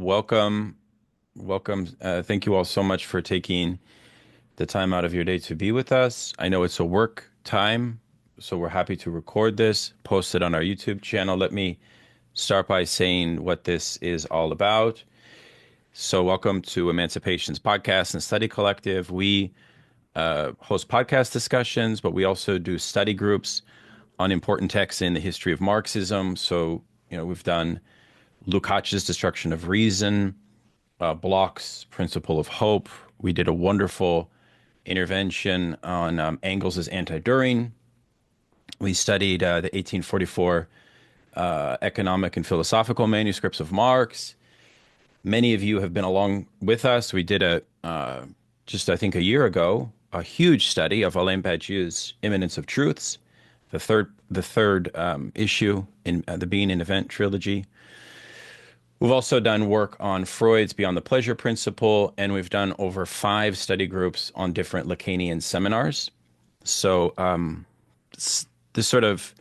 welcome. Welcome. Thank you all so much for taking the time out of your day to be with us. I know it's a work time, so we're happy to record this, post it on our YouTube channel. Let me start by saying what this is all about. So, welcome to Emancipation's Podcast and Study Collective. We host podcast discussions, but we also do study groups on important texts in the history of Marxism. So, we've done Lukács's Destruction of Reason, Bloch's Principle of Hope. We did a wonderful intervention on Engels's Anti-Düring. We studied the 1844 economic and philosophical manuscripts of Marx. Many of you have been along with us. We did I think a year ago, a huge study of Alain Badiou's Immanence of Truths, the third issue in the Being and Event trilogy. We've also done work on Freud's Beyond the Pleasure Principle, and we've done over 5 study groups on different Lacanian seminars. So the sort of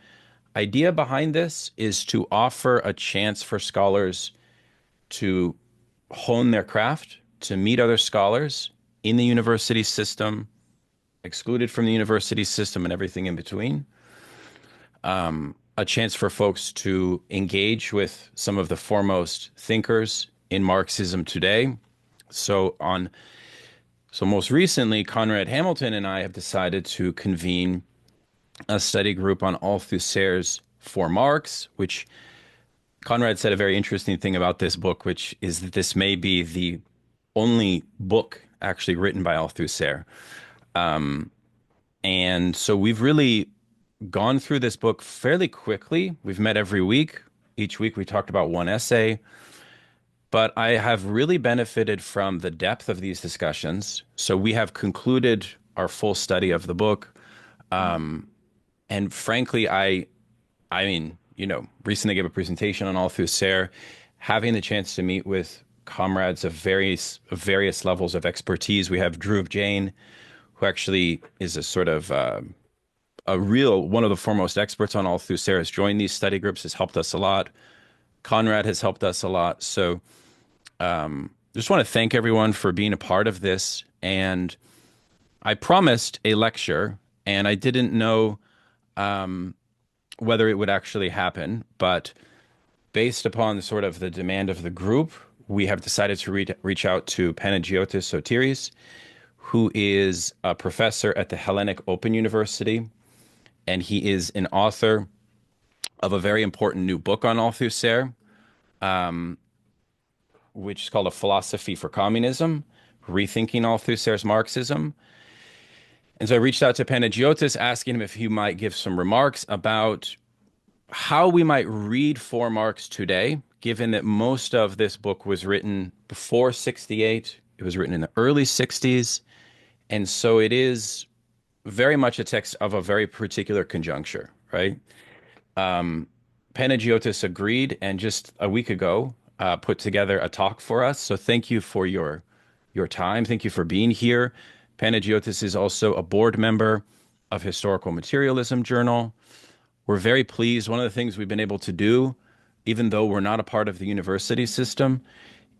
idea behind this is to offer a chance for scholars to hone their craft, to meet other scholars in the university system, excluded from the university system, and everything in between. A chance for folks to engage with some of the foremost thinkers in Marxism today. So most recently, Conrad Hamilton and I have decided to convene a study group on Althusser's For Marx, which Conrad said a very interesting thing about this book, which is that this may be the only book actually written by Althusser. And so we've really gone through this book fairly quickly. We've met every week. Each week we talked about one essay. But I have really benefited from the depth of these discussions. So we have concluded our full study of the book. And frankly, I mean, recently gave a presentation on Althusser, having the chance to meet with comrades of various levels of expertise. We have Dhruv Jain, who actually is a sort of one of the foremost experts on Althusser, has joined these study groups, has helped us a lot. Conrad has helped us a lot. So just want to thank everyone for being a part of this. And I promised a lecture, and I didn't know whether it would actually happen, but based upon sort of the demand of the group, we have decided to reach out to Panagiotis Sotiris, who is a professor at the Hellenic Open University, and he is an author of a very important new book on Althusser, which is called A Philosophy for Communism, Rethinking Althusser's Marxism. And so I reached out to Panagiotis, asking him if he might give some remarks about how we might read For Marx today, given that most of this book was written before 68. It was written in the early 60s. And so it is very much a text of a very particular conjuncture, right? Panagiotis agreed, and just a week ago put together a talk for us. So thank you for your time. Thank you for being here. Panagiotis is also a board member of Historical Materialism Journal. We're very pleased. One of the things we've been able to do, even though we're not a part of the university system,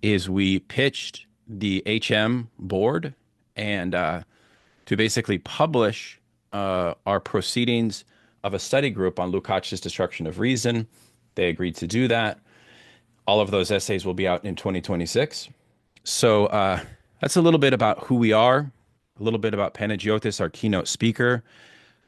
is we pitched the HM board and to basically publish our proceedings of a study group on Lukács's Destruction of Reason. They agreed to do that. All of those essays will be out in 2026. So that's a little bit about who we are, a little bit about Panagiotis, our keynote speaker.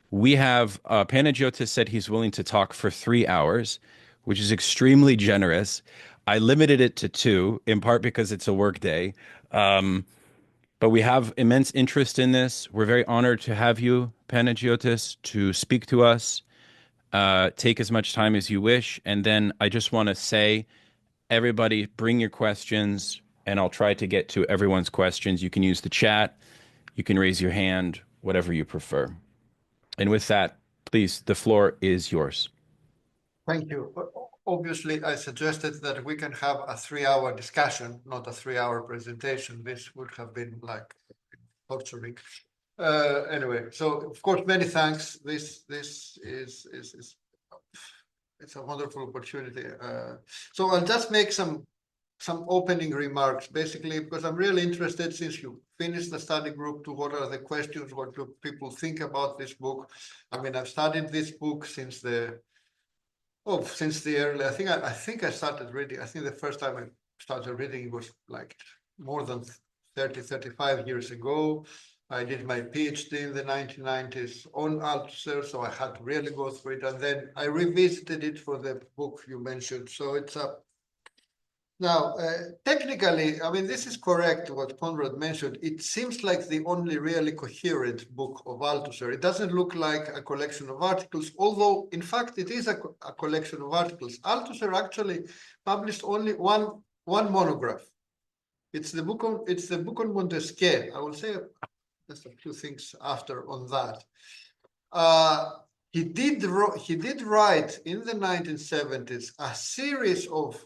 We have Panagiotis said he's willing to talk for 3 hours, which is extremely generous. I limited it to 2, in part because it's a work day. But we have immense interest in this. We're very honored to have you, Panagiotis, to speak to us. Take as much time as you wish. And then I just want to say, everybody, bring your questions, and I'll try to get to everyone's questions. You can use the chat. You can raise your hand, whatever you prefer. And with that, please, the floor is yours. Thank you. Obviously, I suggested that we can have a 3-hour discussion, not a 3-hour presentation. This would have been like torturing. Anyway, so of course, many thanks. This is it's a wonderful opportunity. So I'll just make some some opening remarks, basically, because I'm really interested, since you finished the study group, to what are the questions, what do people think about this book. I mean, I've studied this book since the early, I think I started reading, I think the first time I started reading was like more than 30, 35 years ago. I did my PhD in the 1990s on Althusser, so I had to really go through it. And then I revisited it for the book you mentioned. So it's a now, technically, I mean, this is correct what Conrad mentioned. It seems like the only really coherent book of Althusser. It doesn't look like a collection of articles, although, in fact, it is a collection of articles. Althusser actually published only one monograph. It's the book on Montesquieu. I will say just a few things after on that. He did write in the 1970s a series of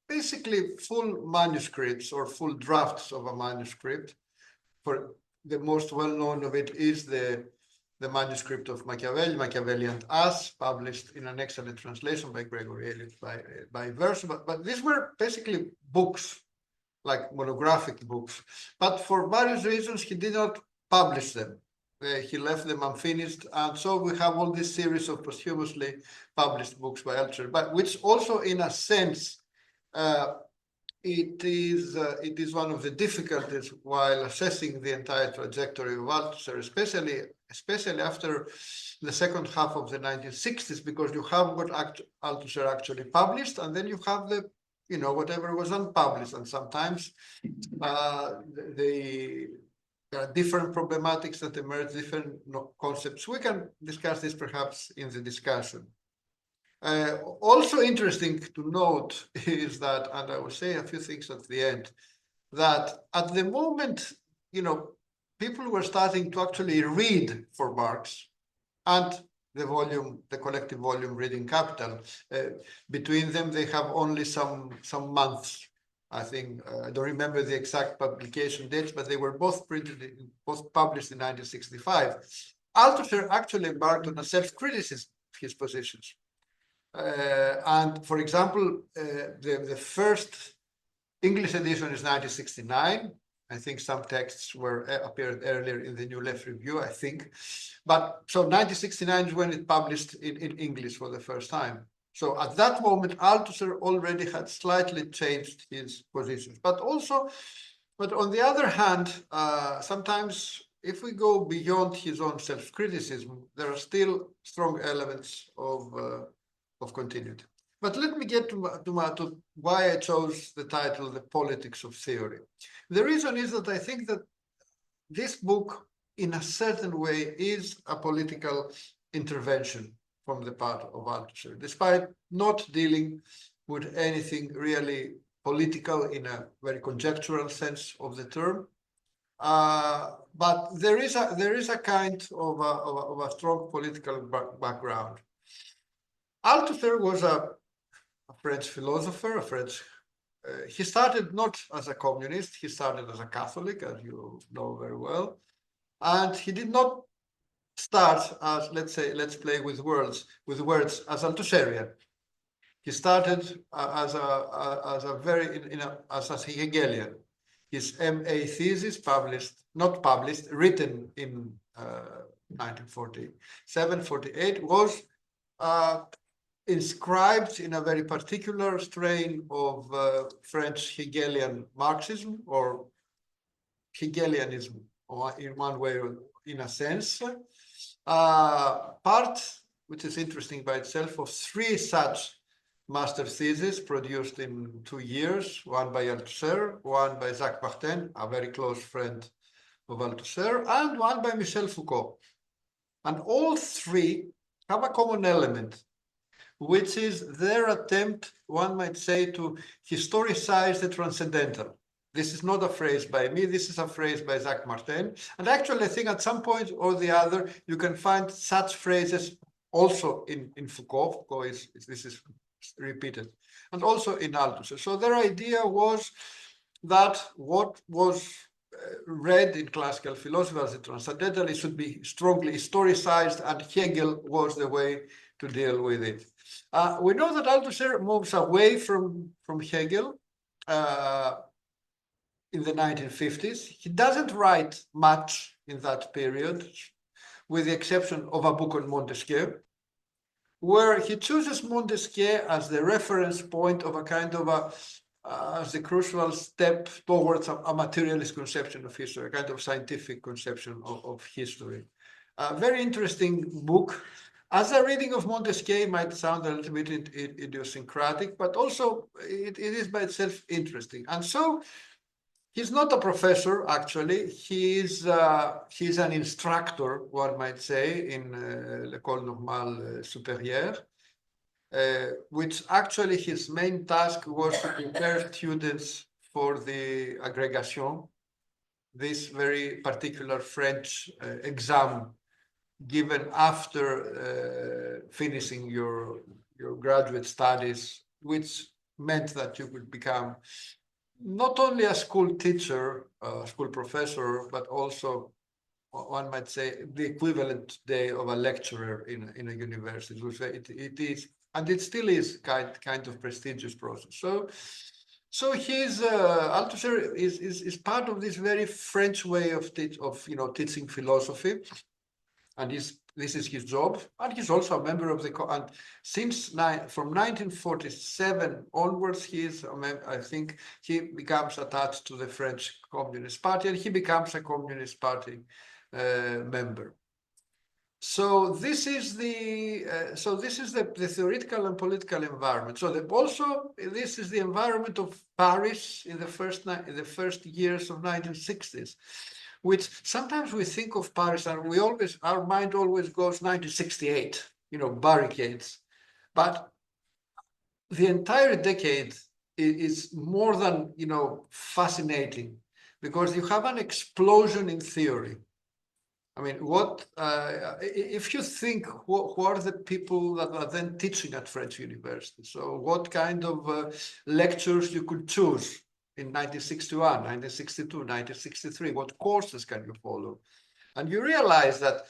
basically full manuscripts or full drafts of a manuscript. For the most well-known of it is the manuscript of Machiavelli and Us, published in an excellent translation by Gregory Elliott by verse. But these were basically books, like monographic books. But for various reasons, he did not publish them. He left them unfinished, and so we have all this series of posthumously published books by Althusser, but which also, in a sense, it is one of the difficulties while assessing the entire trajectory of Althusser, especially after the second half of the 1960s, because you have what Althusser actually published, and then you have the, whatever was unpublished, and sometimes there are different problematics that emerge, different concepts. We can discuss this perhaps in the discussion. Also interesting to note is that, and I will say a few things at the end, that at the moment, people were starting to actually read for Marx, and the collective volume Reading Capital. Between them, they have only some months. I think, I don't remember the exact publication dates, but they were both published in 1965. Althusser actually embarked on a self-criticism of his positions. And for example, the first English edition is 1969. I think some texts appeared earlier in the New Left Review, I think. But so 1969 is when it published in English for the first time. So at that moment, Althusser already had slightly changed his positions. But on the other hand, sometimes if we go beyond his own self-criticism, there are still strong elements of continuity. But let me get to why I chose the title, The Politics of Theory. The reason is that I think that this book, in a certain way, is a political intervention from the part of Althusser, despite not dealing with anything really political in a very conjectural sense of the term. But there is a kind of a strong political background. Althusser was a French philosopher, he started not as a communist, he started as a Catholic, as you know very well. And he did not start as, let's play with words, as Althusserian. He started as a Hegelian. His MA thesis, written in 1947-48, was inscribed in a very particular strain of French Hegelian Marxism, or Hegelianism, or in one way, or in a sense. Part, which is interesting by itself, of three such master theses produced in 2 years, one by Althusser, one by Jacques Maritain, a very close friend of Althusser, and one by Michel Foucault. And all three have a common element, which is their attempt, one might say, to historicize the transcendental. This is not a phrase by me, this is a phrase by Jacques Maritain. And actually, I think at some point or the other, you can find such phrases also in Foucault. Foucault this is repeated, and also in Althusser. So their idea was that what was read in classical philosophy as the transcendental, it should be strongly historicized, and Hegel was the way to deal with it. We know that Althusser moves away from Hegel, in the 1950s. He doesn't write much in that period, with the exception of a book on Montesquieu, where he chooses Montesquieu as the reference point of a kind of as the crucial step towards a materialist conception of history, a kind of scientific conception of history. A very interesting book. As a reading of Montesquieu might sound a little bit idiosyncratic, but also it is by itself interesting. And so he's not a professor, actually. He's an instructor, one might say, in l'École Normale Supérieure, which actually his main task was to prepare students for the agrégation, this very particular French exam given after finishing your graduate studies, which meant that you could become not only a school teacher, school professor, but also, one might say, the equivalent today of a lecturer in a university. It is, and it still is, kind of prestigious process. So his Althusser is part of this very French way of teaching philosophy, and this is his job. And he's also a member of the and since from 1947 onwards, I think he becomes attached to the French Communist Party, and he becomes a Communist Party member. So this is the theoretical and political environment. So this is the environment of Paris in the first years of 1960s, which sometimes we think of Paris and our mind always goes 1968, barricades, but the entire decade is more than fascinating, because you have an explosion in theory. I mean, if you think, who are the people that are then teaching at French universities? So what kind of lectures you could choose in 1961, 1962, 1963? What courses can you follow? And you realize that,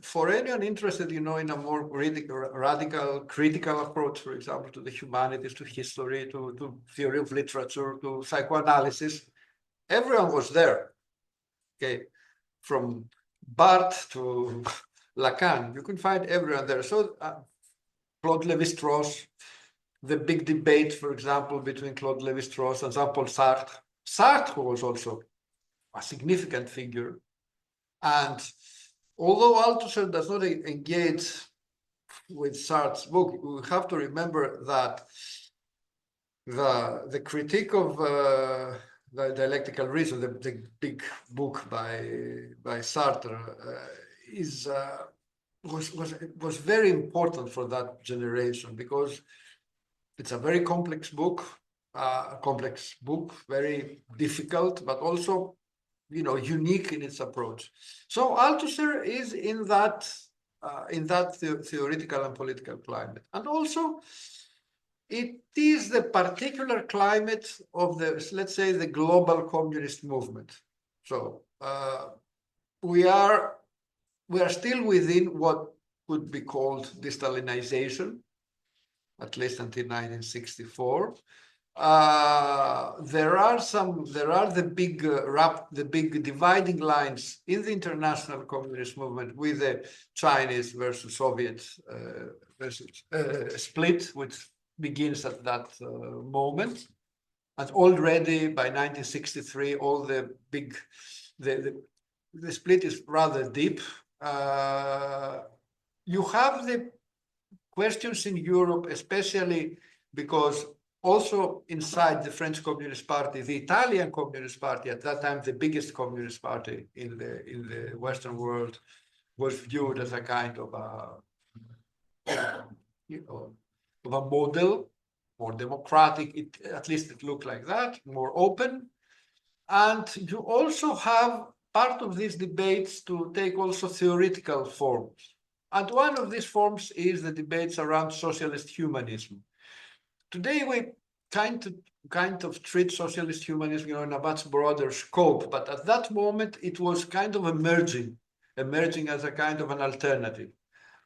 for anyone interested, in a more radical, critical approach, for example, to the humanities, to history, to theory of literature, to psychoanalysis, everyone was there. Okay. From Barthes to Lacan, you can find everyone there. So Claude Lévi-Strauss, the big debate, for example, between Claude Lévi-Strauss and Jean-Paul Sartre. Sartre was also a significant figure. And although Althusser does not engage with Sartre's book, we have to remember that the critique of the dialectical reason, the big book by Sartre, was very important for that generation, because it's a very complex book, very difficult, but also unique in its approach. So Althusser is in that theoretical and political climate, and also it is the particular climate of let's say, the global communist movement. So we are still within what could be called de-Stalinization, at least until 1964. There are the big dividing lines in the international communist movement, with the Chinese versus Soviet split, which begins at that moment. And already by 1963, all the split is rather deep. You have the questions in Europe, especially because also inside the French Communist Party, the Italian Communist Party, at that time the biggest communist party in the Western world, was viewed as a kind of of a model, more democratic, at least it looked like that, more open. And you also have part of these debates to take also theoretical forms. And one of these forms is the debates around socialist humanism. Today we kind of treat socialist humanism in a much broader scope, but at that moment it was kind of emerging as a kind of an alternative.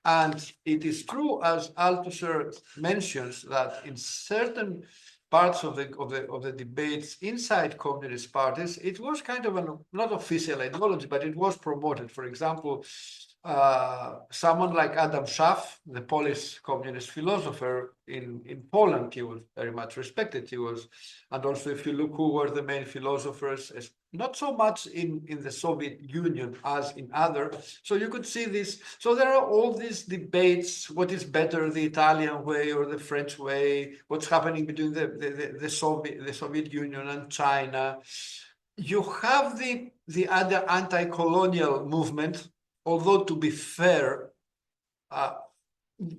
And it is true, as Althusser mentions, that in certain parts of the debates inside communist parties, it was kind of an not official ideology, but it was promoted. For example, someone like Adam Schaff, the Polish communist philosopher in Poland, he was very much respected. He was, and also if you look who were the main philosophers, not so much in the Soviet Union as in other. So you could see this. So there are all these debates: what is better, the Italian way or the French way? What's happening between the Soviet Union and China? You have the other anti-colonial movement. Although, to be fair,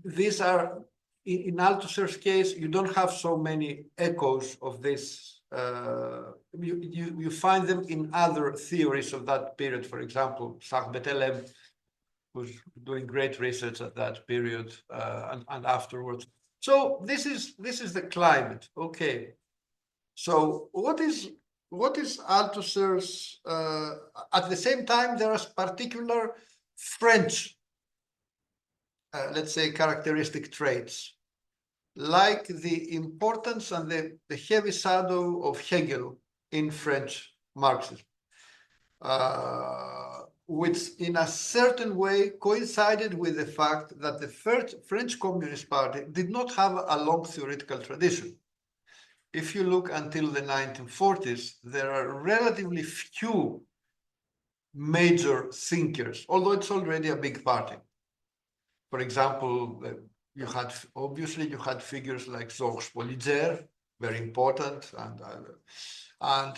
these are, in Althusser's case, you don't have so many echoes of this. You find them in other theories of that period. For example, Sarbetelem was doing great research at that period and afterwards. So this is the climate. Okay. So what is Althusser's? At the same time, there are particular French, let's say, characteristic traits, like the importance and the heavy shadow of Hegel in French Marxism, which in a certain way coincided with the fact that the French Communist Party did not have a long theoretical tradition. If you look until the 1940s, there are relatively few major thinkers, although it's already a big party. For example, you had figures like Georges Polyger, very important, and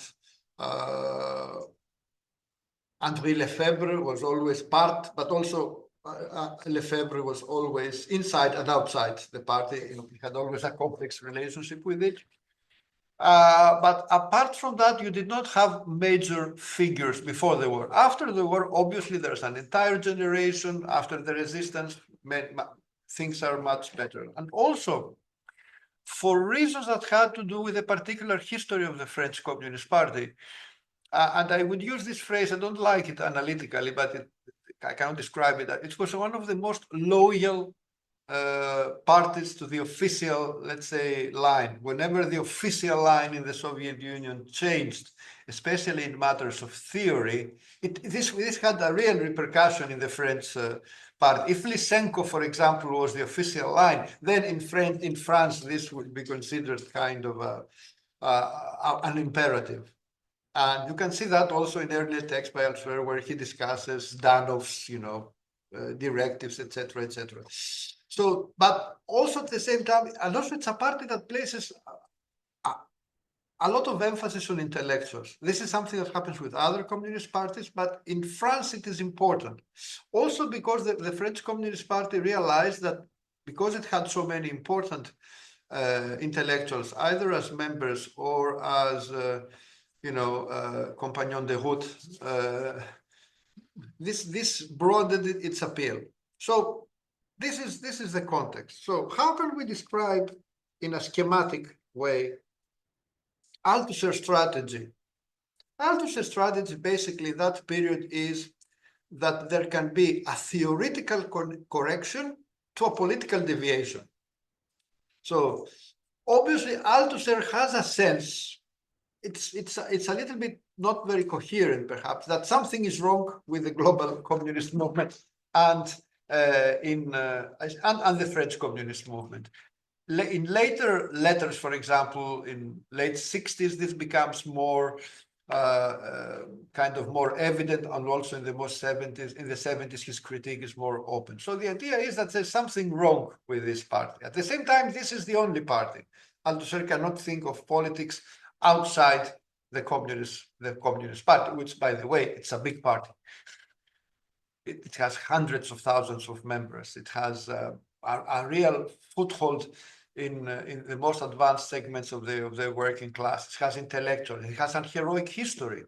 Henri Lefebvre was always part, but also Lefebvre was always inside and outside the party. He had always a complex relationship with it. But apart from that, you did not have major figures before the war. After the war, obviously, there's an entire generation. After the resistance, things are much better. And also, for reasons that had to do with the particular history of the French Communist Party, and I would use this phrase, I don't like it analytically, but I can't describe it. It was one of the most loyal parties to the official, let's say, line. Whenever the official line in the Soviet Union changed, especially in matters of theory, this had a real repercussion in the French party. If Lysenko, for example, was the official line, then in France, this would be considered kind of an imperative. And you can see that also in earlier texts by Althusser, where he discusses Danov's, directives, etc., etc. So, but also at the same time, and also it's a party that places a lot of emphasis on intellectuals. This is something that happens with other communist parties, but in France it is important. Also because the French Communist Party realized that because it had so many important intellectuals, either as members or as, compagnon de route, this broadened its appeal. So this is the context. So how can we describe in a schematic way Althusser's strategy? Althusser's strategy, basically, that period is that there can be a theoretical correction to a political deviation. So obviously, Althusser has a sense, it's a little bit not very coherent, perhaps, that something is wrong with the global communist movement and the French communist movement. In later letters, for example, in late 60s, this becomes more kind of more evident, and also in the 70s, his critique is more open. So the idea is that there's something wrong with this party. At the same time, this is the only party. Althusser cannot think of politics outside the Communist Party, which, by the way, it's a big party. It has hundreds of thousands of members. It has a real foothold in the most advanced segments of the working class. It has intellectuals. It has a heroic history.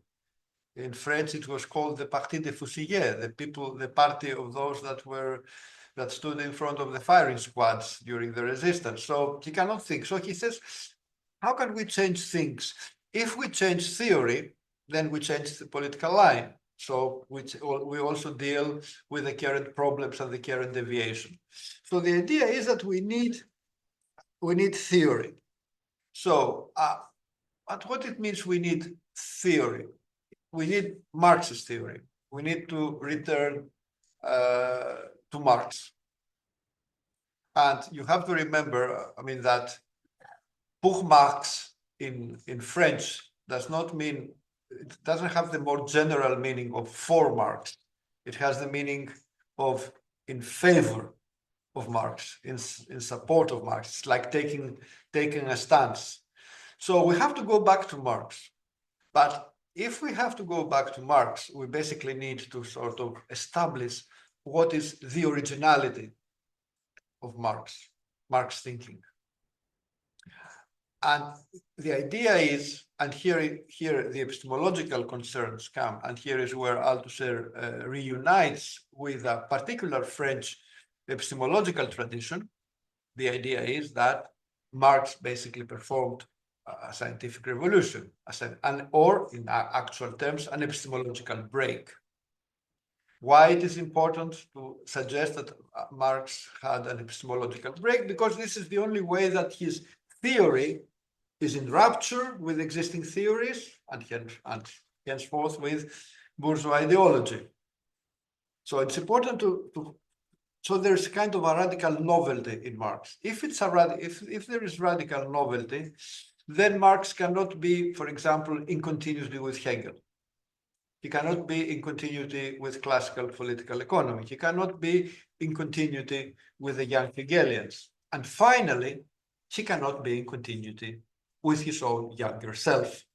In French, it was called the Parti des Fusiliers, the party of those that stood in front of the firing squads during the resistance. So he cannot think. So he says, how can we change things? If we change theory, then we change the political line. So we also deal with the current problems and the current deviation. So the idea is that we need theory. So, but what it means, we need theory. We need Marxist theory. We need to return to Marx. And you have to remember, I mean, that pour Marx in French does not mean, it doesn't have the more general meaning of for Marx. It has the meaning of in favor of Marx, in support of Marx. It's like taking a stance. So we have to go back to Marx. But if we have to go back to Marx, we basically need to sort of establish what is the originality of Marx thinking. And the idea is, and here the epistemological concerns come, and here is where Althusser reunites with a particular French epistemological tradition. The idea is that Marx basically performed a scientific revolution, or in actual terms, an epistemological break. Why it is important to suggest that Marx had an epistemological break? Because this is the only way that his theory is in rupture with existing theories and henceforth with bourgeois ideology. So it's important so there's kind of a radical novelty in Marx. If there is radical novelty, then Marx cannot be, for example, in continuity with Hegel. He cannot be in continuity with classical political economy. He cannot be in continuity with the young Hegelians. And finally, he cannot be in continuity with his own younger self.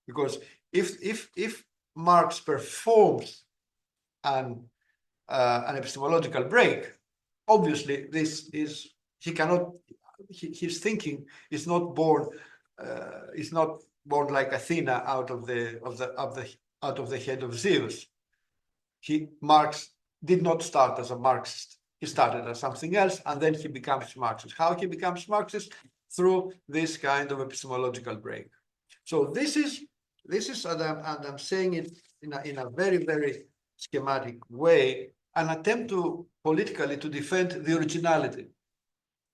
Because if Marx performs an epistemological break, obviously his thinking is not born like Athena out of the head of Zeus. Marx did not start as a Marxist. He started as something else, and then he becomes Marxist. How he becomes Marxist? Through this kind of epistemological break. So this is, and I'm saying it in a very, very schematic way, an attempt to politically to defend the originality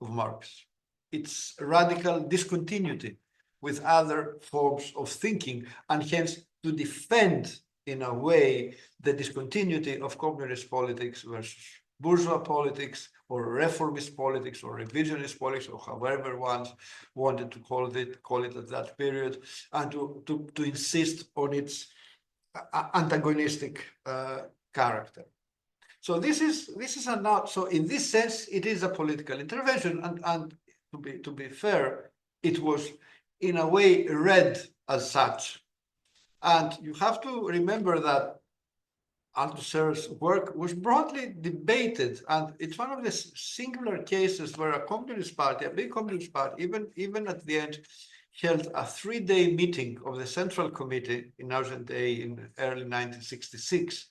of Marx, its radical discontinuity with other forms of thinking, and hence to defend in a way the discontinuity of communist politics versus bourgeois politics, or reformist politics, or revisionist politics, or however one wanted to call it at that period, and to insist on its antagonistic character. So this is so in this sense it is a political intervention, and to be fair, it was in a way read as such. And you have to remember that Althusser's work was broadly debated, and it's one of the singular cases where a communist party, a big communist party, even at the end, held a 3-day meeting of the Central Committee in Argenteuil in early 1966,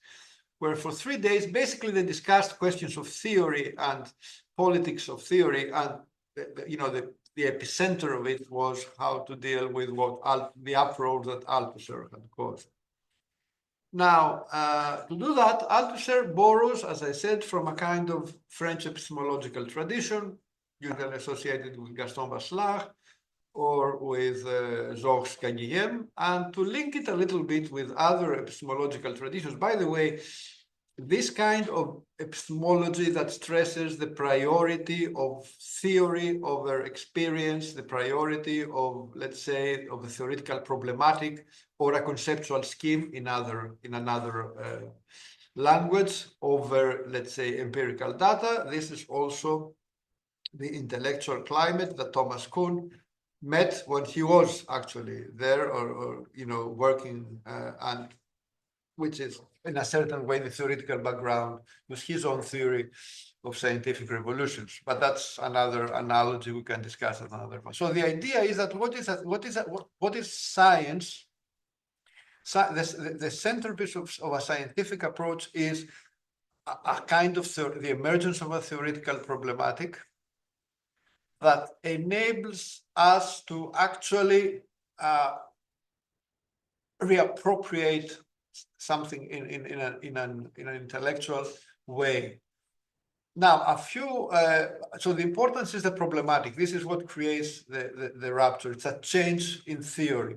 where for 3 days, basically they discussed questions of theory and politics of theory, and the epicenter of it was how to deal with the uproar that Althusser had caused. Now, to do that, Althusser borrows, as I said, from a kind of French epistemological tradition, usually associated with Gaston Bachelard or with Georges Canguilhem, and to link it a little bit with other epistemological traditions. By the way, this kind of epistemology that stresses the priority of theory over experience, the priority of, let's say, of a theoretical problematic or a conceptual scheme in another language over, let's say, empirical data. This is also the intellectual climate that Thomas Kuhn met when he was actually there, or working, and which is in a certain way the theoretical background was his own theory of scientific revolutions. But that's another analogy we can discuss at another point. So the idea is that what is science? The centerpiece of a scientific approach is a kind of the emergence of a theoretical problematic that enables us to actually reappropriate something in an intellectual way. Now, so the importance is the problematic. This is what creates the rupture. It's a change in theory.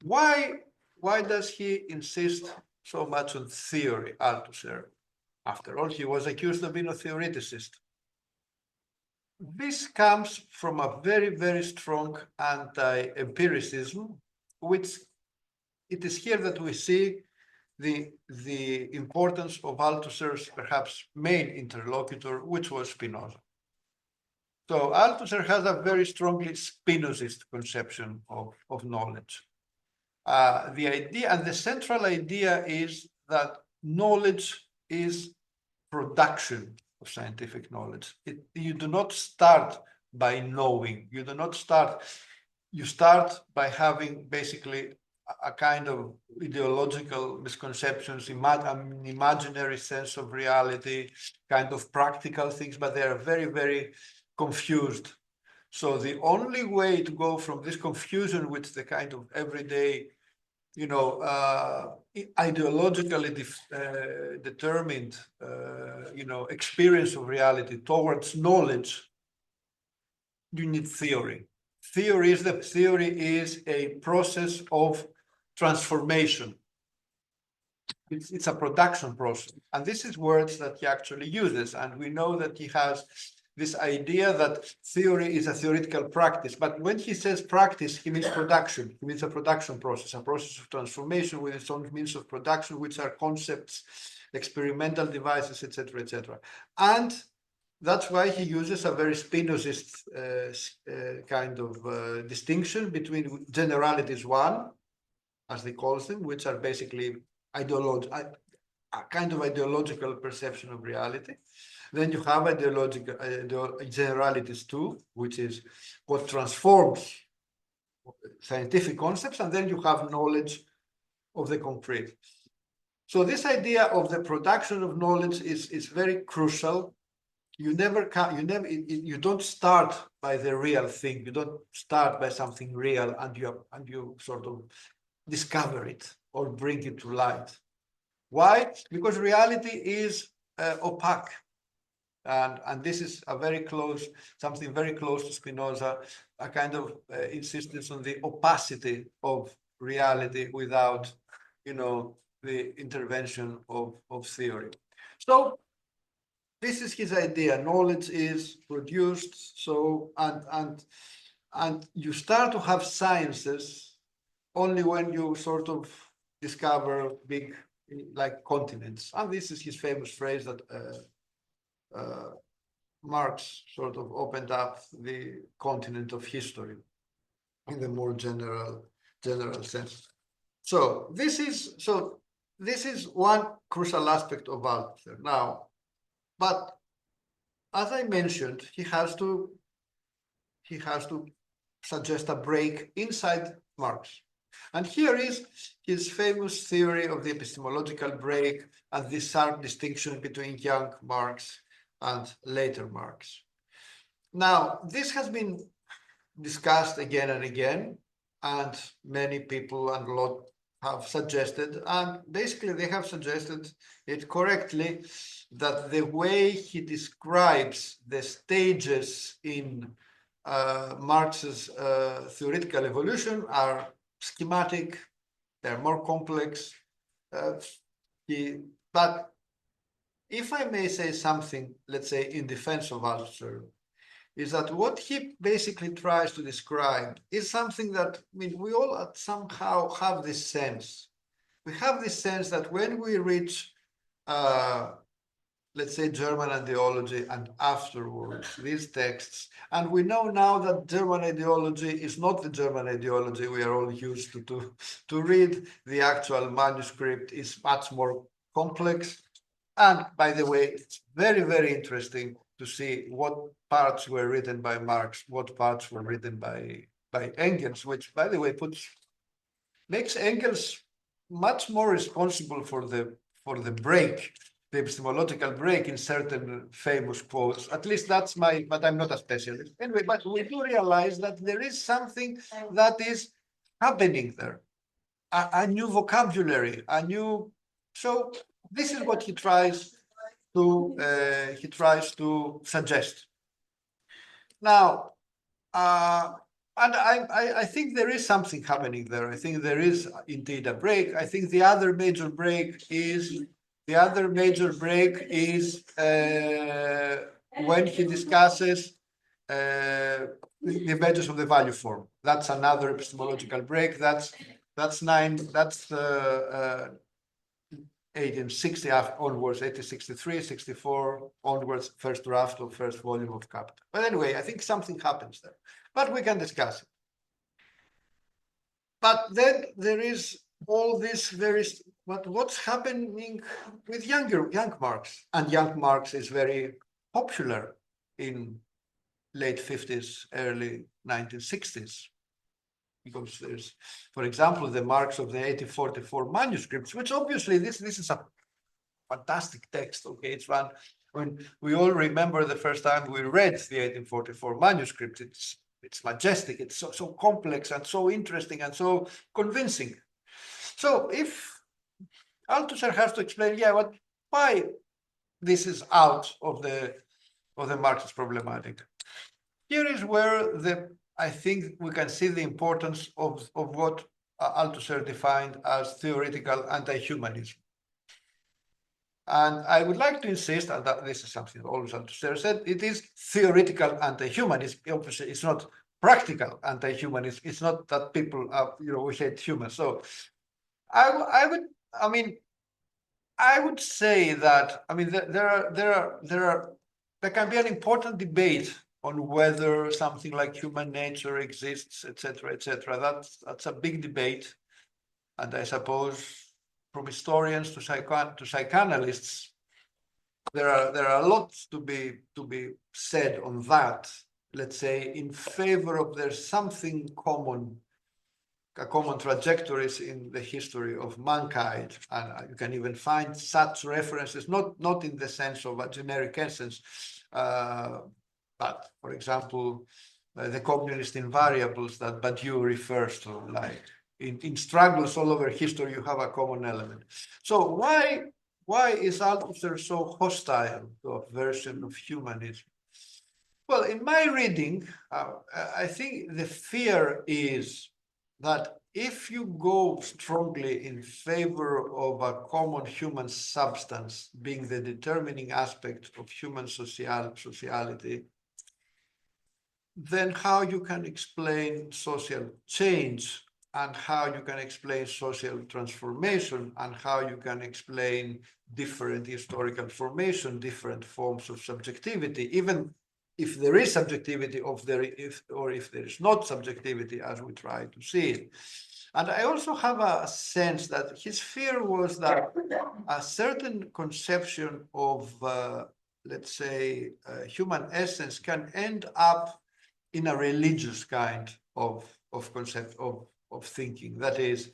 Why does he insist so much on theory, Althusser? After all, he was accused of being a theoreticist. This comes from a very, very strong anti-empiricism, which it is here that we see the importance of Althusser's perhaps main interlocutor, which was Spinoza. So Althusser has a very strongly Spinozist conception of knowledge. The idea, and the central idea, is that knowledge is production of scientific knowledge. You do not start by knowing. You do not start. You start by having basically a kind of ideological misconceptions, an imaginary sense of reality, kind of practical things, but they are very, very confused. So the only way to go from this confusion with the kind of everyday, ideologically determined, experience of reality towards knowledge, you need theory. Theory is a process of transformation. It's a production process. And this is words that he actually uses. And we know that he has this idea that theory is a theoretical practice. But when he says practice, he means production. He means a production process, a process of transformation with its own means of production, which are concepts, experimental devices, etc., etc. And that's why he uses a very Spinozist kind of distinction between generalities one, as he calls them, which are basically a kind of ideological perception of reality. Then you have generalities two, which is what transforms scientific concepts, and then you have knowledge of the concrete. So this idea of the production of knowledge is very crucial. You don't start by the real thing. You don't start by something real and you sort of discover it or bring it to light. Why? Because reality is opaque. And this is something very close to Spinoza, a kind of insistence on the opacity of reality without, the intervention of theory. So this is his idea. Knowledge is produced. So and you start to have sciences only when you sort of discover big like continents. And this is his famous phrase that Marx sort of opened up the continent of history in the more general sense. So this is one crucial aspect of Althusser. Now, but as I mentioned, he has to suggest a break inside Marx. And here is his famous theory of the epistemological break and this sharp distinction between young Marx and later Marx. Now, this has been discussed again and again, and many people and a lot have suggested, and basically they have suggested it correctly, that the way he describes the stages in Marx's theoretical evolution are schematic, they're more complex. But if I may say something, let's say in defense of Althusser, is that what he basically tries to describe is something that, we all somehow have this sense. We have this sense that when we reach, let's say, German ideology and afterwards these texts, and we know now that German ideology is not the German ideology we are all used to read. The actual manuscript is much more complex. And by the way, it's very, very interesting to see what parts were written by Marx, what parts were written by Engels, which, by the way, makes Engels much more responsible for the break, the epistemological break in certain famous quotes. At least that's but I'm not a specialist. Anyway, but we do realize that there is something that is happening there, a new vocabulary, so this is what he tries to suggest. Now, and I think there is something happening there. I think there is indeed a break. I think the other major break is when he discusses the emergence of the value form. That's another epistemological break. That's 1860 onwards, 1863, 64 onwards, first draft of first volume of Capital. But anyway, I think something happens there. But we can discuss it. But then there is all this what's happening with young Marx. And young Marx is very popular in late 50s, early 1960s. Because there's, for example, the Marx of the 1844 manuscripts, which obviously this is a fantastic text. Okay, it's one when we all remember the first time we read the 1844 manuscript. It's majestic. It's so complex and so interesting and so convincing. So if Althusser has to explain, why this is out of the Marxist problematic, here is where I think we can see the importance of what Althusser defined as theoretical anti-humanism. And I would like to insist, and that this is something always Althusser said, it is theoretical anti-humanism. Obviously, it's not practical anti-humanism. It's not that people are, we hate humans. So I would say that, there can be an important debate on whether something like human nature exists, etc., etc. That's a big debate, and I suppose from historians to psychoanalysts, there are lots to be said on that. Let's say in favor of there's something common, a common trajectories in the history of mankind, and you can even find such references, not in the sense of a generic essence. But, for example, the communist invariables that Badiou refers to, like in struggles all over history, you have a common element. So why is Althusser so hostile to a version of humanism? Well, in my reading, I think the fear is that if you go strongly in favor of a common human substance being the determining aspect of human sociality, then how you can explain social change and how you can explain social transformation and how you can explain different historical formation, different forms of subjectivity, even if there is subjectivity or if there is not subjectivity as we try to see it. And I also have a sense that his fear was that a certain conception of, let's say, human essence can end up in a religious kind of concept of thinking. That is,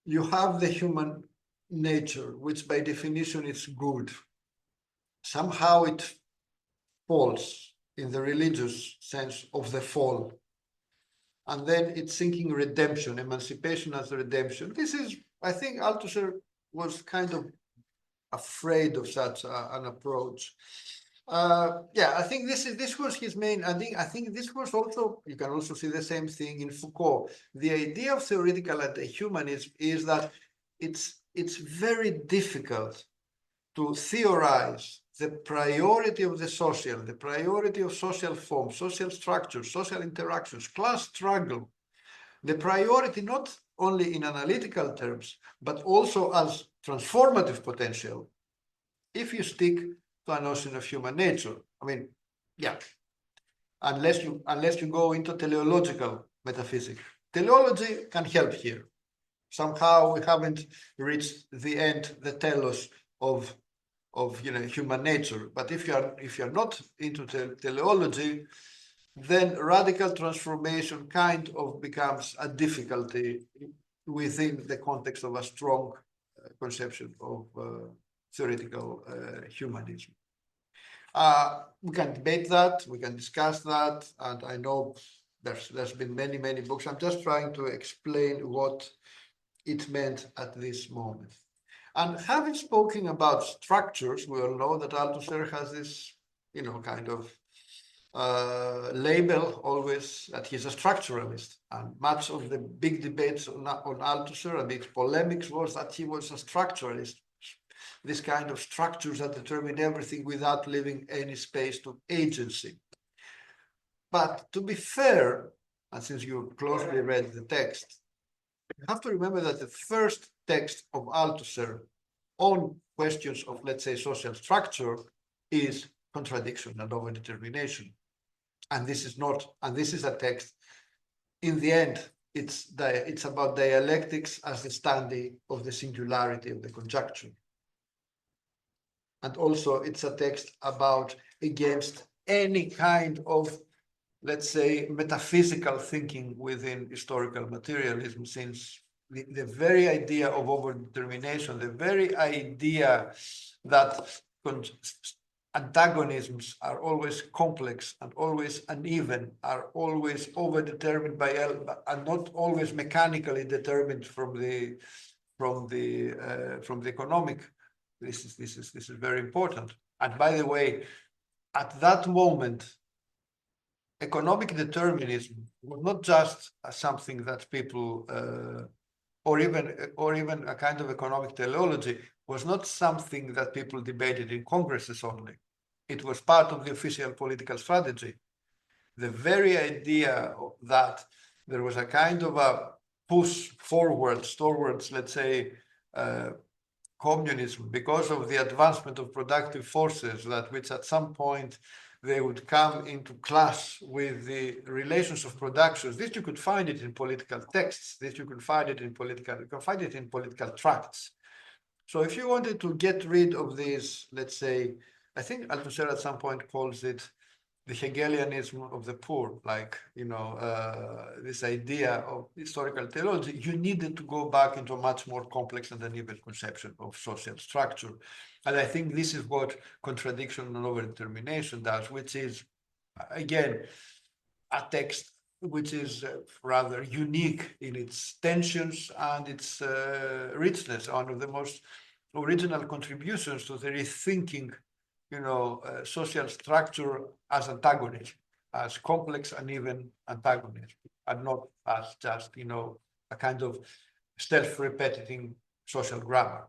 you have the human nature, which by definition is good. Somehow it falls in the religious sense of the fall. And then it's thinking redemption, emancipation as redemption. This is, I think Althusser was kind of afraid of such an approach. I think this was his main. I think this was also, you can also see the same thing in Foucault. The idea of theoretical anti-humanism is that it's very difficult to theorize the priority of the social, the priority of social forms, social structures, social interactions, class struggle, the priority not only in analytical terms, but also as transformative potential, if you stick to a notion of human nature. Unless you go into teleological metaphysics. Teleology can help here. Somehow we haven't reached the end, the telos of human nature. But if you're not into teleology, then radical transformation kind of becomes a difficulty within the context of a strong conception of theoretical humanism. We can debate that, we can discuss that, and I know there's been many books. I'm just trying to explain what it meant at this moment. And having spoken about structures, we all know that Althusser has this, kind of label always that he's a structuralist. And much of the big debates on Althusser and its polemics was that he was a structuralist. This kind of structures that determine everything without leaving any space to agency. But to be fair, and since you closely read the text, you have to remember that the first text of Althusser on questions of, let's say, social structure is Contradiction and Overdetermination. And this is a text, in the end, it's about dialectics as the study of the singularity of the conjecture. And also it's a text about against any kind of, let's say, metaphysical thinking within historical materialism, since the very idea of overdetermination, the very idea that antagonisms are always complex and always uneven, are always overdetermined by and not always mechanically determined from the economic. This is very important. And by the way, at that moment, economic determinism was not just something that people, or even a kind of economic teleology, was not something that people debated in congresses only. It was part of the official political strategy. The very idea that there was a kind of a push forwards towards, let's say, communism because of the advancement of productive forces, that which at some point they would come into clash with the relations of productions. This you could find it in political texts. This you can find it in political tracts. So if you wanted to get rid of this, let's say, I think Althusser at some point calls it the Hegelianism of the poor, like, this idea of historical theology, you needed to go back into a much more complex and uneven conception of social structure. And I think this is what Contradiction and Overdetermination does, which is, again, a text which is rather unique in its tensions and its richness, one of the most original contributions to the rethinking social structure as antagonism, as complex and uneven antagonism, and not as just, a kind of self-repeating social grammar.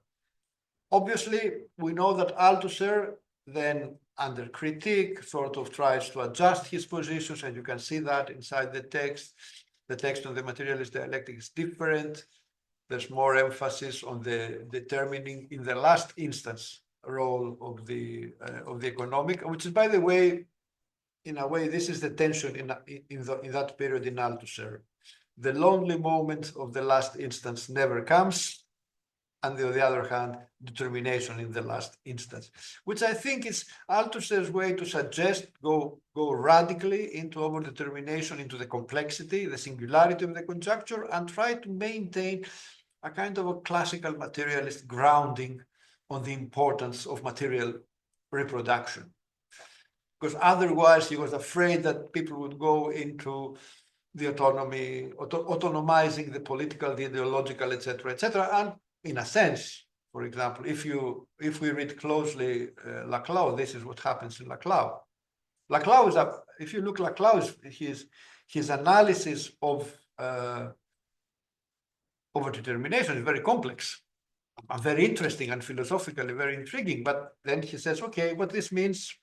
Obviously, we know that Althusser then, under critique, sort of tries to adjust his positions, and you can see that inside the text. The text on the materialist dialectic is different. There's more emphasis on the determining, in the last instance, role of the economic, which is, by the way, in a way, this is the tension in that period in Althusser. The lonely moment of the last instance never comes, and on the other hand, determination in the last instance, which I think is Althusser's way to suggest go radically into overdetermination, into the complexity, the singularity of the conjecture, and try to maintain a kind of a classical materialist grounding on the importance of material reproduction. Because otherwise he was afraid that people would go into the autonomizing the political, the ideological, etc., etc. And in a sense, for example, if we read closely Laclau, this is what happens in Laclau. Laclau is if you look Laclau, his analysis of overdetermination is very complex, very interesting and philosophically very intriguing. But then he says, okay, but this means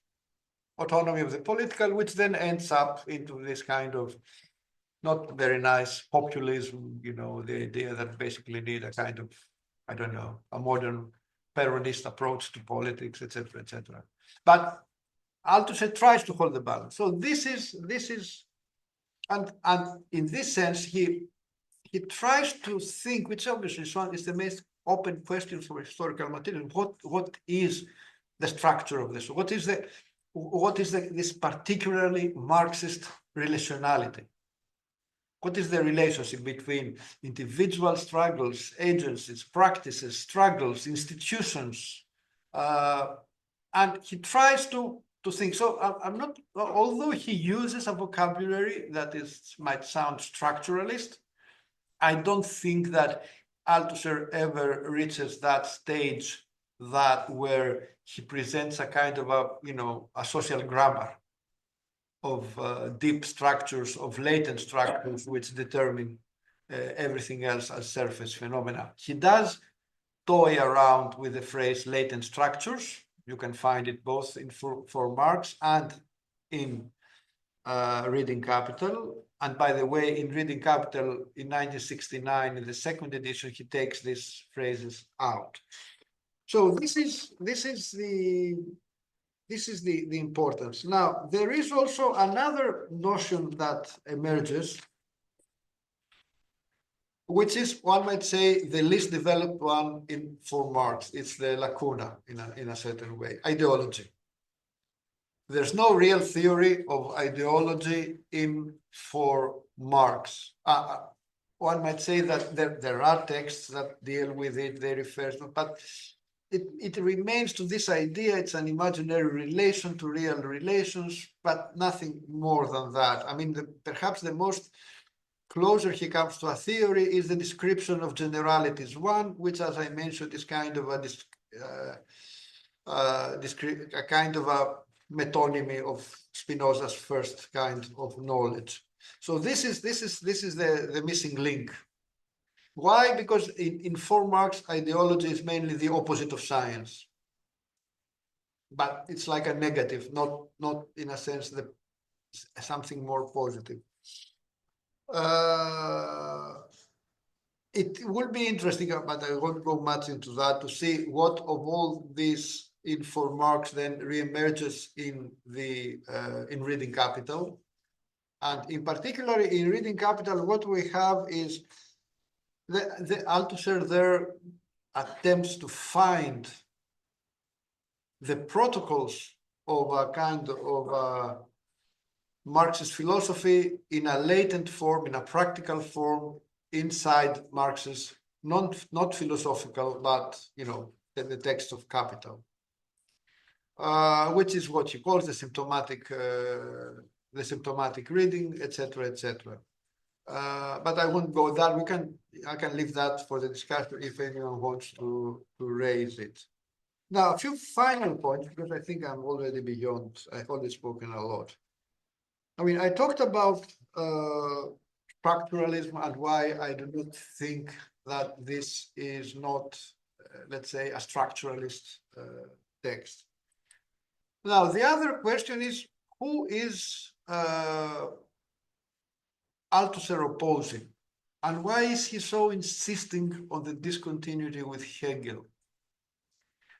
autonomy of the political, which then ends up into this kind of not very nice populism, the idea that basically need a kind of, I don't know, a modern Peronist approach to politics, etc., etc. But Althusser tries to hold the balance. So this is, and in this sense, he tries to think, which obviously is the most open question for historical materialism. What is the structure of this? What is this particularly Marxist relationality? What is the relationship between individual struggles, agencies, practices, struggles, institutions? And he tries to think. So I'm not, although he uses a vocabulary that might sound structuralist, I don't think that Althusser ever reaches that stage that where he presents a kind of a social grammar of deep structures, of latent structures, which determine everything else as surface phenomena. He does toy around with the phrase latent structures. You can find it both for Marx and in Reading Capital. And by the way, in Reading Capital in 1969, in the second edition, he takes these phrases out. So this is the importance. Now, there is also another notion that emerges, which is, one might say, the least developed one for Marx. It's the lacuna in a certain way, ideology. There's no real theory of ideology for Marx. One might say that there are texts that deal with it, they refer to, but it remains to this idea. It's an imaginary relation to real relations, but nothing more than that. I mean, perhaps the most closer he comes to a theory is the description of generalities one, which, as I mentioned, is kind of a kind of a metonymy of Spinoza's first kind of knowledge. So this is the missing link. Why? Because for Marx, ideology is mainly the opposite of science, but it's like a negative, not in a sense something more positive. It will be interesting, but I won't go much into that, to see what of all this for Marx then reemerges in Reading Capital. And in particular, in Reading Capital, what we have is the Althusser there attempts to find the protocols of a kind of Marxist philosophy in a latent form, in a practical form, inside Marx's not philosophical, but the text of Capital, which is what he calls the symptomatic reading, etc., etc. But I won't go there. I can leave that for the discussion if anyone wants to raise it. Now, a few final points, because I think I'm already beyond. I've already spoken a lot. I mean, I talked about structuralism and why I do not think that this is not, let's say, a structuralist text. Now, the other question is, who is Althusser opposing? And why is he so insisting on the discontinuity with Hegel?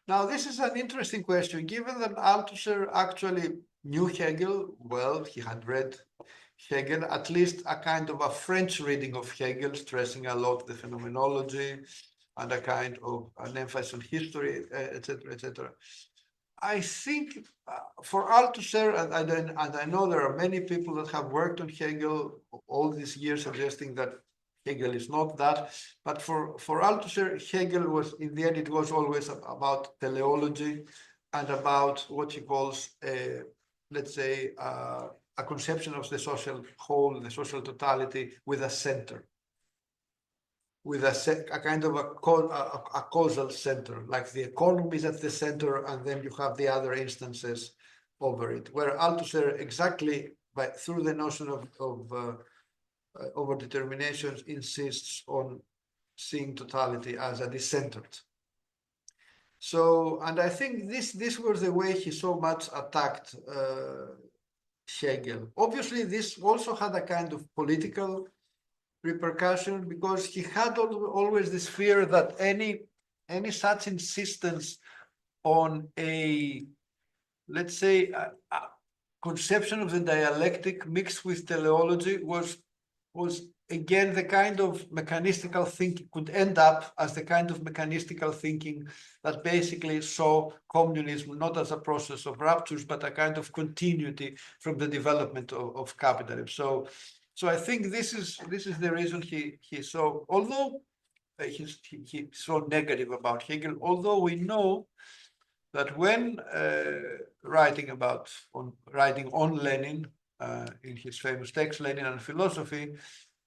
Now, this is an interesting question, given that Althusser actually knew Hegel well. He had read Hegel, at least a kind of a French reading of Hegel, stressing a lot the phenomenology and a kind of an emphasis on history, etc., etc. I think for Althusser, and I know there are many people that have worked on Hegel all these years suggesting that Hegel is not that, but for Althusser, Hegel was, in the end, it was always about teleology and about what he calls, let's say, a conception of the social whole, the social totality with a center, with a kind of a causal center, like the economy is at the center, and then you have the other instances over it, where Althusser exactly through the notion of overdetermination insists on seeing totality as a decentered. So, and I think this was the way he so much attacked Hegel. Obviously, this also had a kind of political repercussion, because he had always this fear that any such insistence on a, let's say, a conception of the dialectic mixed with teleology was again the kind of mechanistical thinking, could end up as the kind of mechanistical thinking that basically saw communism not as a process of ruptures, but a kind of continuity from the development of capitalism. So I think this is the reason he saw, although he's so negative about Hegel, although we know that when writing on Lenin, in his famous text, Lenin and Philosophy,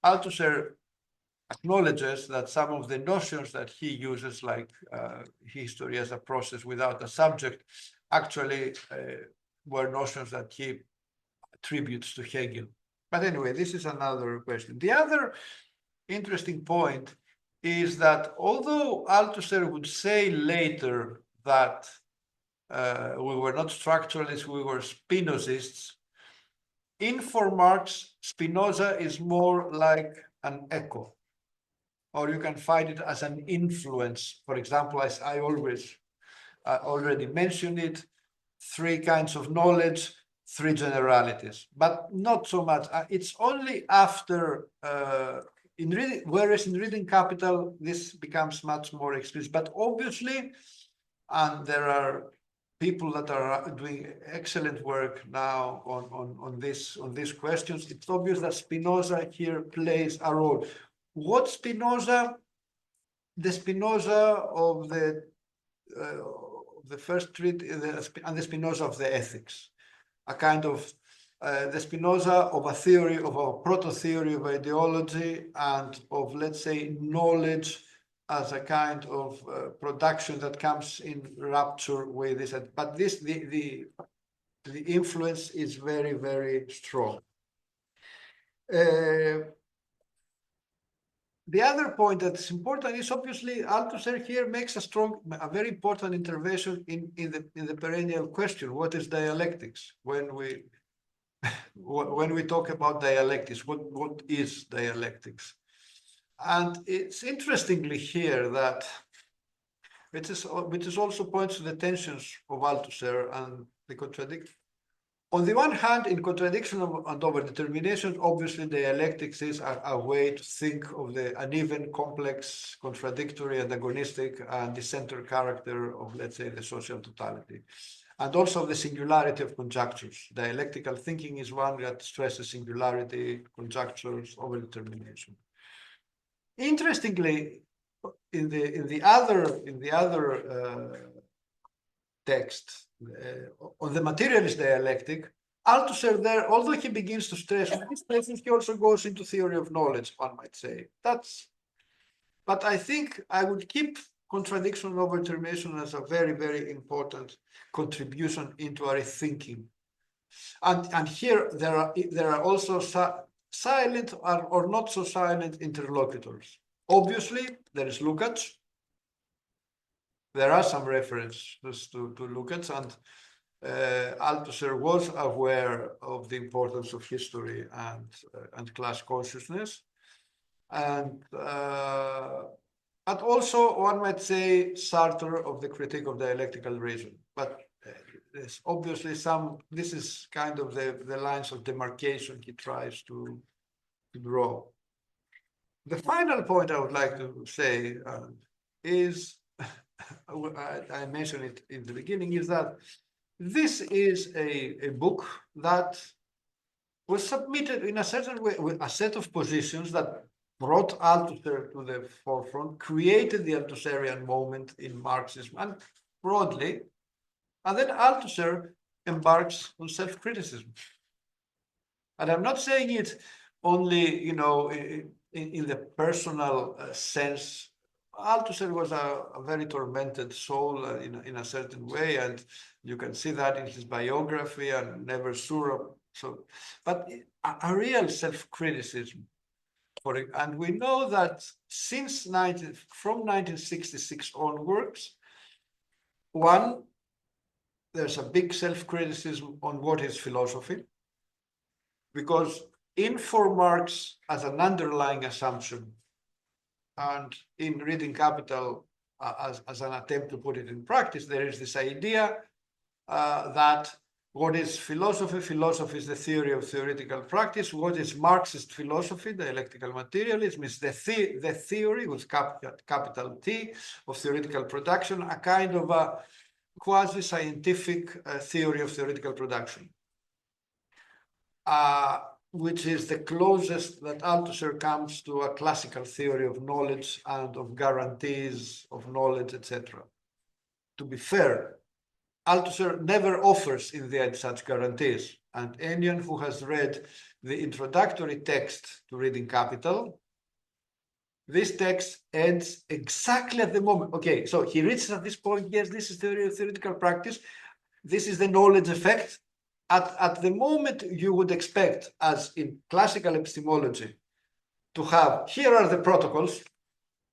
Althusser acknowledges that some of the notions that he uses, like history as a process without a subject, actually were notions that he attributes to Hegel. But anyway, this is another question. The other interesting point is that although Althusser would say later that we were not structuralists, we were Spinozists, for Marx, Spinoza is more like an echo, or you can find it as an influence. For example, as I already mentioned it, three kinds of knowledge, three generalities, but not so much. It's only after, whereas in Reading Capital, this becomes much more explicit. But obviously, and there are people that are doing excellent work now on these questions, it's obvious that Spinoza here plays a role. What Spinoza? The Spinoza of the first treatise and the Spinoza of the ethics, a kind of the Spinoza of a theory, of a proto-theory of ideology and of, let's say, knowledge as a kind of production that comes in rupture with this. But this, the influence is very, very strong. The other point that's important is obviously Althusser here makes a very important intervention in the perennial question: what is dialectics? When we talk about dialectics, what is dialectics? And it's interestingly here that which is also points to the tensions of Althusser and the contradiction. On the one hand, in contradiction and overdetermination, obviously dialectics is a way to think of the uneven, complex, contradictory, antagonistic, and dissenter character of, let's say, the social totality. And also the singularity of conjunctures. Dialectical thinking is one that stresses singularity, conjunctures, overdetermination. Interestingly, in the other text on the materialist dialectic, Althusser there, although he begins to stress these places, he also goes into theory of knowledge, one might say. But I think I would keep contradiction and overdetermination as a very, very important contribution into our thinking. And here there are also silent or not so silent interlocutors. Obviously, there is Lukács. There are some references to Lukács, and Althusser was aware of the importance of history and class consciousness, and but also one might say Sartre of the critique of dialectical reason. But there's obviously this is kind of the lines of demarcation he tries to draw. The final point I would like to say is, I mentioned it in the beginning, is that this is a book that was submitted in a certain way with a set of positions that brought Althusser to the forefront, created the Althusserian moment in Marxism and broadly, and then Althusser embarks on self-criticism. And I'm not saying it only, in the personal sense. Althusser was a very tormented soul in a certain way, and you can see that in his biography and Never Sure. But a real self-criticism. And we know that from 1966 onwards, there's a big self-criticism on what is philosophy, because for Marx as an underlying assumption, and in Reading Capital as an attempt to put it in practice, there is this idea that what is philosophy? Philosophy is the theory of theoretical practice. What is Marxist philosophy? Dialectical materialism is the theory with capital T of theoretical production, a kind of a quasi-scientific theory of theoretical production, which is the closest that Althusser comes to a classical theory of knowledge and of guarantees of knowledge, etc. To be fair, Althusser never offers in the end such guarantees, and anyone who has read the introductory text to Reading Capital, this text ends exactly at the moment. Okay, so he reaches at this point, yes, this is theoretical practice. This is the knowledge effect. At the moment you would expect, as in classical epistemology, to have, here are the protocols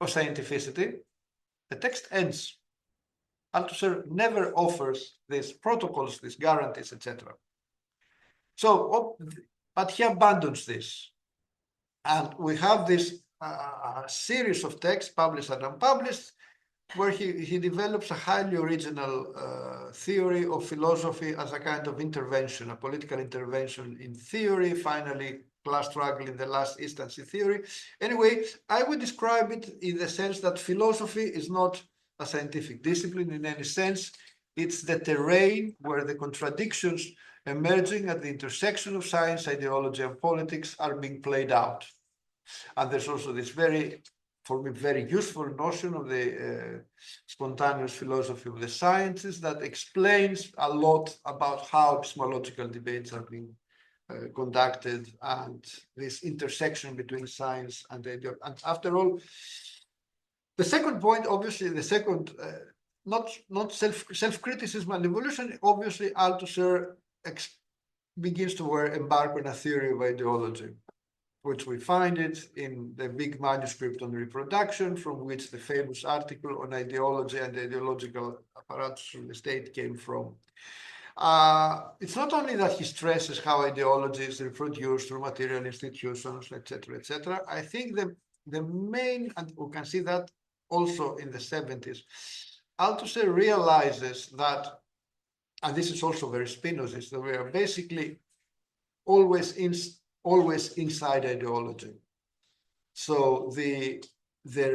of scientificity, the text ends. Althusser never offers these protocols, these guarantees, etc. So, but he abandons this. And we have this series of texts, published and unpublished, where he develops a highly original theory of philosophy as a kind of intervention, a political intervention in theory, finally class struggle in the last instance in theory. Anyway, I would describe it in the sense that philosophy is not a scientific discipline in any sense. It's the terrain where the contradictions emerging at the intersection of science, ideology, and politics are being played out. And there's also this for me, very useful notion of the spontaneous philosophy of the sciences that explains a lot about how epistemological debates are being conducted, and this intersection between science and ideology. And after all, the second point, obviously, the second, not self-criticism and evolution, obviously, Althusser begins to embark on a theory of ideology, which we find it in the big manuscript on reproduction, from which the famous article on ideology and the ideological apparatus of the state came from. It's not only that he stresses how ideology is reproduced through material institutions, etc., etc. I think the main, and we can see that also in the 70s, Althusser realizes that, and this is also very Spinozist, that we are basically always inside ideology. So the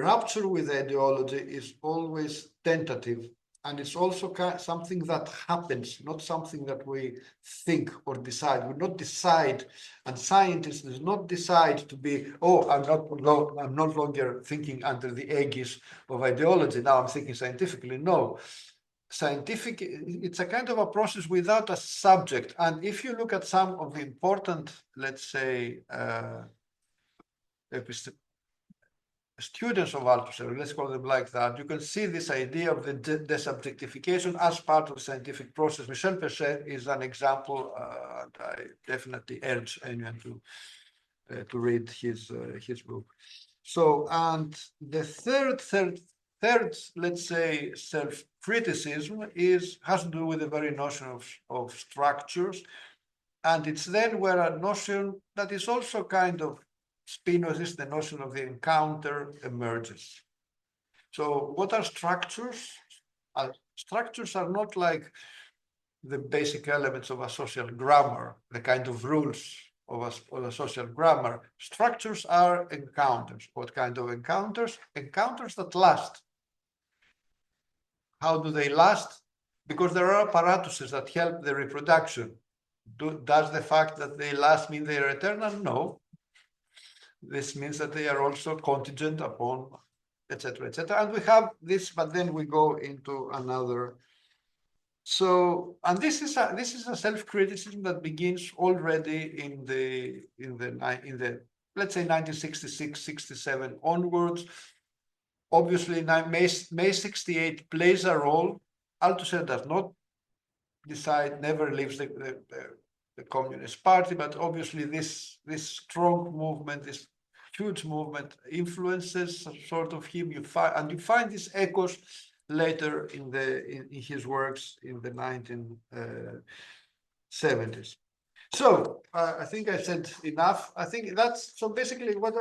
rupture with ideology is always tentative, and it's also something that happens, not something that we think or decide. We not decide, and scientists do not decide to be, oh, I'm no longer thinking under the aegis of ideology. Now I'm thinking scientifically. No. Scientific, it's a kind of a process without a subject. And if you look at some of the important, let's say, students of Althusser, let's call them like that, you can see this idea of the desubjectification as part of the scientific process. Michel Pechet is an example, and I definitely urge anyone to read his book. So, and the third, let's say, self-criticism has to do with the very notion of structures. And it's then where a notion that is also kind of Spinozist, the notion of the encounter, emerges. So what are structures? Structures are not like the basic elements of a social grammar, the kind of rules of a social grammar. Structures are encounters. What kind of encounters? Encounters that last. How do they last? Because there are apparatuses that help the reproduction. Does the fact that they last mean they are eternal? No. This means that they are also contingent upon, etc., etc. And we have this, but then we go into another. So, and this is a self-criticism that begins already in the let's say 1966, 67 onwards. Obviously, May 68 plays a role. Althusser does not decide, never leaves the Communist Party, but obviously this strong movement, this huge movement influences sort of him. You find these echoes later in his works in the 1970s. So I think I said enough. I think that's so basically what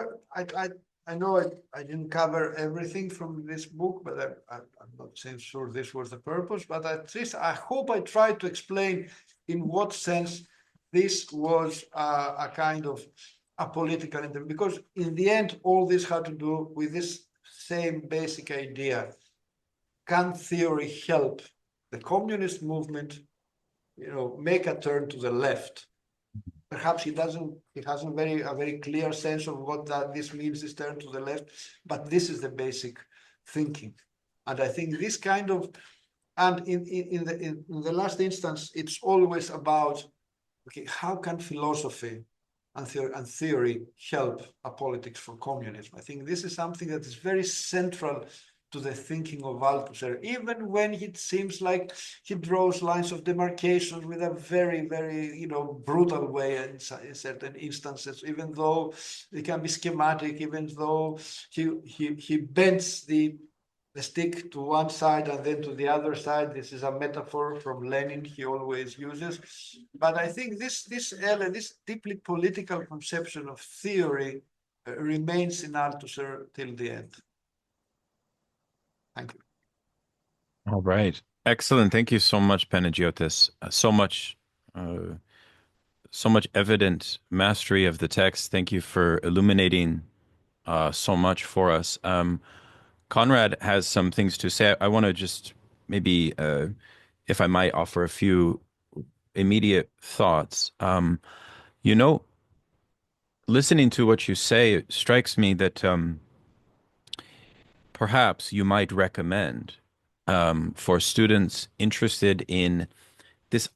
I know I didn't cover everything from this book, but I'm not sure this was the purpose, but at least I hope I tried to explain in what sense this was a kind of a political intervention, because in the end, all this had to do with this same basic idea. Can theory help the communist movement, make a turn to the left? Perhaps he hasn't a very clear sense of what this means, this turn to the left, but this is the basic thinking. And I think this kind of, and in the last instance, it's always about, okay, how can philosophy and theory help a politics for communism. I think this is something that is very central to the thinking of Althusser, even when it seems like he draws lines of demarcation with a very, very, brutal way in certain instances, even though they can be schematic, even though he bends the stick to one side and then to the other side. This is a metaphor from Lenin he always uses. But I think this deeply political conception of theory remains in Althusser till the end. Thank you. All right. Excellent. Thank you so much, Panagiotis. Uh, so much evident mastery of the text. Thank you for illuminating so much for us. Conrad has some things to say. I want to just maybe, if I might, offer a few immediate thoughts. You know, listening to what you say, it strikes me that perhaps you might recommend for students interested in this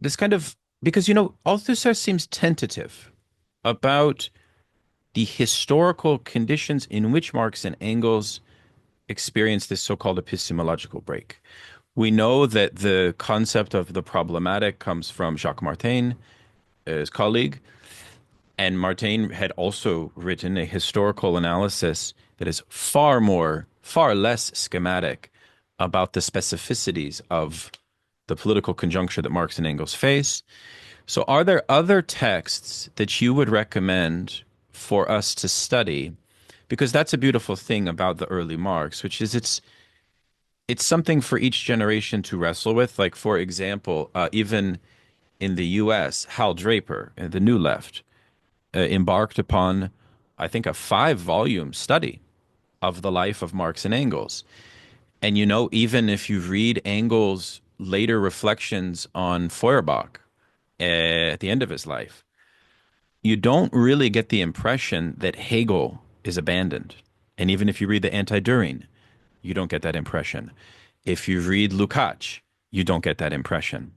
this kind of, because Althusser seems tentative about the historical conditions in which Marx and Engels experienced this so-called epistemological break. We know that the concept of the problematic comes from Jacques Maritain, his colleague, and Maritain had also written a historical analysis that is far less schematic about the specificities of the political conjuncture that Marx and Engels face. So are there other texts that you would recommend for us to study? Because that's a beautiful thing about the early Marx, which is it's something for each generation to wrestle with. Like, for example, even in the US, Hal Draper, the New Left, embarked upon, I think, a 5-volume study of the life of Marx and Engels. And even if you read Engels' later reflections on Feuerbach at the end of his life, you don't really get the impression that Hegel is abandoned. And even if you read the Anti-Düring, you don't get that impression. If you read Lukács, you don't get that impression.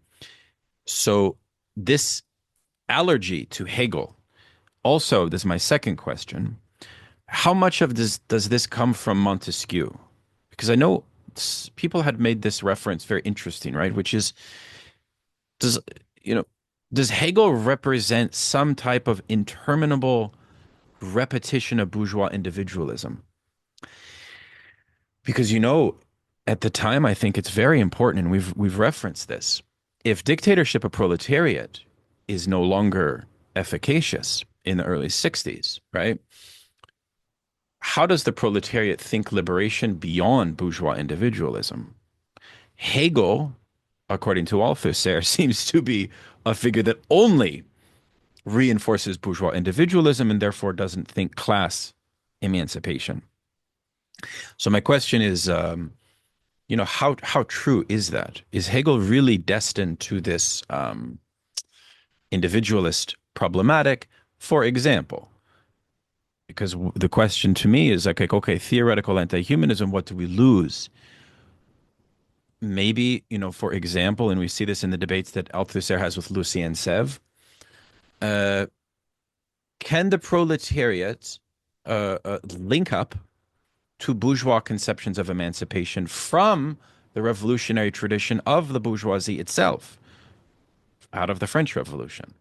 So this allergy to Hegel, also, this is my second question. How much of this does this come from Montesquieu? Because I know people had made this reference very interesting, right? Which is, does does Hegel represent some type of interminable repetition of bourgeois individualism? Because at the time, I think it's very important, and we've referenced this. If dictatorship of proletariat is no longer efficacious in the early 60s, right? How does the proletariat think liberation beyond bourgeois individualism? Hegel, according to Althusser, seems to be a figure that only reinforces bourgeois individualism and therefore doesn't think class emancipation. So my question is, how true is that? Is Hegel really destined to this individualist problematic? For example, because the question to me is like, okay, theoretical anti-humanism, what do we lose? Maybe, for example, and we see this in the debates that Althusser has with Lucien Sèvres, can the proletariat link up to bourgeois conceptions of emancipation from the revolutionary tradition of the bourgeoisie itself, out of the French Revolution?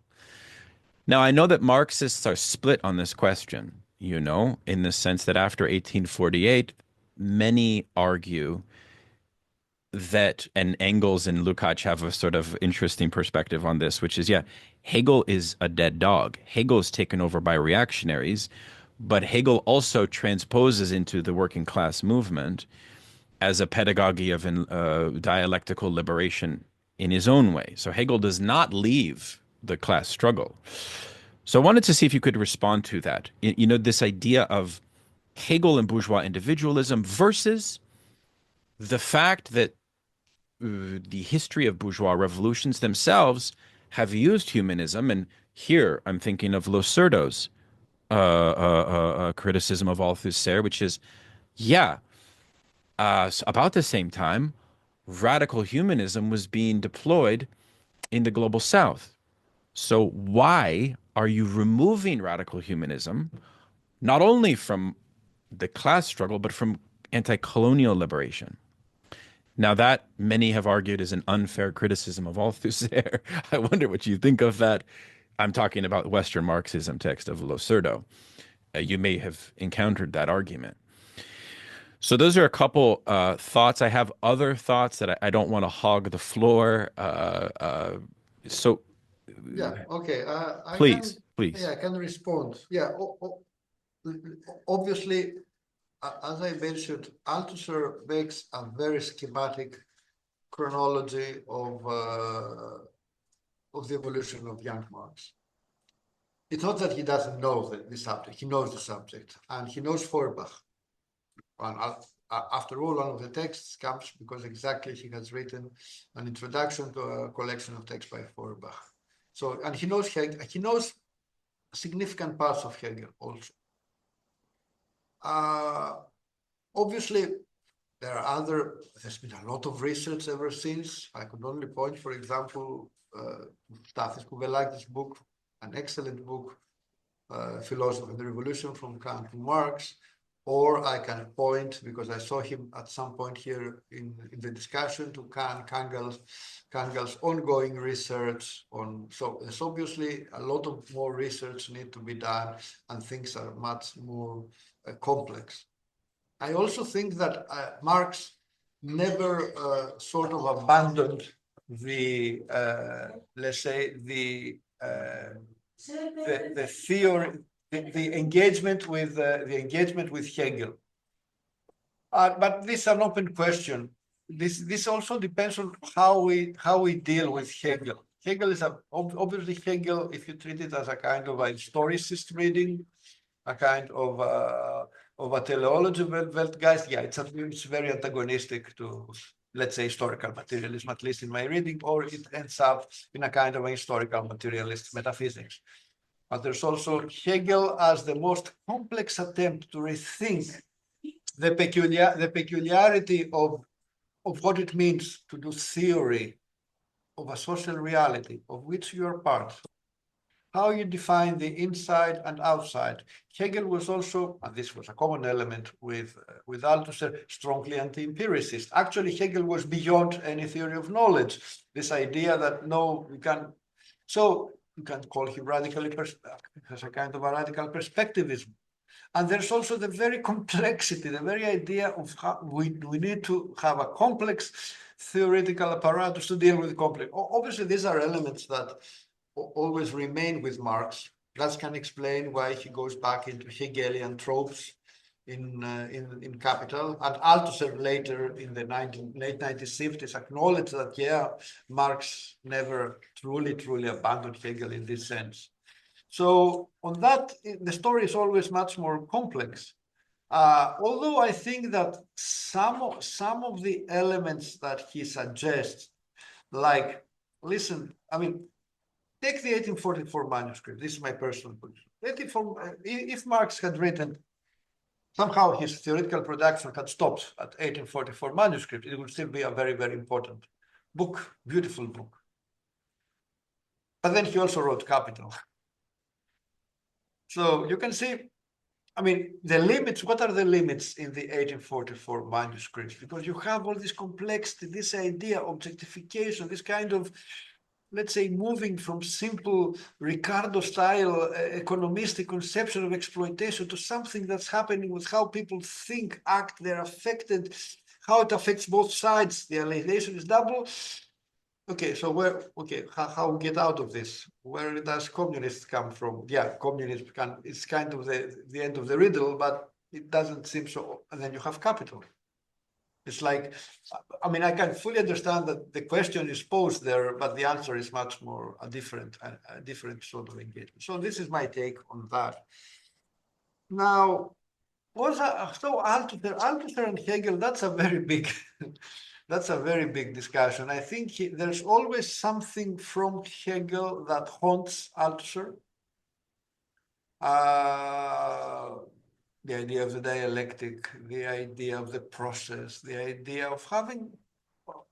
Now, I know that Marxists are split on this question, in the sense that after 1848, many argue that, and Engels and Lukács have a sort of interesting perspective on this, which is, Hegel is a dead dog. Hegel is taken over by reactionaries, but Hegel also transposes into the working class movement as a pedagogy of dialectical liberation in his own way. So Hegel does not leave the class struggle. So I wanted to see if you could respond to that. This idea of Hegel and bourgeois individualism versus the fact that the history of bourgeois revolutions themselves have used humanism. And here I'm thinking of Losurdo's criticism of Althusser, which is, about the same time, radical humanism was being deployed in the global south. So why are you removing radical humanism not only from the class struggle, but from anti-colonial liberation? Now, that many have argued is an unfair criticism of Althusser. I wonder what you think of that. I'm talking about Western Marxism text of Losurdo. You may have encountered that argument. So those are a couple thoughts. I have other thoughts that I don't want to hog the floor. So Yeah, okay. please, please. I can respond. Yeah, obviously, as I mentioned, Althusser makes a very schematic chronology of the evolution of young Marx. It's not that he doesn't know the subject, he knows the subject, and he knows Feuerbach. And after all, one of the texts comes because exactly he has written an introduction to a collection of texts by Feuerbach. So, and he knows Hegel, he knows significant parts of Hegel also. Obviously, there's been a lot of research ever since. I could only point, for example, Stathis Kouvelakis' book, an excellent book, Philosophy of the Revolution from Kant to Marx, or I can point, because I saw him at some point here in the discussion, to Kangel's ongoing research on, so there's obviously a lot of more research need to be done, and things are much more complex. I also think that Marx never sort of abandoned the, let's say, the theory, the engagement with Hegel. But this is an open question. This also depends on how we deal with Hegel. Hegel is obviously Hegel, if you treat it as a kind of a historicist reading, a kind of a teleology Weltgeist, yeah, it's very antagonistic to, let's say, historical materialism, at least in my reading, or it ends up in a kind of a historical materialist metaphysics. But there's also Hegel as the most complex attempt to rethink the peculiarity of what it means to do theory of a social reality of which you are part. How you define the inside and outside. Hegel was also, and this was a common element with Althusser, strongly anti-empiricist. Actually, Hegel was beyond any theory of knowledge. This idea that no, you can, so you can call him radically, as a kind of a radical perspectivism. And there's also the very complexity, the very idea of how we need to have a complex theoretical apparatus to deal with complex. Obviously, these are elements that always remain with Marx. That can explain why he goes back into Hegelian tropes in Capital. And Althusser later in the late 1960s acknowledged that, yeah, Marx never truly abandoned Hegel in this sense. So on that, the story is always much more complex. Although I think that some of the elements that he suggests, like, listen, I mean, take the 1844 manuscript. This is my personal position. If Marx had written, somehow his theoretical production had stopped at 1844 manuscript, it would still be a very, very important book, beautiful book. But then he also wrote Capital. So you can see, I mean, the limits, what are the limits in the 1844 manuscripts? Because you have all this complexity, this idea, objectification, this kind of, let's say, moving from simple Ricardo-style economistic conception of exploitation to something that's happening with how people think, act, they're affected, how it affects both sides. The alienation is double. Okay, so how we get out of this? Where does communists come from? Yeah, communism it's kind of the end of the riddle, but it doesn't seem so. And then you have capital. It's like, I mean, I can fully understand that the question is posed there, but the answer is much more a different sort of engagement. So this is my take on that. Now, so Althusser and Hegel, that's a very big, that's a very big discussion. I think there's always something from Hegel that haunts Althusser. The idea of the dialectic, the idea of the process, the idea of having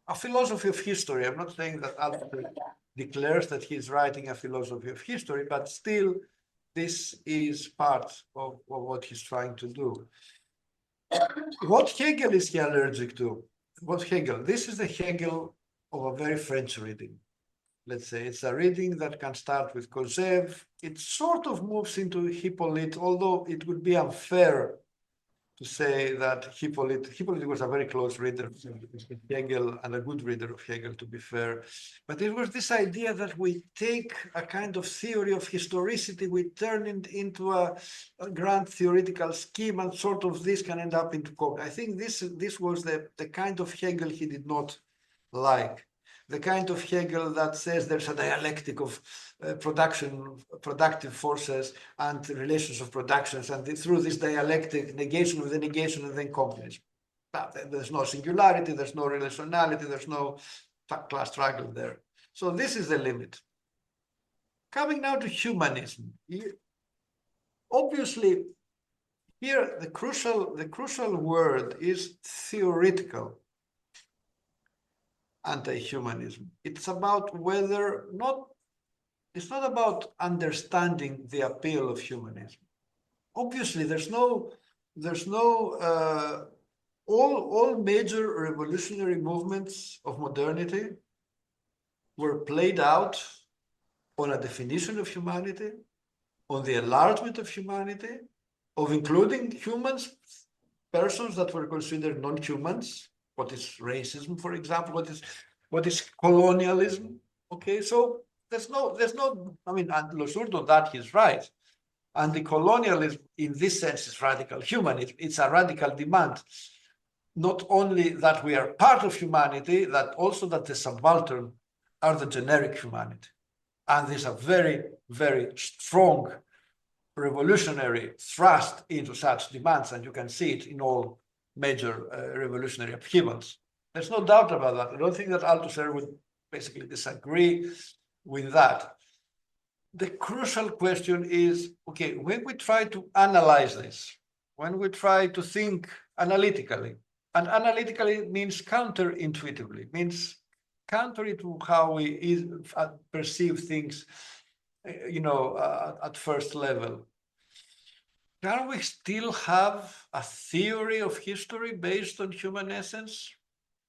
a philosophy of history. I'm not saying that Althusser declares that he's writing a philosophy of history, but still this is part of what he's trying to do. What Hegel is he allergic to? What Hegel? This is the Hegel of a very French reading. Let's say it's a reading that can start with Kozev. It sort of moves into Hippolyte, although it would be unfair to say that Hippolyte was a very close reader of Hegel and a good reader of Hegel, to be fair. But it was this idea that we take a kind of theory of historicity, we turn it into a grand theoretical scheme, and sort of this can end up into code. I think this was the kind of Hegel he did not like. The kind of Hegel that says there's a dialectic of productive forces and relations of productions, and through this dialectic, negation of the negation, and then communism. There's no singularity, there's no relationality, there's no class struggle there. So this is the limit. Coming now to humanism. Obviously, here the crucial word is theoretical anti-humanism. It's about whether not, it's not about understanding the appeal of humanism. Obviously, all major revolutionary movements of modernity were played out on a definition of humanity, on the enlargement of humanity, of including humans, persons that were considered non-humans. What is racism, for example? What is colonialism? Okay, so there's no. I mean, and Lesourd on that he's right. Anti-colonialism, in this sense, is radical humanism. It's a radical demand, not only that we are part of humanity, that also that the subaltern are the generic humanity, and there's a very, very strong revolutionary thrust into such demands, and you can see it in all major revolutionary upheavals. There's no doubt about that. I don't think that Althusser would basically disagree with that. The crucial question is, okay, when we try to analyze this, when we try to think analytically, and analytically means counterintuitively, means counter to how we perceive things, at first level. Can we still have a theory of history based on human essence?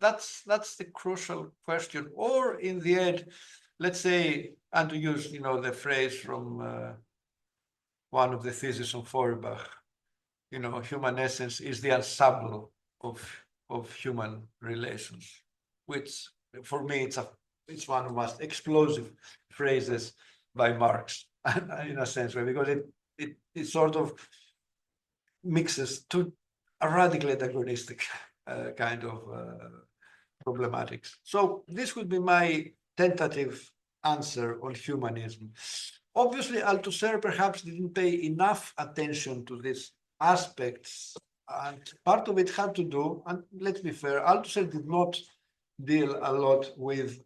That's the crucial question. Or in the end, let's say, and to use the phrase from one of the theses on Feuerbach, human essence is the ensemble of human relations, which for me it's one of the most explosive phrases by Marx, in a sense, because it sort of mixes to a radically antagonistic kind of problematics. So this would be my tentative answer on humanism. Obviously, Althusser perhaps didn't pay enough attention to these aspects, and part of it had to do, and let's be fair, Althusser did not deal a lot with,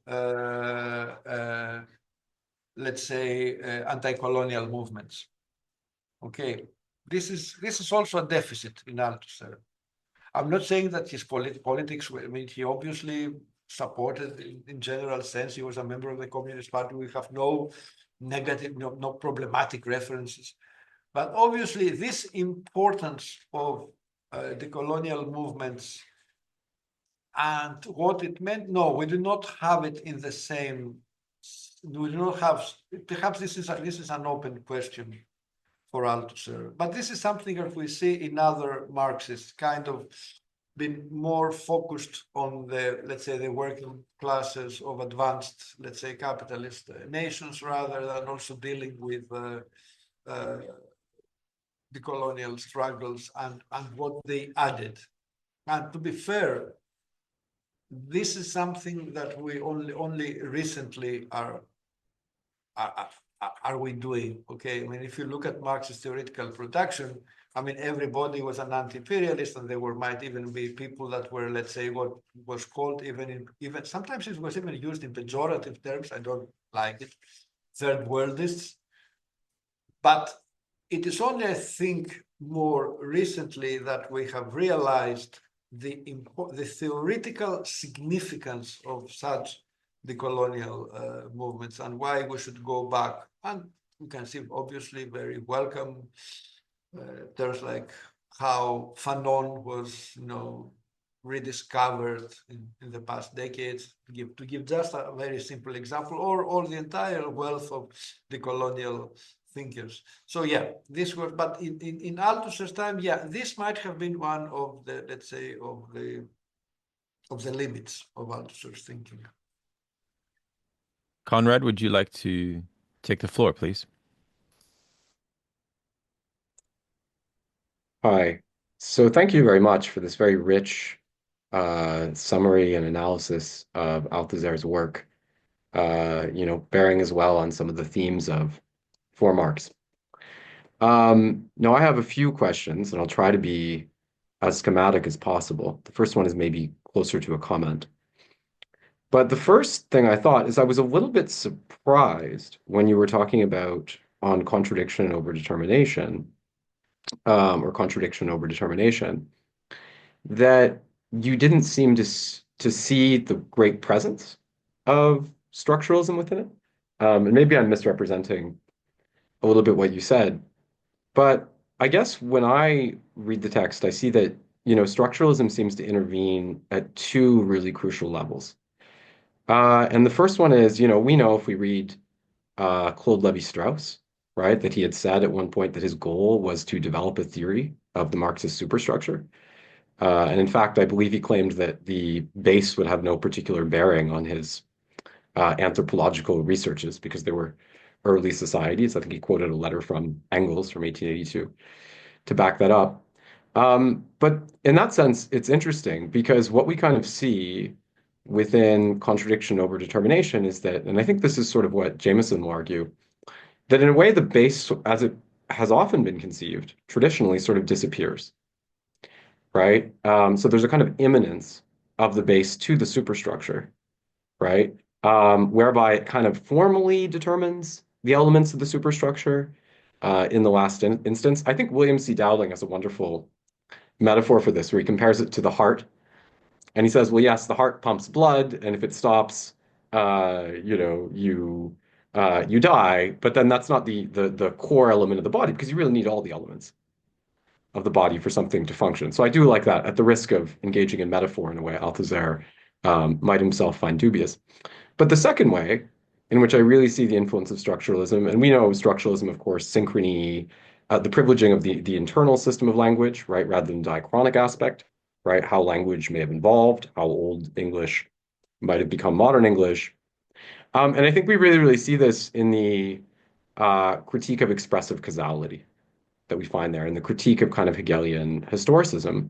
let's say, anti-colonial movements. Okay, this is also a deficit in Althusser. I'm not saying that his politics, I mean, he obviously supported in general sense. He was a member of the Communist Party. We have no negative, no problematic references. But obviously, this importance of the colonial movements and what it meant, no, we do not have it in the same. We do not have. Perhaps this is an open question for Althusser, but this is something that we see in other Marxists, kind of been more focused on the, let's say, the working classes of advanced, let's say, capitalist nations, rather than also dealing with the colonial struggles and what they added. And to be fair, this is something that we only recently are we doing. Okay, I mean, if you look at Marxist theoretical production, I mean, everybody was an anti-imperialist, and there might even be people that were, let's say, what was called even sometimes it was even used in pejorative terms. I don't like it, third worldists. But it is only, I think, more recently that we have realized the theoretical significance of such the colonial movements and why we should go back. And you can see, obviously, very welcome. There's like how Fanon was, rediscovered in the past decades, to give just a very simple example, or the entire wealth of the colonial thinkers. So yeah, this was, but in Althusser's time, yeah, this might have been one of the, let's say, of the limits of Althusser's thinking. Conrad, would you like to take the floor, please? Hi. So thank you very much for this very rich summary and analysis of Althusser's work, bearing as well on some of the themes of For Marx. Now, I have a few questions, and I'll try to be as schematic as possible. The first one is maybe closer to a comment. But the first thing I thought is I was a little bit surprised when you were talking about on contradiction and overdetermination, or contradiction over determination, that you didn't seem to see the great presence of structuralism within it. And maybe I'm misrepresenting a little bit what you said, but I guess when I read the text, I see that, structuralism seems to intervene at two really crucial levels. And the first one is, we know if we read Claude Lévi-Strauss, right, that he had said at one point that his goal was to develop a theory of the Marxist superstructure. And in fact, I believe he claimed that the base would have no particular bearing on his anthropological researches because they were early societies. I think he quoted a letter from Engels from 1882 to back that up. But in that sense, it's interesting because what we kind of see within contradiction over determination is that, and I think this is sort of what Jameson will argue, that in a way the base, as it has often been conceived, traditionally sort of disappears, right? So there's a kind of immanence of the base to the superstructure, right? Whereby it kind of formally determines the elements of the superstructure in the last instance. I think William C. Dowling has a wonderful metaphor for this, where he compares it to the heart. And he says, well, yes, the heart pumps blood, and if it stops, you die. But then that's not the core element of the body, because you really need all the elements of the body for something to function. So I do like that, at the risk of engaging in metaphor in a way Althusser might himself find dubious. But the second way, in which I really see the influence of structuralism, and we know structuralism, of course, synchrony, the privileging of the internal system of language, right, rather than diachronic aspect, right, how language may have evolved, how Old English might have become modern English. And I think we really, really see this in the critique of expressive causality that we find there, and the critique of kind of Hegelian historicism.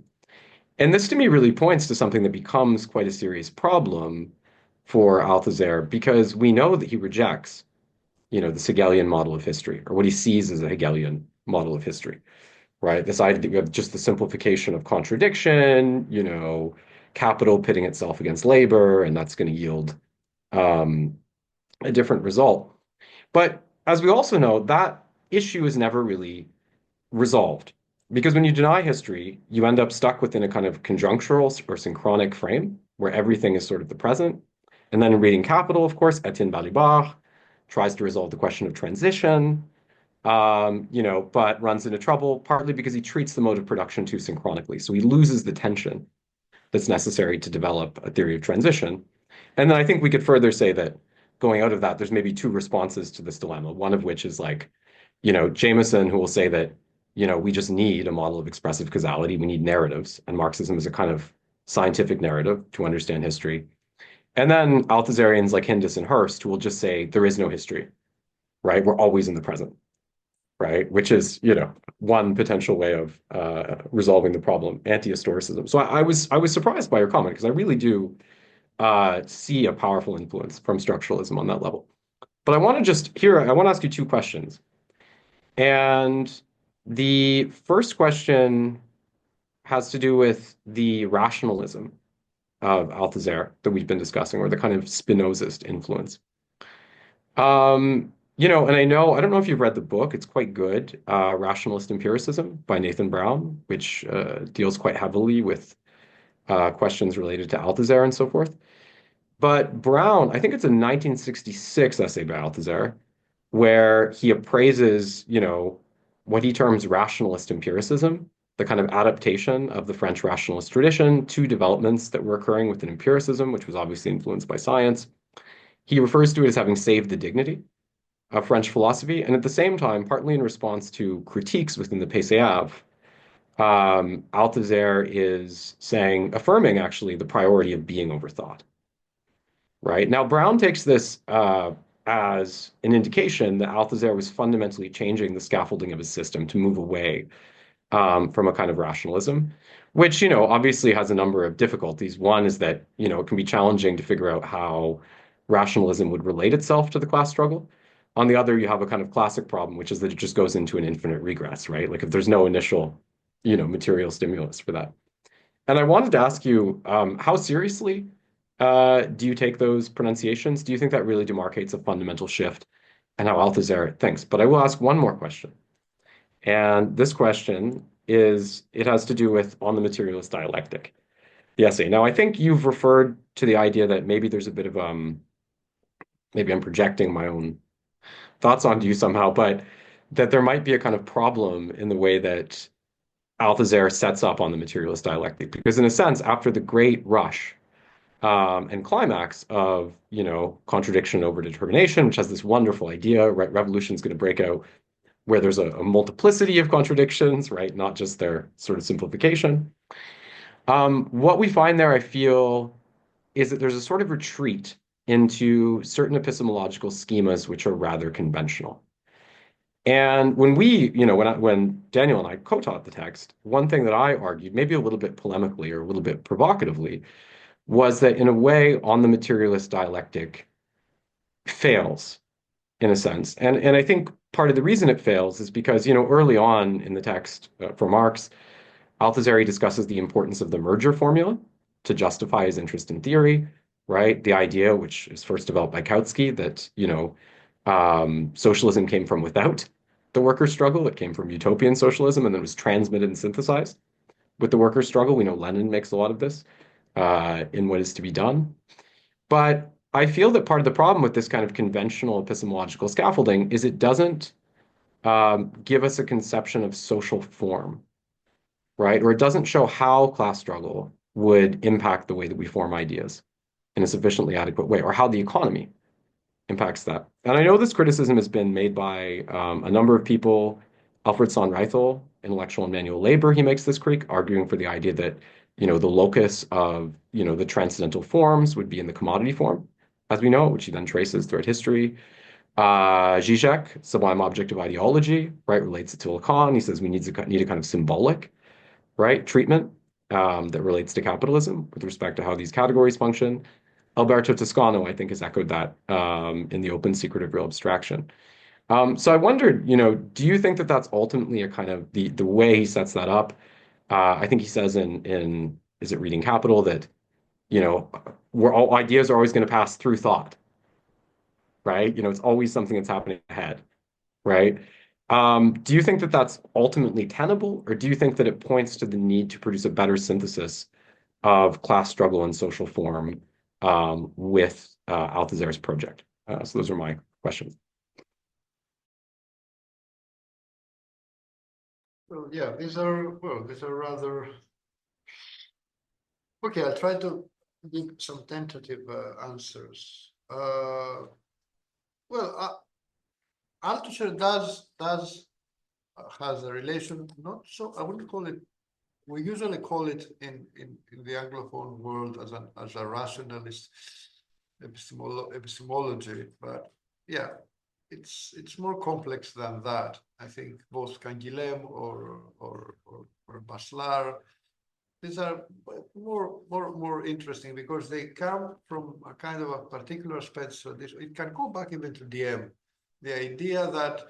And this to me really points to something that becomes quite a serious problem for Althusser, because we know that he rejects, the Hegelian model of history, or what he sees as a Hegelian model of history, right? This idea of just the simplification of contradiction, capital pitting itself against labor, and that's going to yield a different result. But as we also know, that issue is never really resolved. Because when you deny history, you end up stuck within a kind of conjunctural or synchronic frame where everything is sort of the present. And then in reading Capital, of course, Etienne Balibar tries to resolve the question of transition, but runs into trouble partly because he treats the mode of production too synchronically. So he loses the tension that's necessary to develop a theory of transition. And then I think we could further say that going out of that, there's maybe two responses to this dilemma, one of which is like, Jameson, who will say that, we just need a model of expressive causality. We need narratives. And Marxism is a kind of scientific narrative to understand history. And then Althusserians like Hindus and Hurst who will just say there is no history, right? We're always in the present, right? Which is, one potential way of resolving the problem, anti-historicism. So I was surprised by your comment because I really do see a powerful influence from structuralism on that level. But I want to ask you two questions. And the first question has to do with the rationalism of Althusser that we've been discussing, or the kind of Spinozist influence. And I don't know if you've read the book, it's quite good, Rationalist Empiricism by Nathan Brown, which deals quite heavily with questions related to Althusser and so forth. But Brown, I think it's a 1966 essay by Althusser, where he appraises, what he terms rationalist empiricism, the kind of adaptation of the French rationalist tradition to developments that were occurring within empiricism, which was obviously influenced by science. He refers to it as having saved the dignity of French philosophy, and at the same time, partly in response to critiques within the PCAV, Althusser is affirming actually the priority of being overthought. Right? Now, Brown takes this as an indication that Althusser was fundamentally changing the scaffolding of his system to move away from a kind of rationalism, which, obviously has a number of difficulties. One is that, it can be challenging to figure out how rationalism would relate itself to the class struggle. On the other, you have a kind of classic problem, which is that it just goes into an infinite regress, right? Like if there's no initial, material stimulus for that. And I wanted to ask you, how seriously do you take those pronunciations? Do you think that really demarcates a fundamental shift in how Althusser thinks? But I will ask one more question. And this question it has to do with on the materialist dialectic, the essay. Now, I think you've referred to the idea that maybe there's a bit of, maybe I'm projecting my own thoughts onto you somehow, but that there might be a kind of problem in the way that Althusser sets up on the materialist dialectic. Because in a sense, after the great rush and climax of, contradiction over determination, which has this wonderful idea, right? Revolution is going to break out where there's a multiplicity of contradictions, right? Not just their sort of simplification. What we find there, I feel, is that there's a sort of retreat into certain epistemological schemas which are rather conventional. And when when Daniel and I co-taught the text, one thing that I argued, maybe a little bit polemically or a little bit provocatively, was that in a way, on the materialist dialectic fails in a sense. And I think part of the reason it fails is because, early on in the text for Marx, Althusser discusses the importance of the merger formula to justify his interest in theory, right? The idea, which is first developed by Kautsky, that, socialism came from without the workers' struggle. It came from utopian socialism and then was transmitted and synthesized with the workers' struggle. We know Lenin makes a lot of this in What Is to Be Done. But I feel that part of the problem with this kind of conventional epistemological scaffolding is it doesn't give us a conception of social form, right? Or it doesn't show how class struggle would impact the way that we form ideas in a sufficiently adequate way, or how the economy impacts that. And I know this criticism has been made by a number of people. Alfred Sohn-Reithel, Intellectual and Manual Labor, he makes this critique, arguing for the idea that, the locus of, the transcendental forms would be in the commodity form, as we know, which he then traces throughout history. Zizek, Sublime Objective Ideology, right, relates it to Lacan. He says we need a kind of symbolic, right, treatment that relates to capitalism with respect to how these categories function. Alberto Toscano, I think, has echoed that in The Open Secret of Real Abstraction. So I wondered, do you think that that's ultimately a kind of the way he sets that up? I think he says in is it Reading Capital that, we're all ideas are always going to pass through thought, right? It's always something that's happening ahead, right? Do you think that that's ultimately tenable, or do you think that it points to the need to produce a better synthesis of class struggle and social form with Althusser's project? So those are my questions. Well, yeah, these are rather okay. I'll try to give some tentative answers. Althusser has a relation, not so, I wouldn't call it, we usually call it in the Anglophone world as a rationalist epistemology, but yeah, it's more complex than that. I think both Canguilhem or Baslar, these are more interesting because they come from a kind of a particular aspect. So it can go back even to DM, the idea that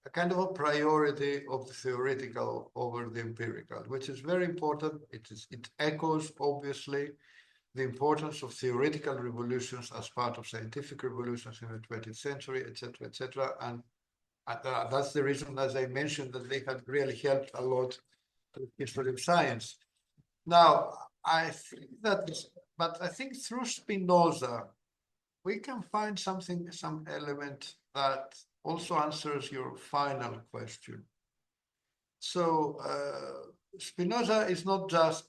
a kind of a priority of the theoretical over the empirical, which is very important. It echoes obviously the importance of theoretical revolutions as part of scientific revolutions in the 20th century, etc. And that's the reason, as I mentioned, that they had really helped a lot with history of science. Now, I think that but I think through Spinoza, we can find something, some element that also answers your final question. So Spinoza is not just,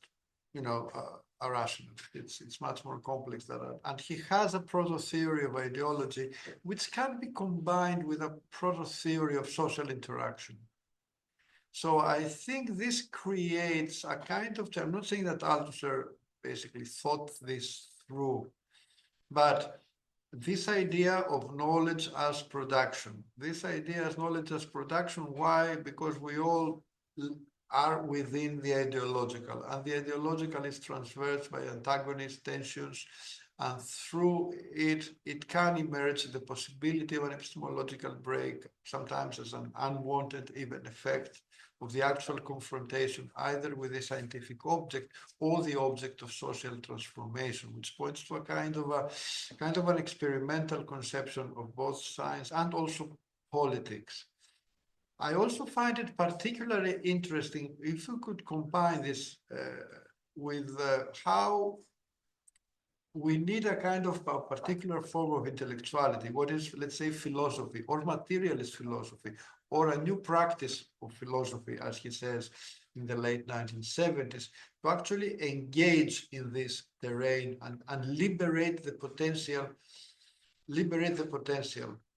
a rationalist. It's much more complex than that. And he has a proto-theory of ideology, which can be combined with a proto-theory of social interaction. So I think this creates a kind of, I'm not saying that Althusser basically thought this through, but this idea of knowledge as production, why? Because we all are within the ideological, and the ideological is traversed by antagonist tensions, and through it, it can emerge the possibility of an epistemological break, sometimes as an unwanted even effect of the actual confrontation, either with the scientific object or the object of social transformation, which points to a kind of an experimental conception of both science and also politics. I also find it particularly interesting if we could combine this with how we need a kind of a particular form of intellectuality, what is, let's say, philosophy or materialist philosophy, or a new practice of philosophy, as he says in the late 1970s, to actually engage in this terrain and liberate the potential.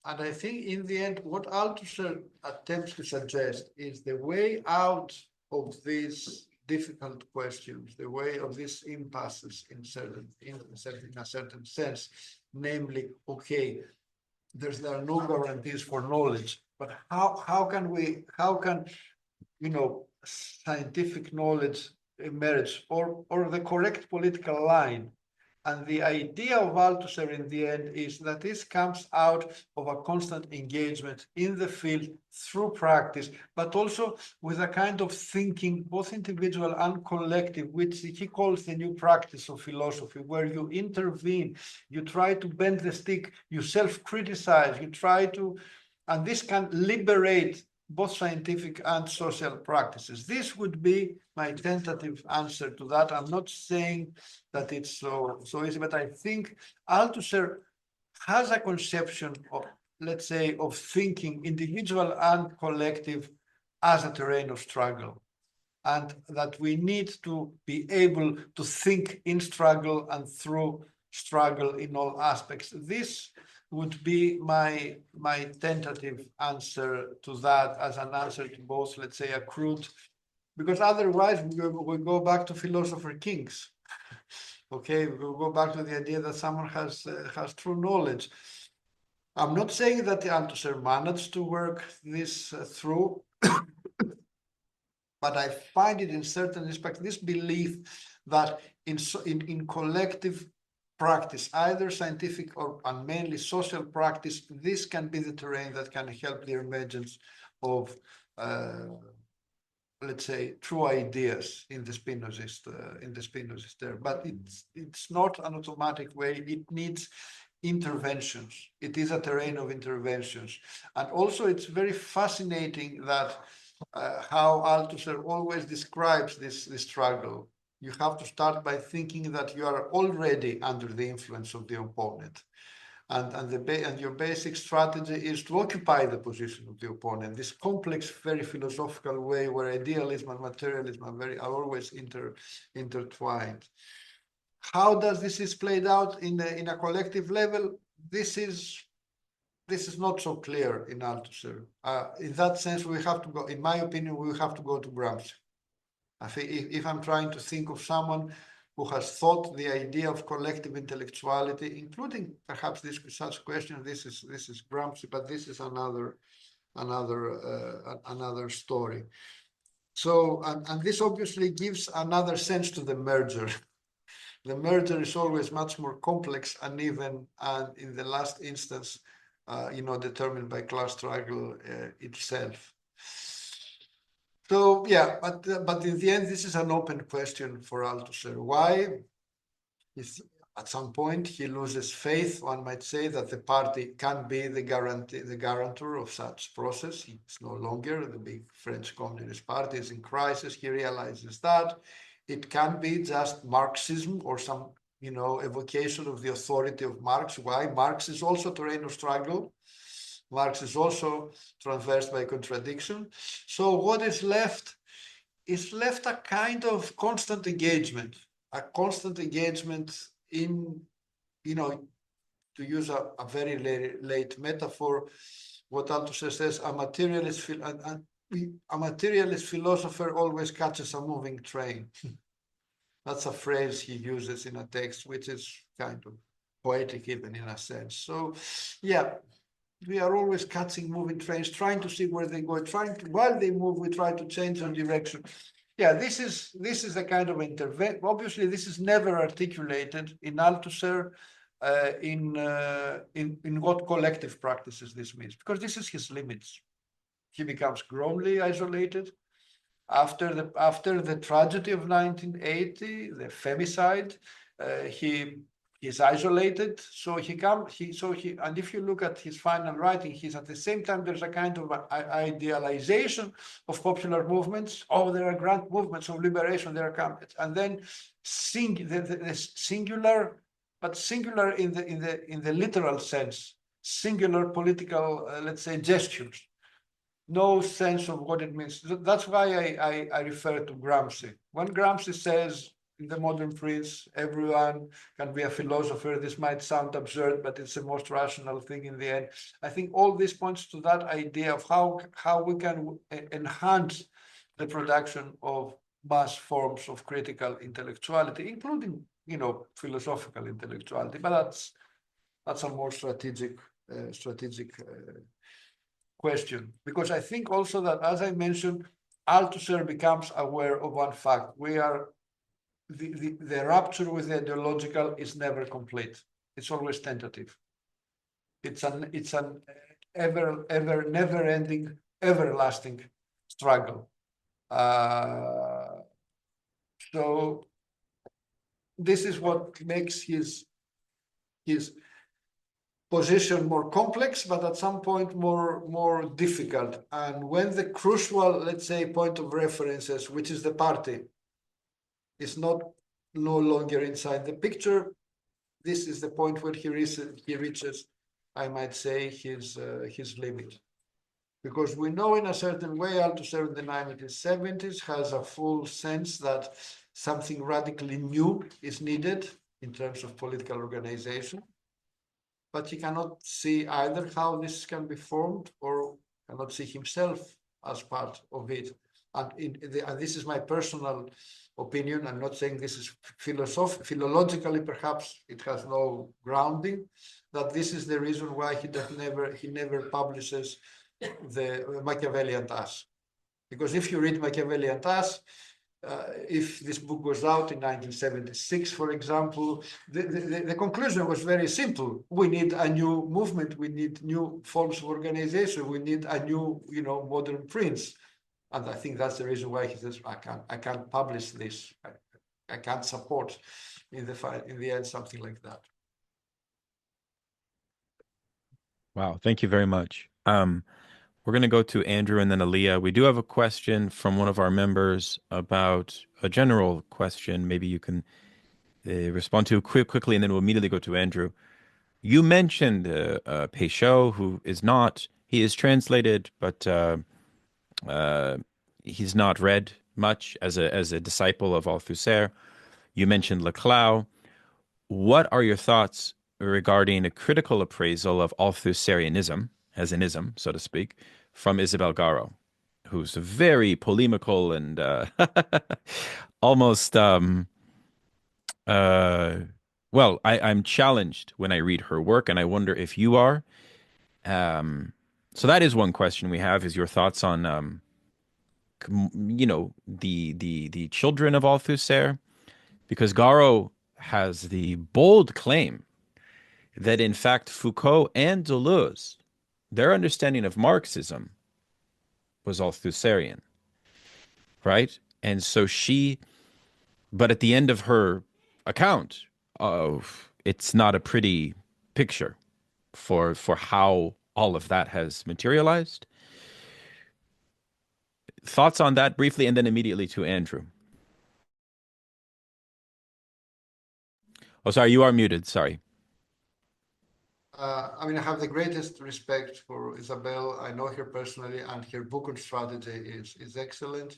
And I think in the end, what Althusser attempts to suggest is the way out of these difficult questions, the way of these impasses in a certain sense, namely, okay, there are no guarantees for knowledge, but how can scientific knowledge emerge, or the correct political line? And the idea of Althusser in the end is that this comes out of a constant engagement in the field through practice, but also with a kind of thinking, both individual and collective, which he calls the new practice of philosophy, where you intervene, you try to bend the stick, you self-criticize, and this can liberate both scientific and social practices. This would be my tentative answer to that. I'm not saying that it's so easy, but I think Althusser has a conception of, let's say, of thinking individual and collective as a terrain of struggle, and that we need to be able to think in struggle and through struggle in all aspects. This would be my tentative answer to that, as an answer to both, let's say, a crude, because otherwise we go back to philosopher kings. Okay, we'll go back to the idea that someone has true knowledge. I'm not saying that the Althusser managed to work this through, but I find it in certain respects, this belief that in collective practice, either scientific and mainly social practice, this can be the terrain that can help the emergence of, let's say, true ideas in the Spinozist term. But it's not an automatic way. It needs interventions. It is a terrain of interventions. And also it's very fascinating that how Althusser always describes this struggle. You have to start by thinking that you are already under the influence of the opponent. And your basic strategy is to occupy the position of the opponent, this complex, very philosophical way where idealism and materialism are always intertwined. How does this is played out in a collective level? This is not so clear in Althusser. In that sense, we have to go, in my opinion, we have to go to Gramsci. I think if I'm trying to think of someone who has thought the idea of collective intellectuality, including perhaps such questions, this is Gramsci, but this is another story. So, and this obviously gives another sense to the merger. The merger is always much more complex, uneven, and in the last instance, determined by class struggle itself. So yeah, but in the end, this is an open question for Althusser. Why? If at some point he loses faith, one might say that the party can be the guarantor of such process. It's no longer the big French Communist Party is in crisis. He realizes that it can be just Marxism or some evocation of the authority of Marx. Why? Marx is also terrain of struggle. Marx is also traversed by contradiction. So what is left a kind of constant engagement, in, to use a very late metaphor, what Althusser says, a materialist philosopher always catches a moving train. That's a phrase he uses in a text, which is kind of poetic even in a sense. So, yeah, we are always catching moving trains, trying to see where they go, while they move, we try to change their direction. Yeah, this is a kind of intervention. Obviously, this is never articulated in Althusser, in what collective practices this means, because this is his limits. He becomes grossly isolated. After the tragedy of 1980, the femicide, he is isolated. And if you look at his final writing, he's at the same time, there's a kind of idealization of popular movements. Oh, there are grand movements of liberation, there are comrades. And then the singular, but singular in the literal sense, singular political, let's say, gestures. No sense of what it means. That's why I refer to Gramsci. When Gramsci says in The Modern Prince, everyone can be a philosopher, this might sound absurd, but it's the most rational thing in the end. I think all this points to that idea of how we can enhance the production of mass forms of critical intellectuality, including, philosophical intellectuality. But that's a more strategic question, because I think also that, as I mentioned, Althusser becomes aware of one fact: the rupture with the ideological is never complete. It's always tentative. It's an ever never-ending, everlasting struggle. So this is what makes his position more complex, but at some point more difficult. And when the crucial, let's say, point of references, which is the party, is no longer inside the picture, this is the point where he reaches, I might say, his limit. Because we know in a certain way, Althusser in the 1970s has a full sense that something radically new is needed in terms of political organization. But he cannot see either how this can be formed, or cannot see himself as part of it. And this is my personal opinion. I'm not saying this is philologically, perhaps it has no grounding, that this is the reason why he never publishes the Machiavelli and Us. Because if you read Machiavelli and Us, if this book goes out in 1976, for example, the conclusion was very simple. We need a new movement. We need new forms of organization. We need a new, modern prince. And I think that's the reason why he says, I can't publish this. I can't support in the end something like that. Wow, thank you very much. We're going to go to Andrew and then Aliyah. We do have a question from one of our members about a general question. Maybe you can respond to quickly, and then we'll immediately go to Andrew. You mentioned Péchot, who he is translated, but he's not read much as a disciple of Althusser. You mentioned Leclau. What are your thoughts regarding a critical appraisal of Althusserianism, as an ism, so to speak, from Isabel Garro, who's very polemical and almost, well, I'm challenged when I read her work, and I wonder if you are. So that is one question we have, is your thoughts on, the children of Althusser, because Garro has the bold claim that, in fact, Foucault and Deleuze, their understanding of Marxism was Althusserian, right? And so but at the end of her account, it's not a pretty picture for how all of that has materialized. Thoughts on that briefly, and then immediately to Andrew. Oh, sorry, you are muted. Sorry. I mean, I have the greatest respect for Isabel. I know her personally, and her book on strategy is excellent.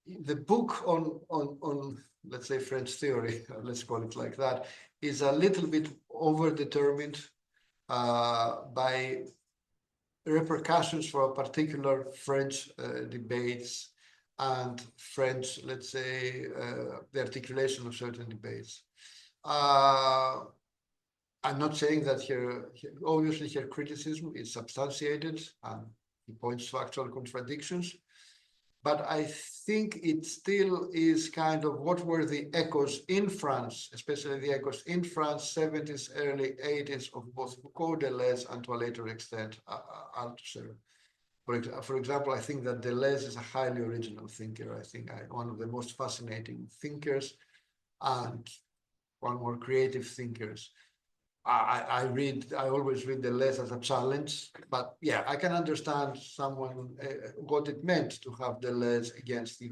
The book on let's say French theory, let's call it like that, is a little bit overdetermined by repercussions for a particular French debates and French, let's say, the articulation of certain debates. I'm not saying that obviously her criticism is substantiated and he points to actual contradictions, but I think it still is kind of what were the echoes in France, especially the echoes in France, 70s, early 80s of both Foucault, Deleuze, and to a later extent, Althusser. For example, I think that Deleuze is a highly original thinker. I think one of the most fascinating thinkers and one more creative thinkers. I always read Deleuze as a challenge, but yeah, I can understand someone what it meant to have Deleuze against the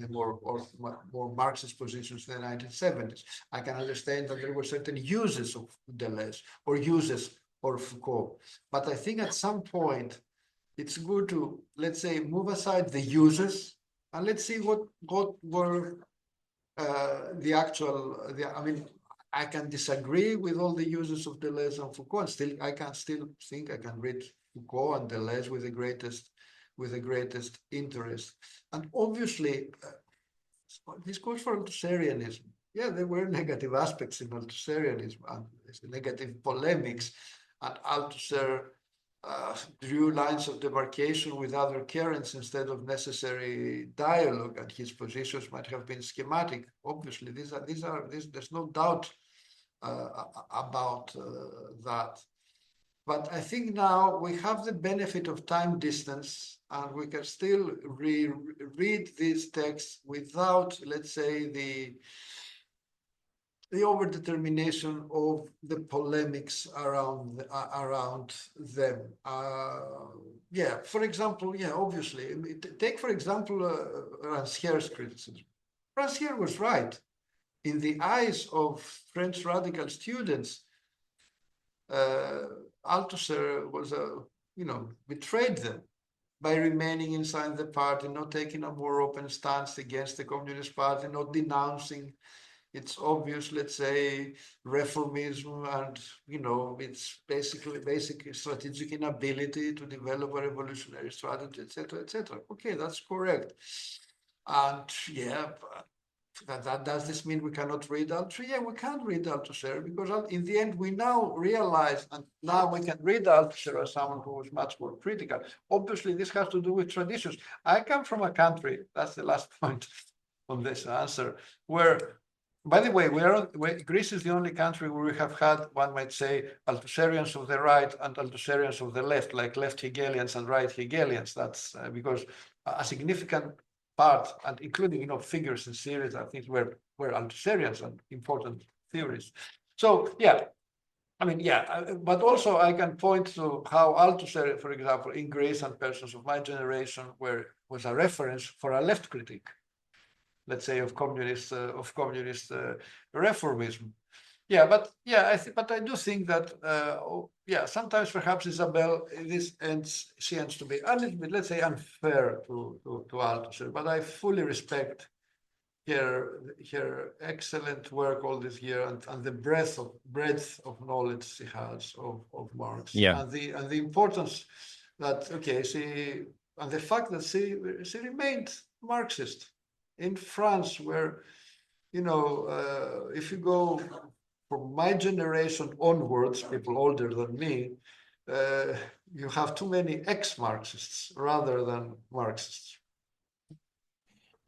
more Marxist positions in the 1970s. I can understand that there were certain uses of Deleuze or uses or Foucault, but I think at some point it's good to, let's say, move aside the uses and let's see what were the actual. I mean, I can disagree with all the uses of Deleuze and Foucault, and I can still think I can read Foucault and Deleuze with the greatest interest. And obviously, this goes for Althusserianism. Yeah, there were negative aspects in Althusserianism and negative polemics, and Althusser drew lines of demarcation with other currents instead of necessary dialogue, and his positions might have been schematic. Obviously, there's no doubt about that. But I think now we have the benefit of time distance, and we can still read these texts without, let's say, the overdetermination of the polemics around them. Yeah, for example, yeah, obviously, take for example Rancière's criticism. Rancière was right. In the eyes of French radical students, Althusser was betrayed them by remaining inside the party, not taking a more open stance against the Communist Party, not denouncing its obvious, let's say, reformism and, its basic strategic inability to develop a revolutionary strategy, etc., etc. Okay, that's correct. And yeah, does this mean we cannot read Althusser? Yeah, we can read Althusser because in the end we now realize, and now we can read Althusser as someone who was much more critical. Obviously, this has to do with traditions. I come from a country, that's the last point on this answer, where, by the way, Greece is the only country where we have had, one might say, Althusserians of the right and Althusserians of the left, like left Hegelians and right Hegelians. That's because a significant part, and including figures in series, I think were Althusserians and important theories. So yeah, I mean, yeah, but also I can point to how Althusser, for example, in Greece and persons of my generation was a reference for a left critique, let's say, of communist reformism. Yeah, but yeah, I do think that yeah, sometimes perhaps Isabel, she ends to be a little bit, let's say, unfair to Althusser, but I fully respect her excellent work all this year and the breadth of knowledge she has of Marx. Yeah. And the importance that and the fact that she remained Marxist in France, where if you go from my generation onwards, people older than me, you have too many ex-Marxists rather than Marxists.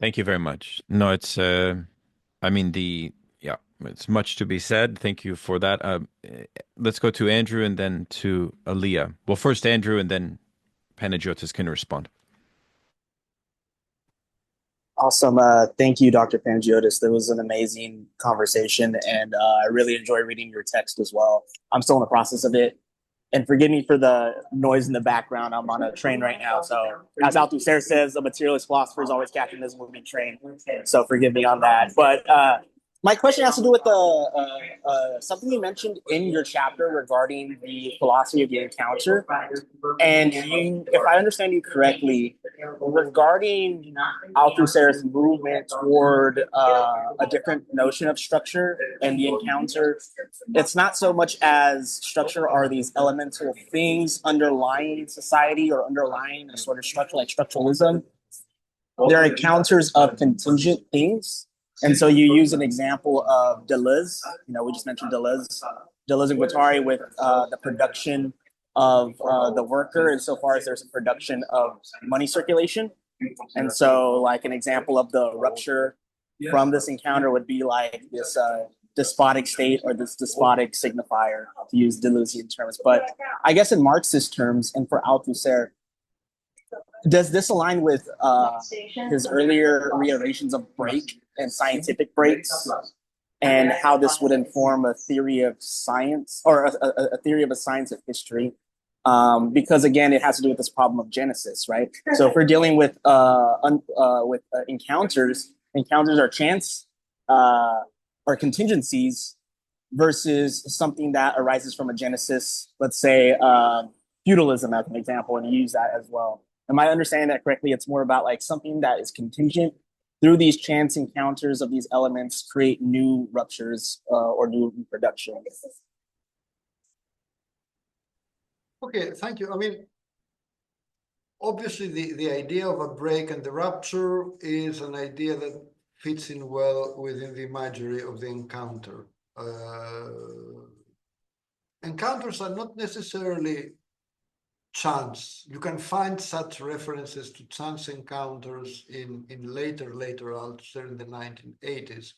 Thank you very much. No, it's I mean it's much to be said. Thank you for that. Let's go to Andrew and then to Aliyah. Well, first Andrew and then Panagiotis can respond. Awesome. Thank you, Dr. Panagiotis. That was an amazing conversation, and I really enjoyed reading your text as well. I'm still in the process of it. And forgive me for the noise in the background. I'm on a train right now. So as Althusser says, a materialist philosopher is always catching this moving train. So forgive me on that. But My question has to do with the something you mentioned in your chapter regarding the philosophy of the encounter, and you, if I understand you correctly, regarding Althusser's movement toward a different notion of structure and the encounter, it's not so much as structure are these elemental things underlying society or underlying a sort of structure like structuralism. They're encounters of contingent things. And so you use an example of Deleuze. We just mentioned Deleuze and Guattari with the production of the worker, insofar as there's a production of money circulation. And so, like, an example of the rupture from this encounter would be like this despotic state or this despotic signifier, to use Deleuzian terms. But I guess in Marxist terms, and for Althusser, does this align with his earlier reiterations of break and scientific breaks, and how this would inform a theory of science or a theory of a science of history? Because again, it has to do with this problem of genesis, right? So if we're dealing with encounters are chance or contingencies versus something that arises from a genesis. Let's say feudalism as an example, and use that as well. Am I understanding that correctly? It's more about like something that is contingent through these chance encounters of these elements create new ruptures or new reproduction. Okay, thank you. I mean, obviously the idea of a break and the rupture is an idea that fits in well within the imagery of the encounter. Encounters are not necessarily chance. You can find such references to chance encounters in later Althusser in the 1980s.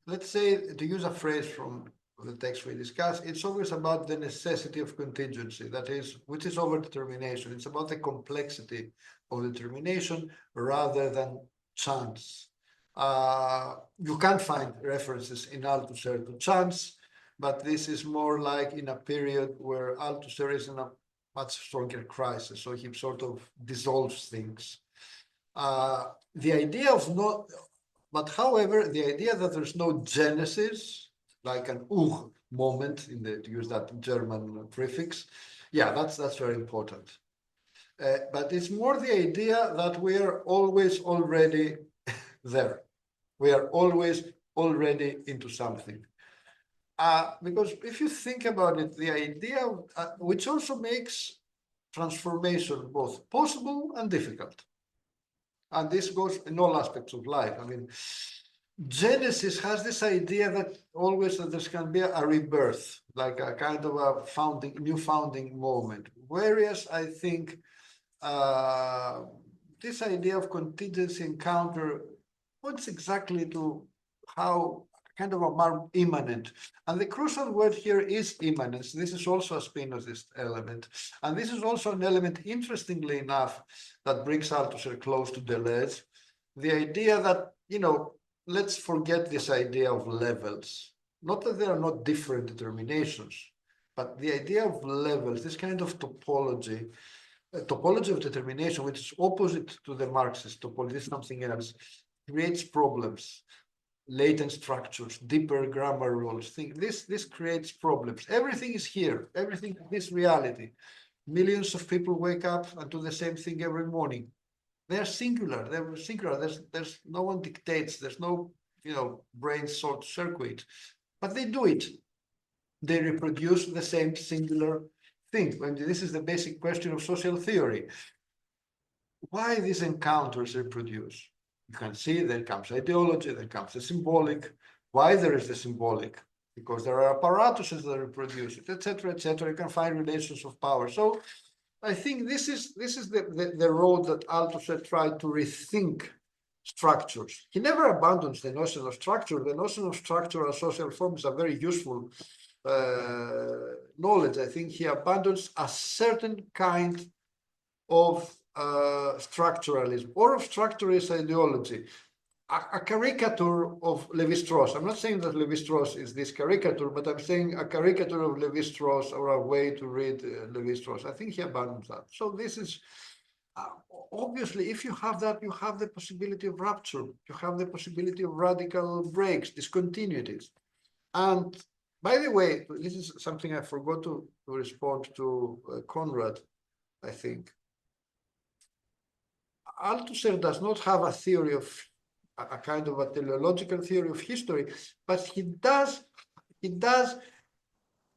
Let's say, to use a phrase from the text we discussed, it's always about the necessity of contingency, that is, which is overdetermination. It's about the complexity of determination rather than chance. You can find references in Althusser to chance, but this is more like in a period where Althusser is in a much stronger crisis, so he sort of dissolves things. The idea of not, but however, the idea that there's no genesis, like an moment, to use that German prefix, yeah, that's very important. But it's more the idea that we are always already there. We are always already into something. Because if you think about it, the idea, which also makes transformation both possible and difficult. And this goes in all aspects of life. I mean, Genesis has this idea that always that there can be a rebirth, like a kind of a new founding moment. Whereas I think this idea of contingency encounter points exactly to how kind of a more immanent. And the crucial word here is immanence. This is also a Spinozist element. And this is also an element, interestingly enough, that brings Althusser close to Deleuze. The idea that, let's forget this idea of levels. Not that there are not different determinations, but the idea of levels, this kind of topology of determination, which is opposite to the Marxist topology, is something else, creates problems. Latent structures, deeper grammar rules. This creates problems. Everything is here. Everything is reality. Millions of people wake up and do the same thing every morning. They're singular. They're singular. There's no one dictates. There's no brain short circuit, but they do it. They reproduce the same singular thing. And this is the basic question of social theory. Why these encounters reproduce? You can see there comes ideology, there comes the symbolic. Why there is the symbolic? Because there are apparatuses that reproduce it, etc., etc. You can find relations of power. So I think this is the road that Althusser tried to rethink structures. He never abandons the notion of structure. The notion of structure as social form is a very useful knowledge. I think he abandons a certain kind of structuralism or of structuralist ideology, a caricature of Lévi-Strauss. I'm not saying that Lévi-Strauss is this caricature, but I'm saying a caricature of Lévi-Strauss or a way to read Lévi-Strauss. I think he abandons that. So this is Obviously, if you have that, you have the possibility of rupture. You have the possibility of radical breaks, discontinuities. And by the way, this is something I forgot to respond to Conrad, I think. Althusser does not have a theory of a kind of a teleological theory of history, but he does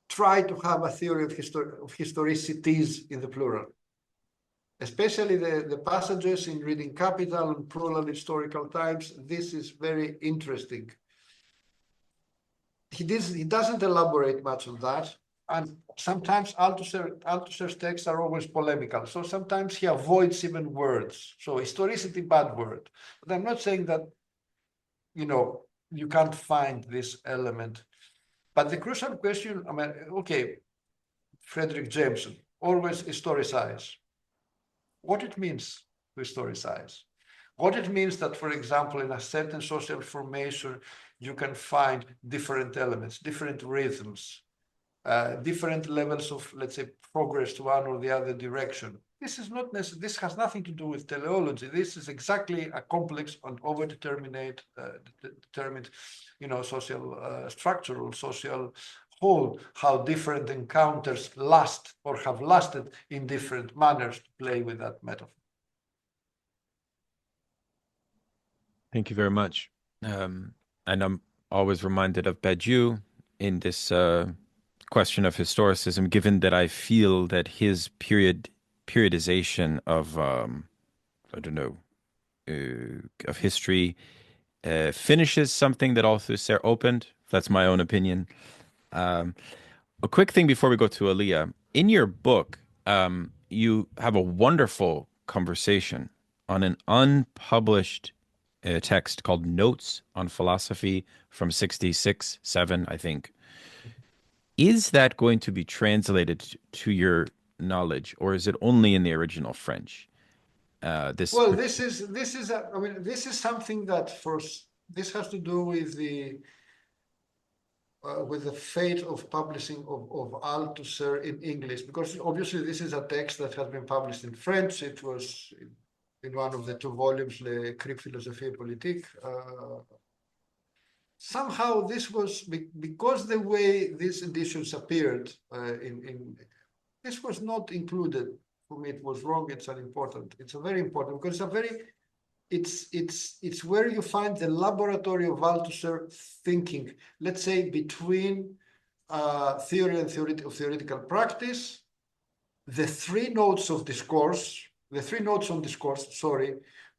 try to have a theory of historicities in the plural, especially the passages in Reading Capital and Plural Historical Times. This is very interesting. He doesn't elaborate much on that. And sometimes Althusser's texts are always polemical. So sometimes he avoids even words. So historicity, bad word. But I'm not saying that, you can't find this element. But the crucial question, okay, Frederick Jameson, always historicize. What it means to historicize. What it means that, for example, in a certain social formation, you can find different elements, different rhythms, different levels of, let's say, progress to one or the other direction. This is not necessary. This has nothing to do with teleology. This is exactly a complex and overdetermined, determined, social structural, social whole, how different encounters last or have lasted in different manners, to play with that metaphor. Thank you very much. And I'm always reminded of Badiou in this question of historicism, given that I feel that his periodization of I don't know of history finishes something that Althusser opened. That's my own opinion. A quick thing before we go to Aliyah. In your book, you have a wonderful conversation on an unpublished text called Notes on Philosophy from 66-7, I think. Is that going to be translated to your knowledge, or is it only in the original French? Well, this is something that this has to do with the fate of publishing of Althusser in English, because obviously this is a text that has been published in French. It was in one of the two volumes, Le Crypte Philosophie Politique. Somehow this was because the way these editions appeared this was not included. For me, it was wrong. It's unimportant. It's a very important, because it's where you find the laboratory of Althusser thinking, let's say, between theory and theoretical practice, the three notes on discourse,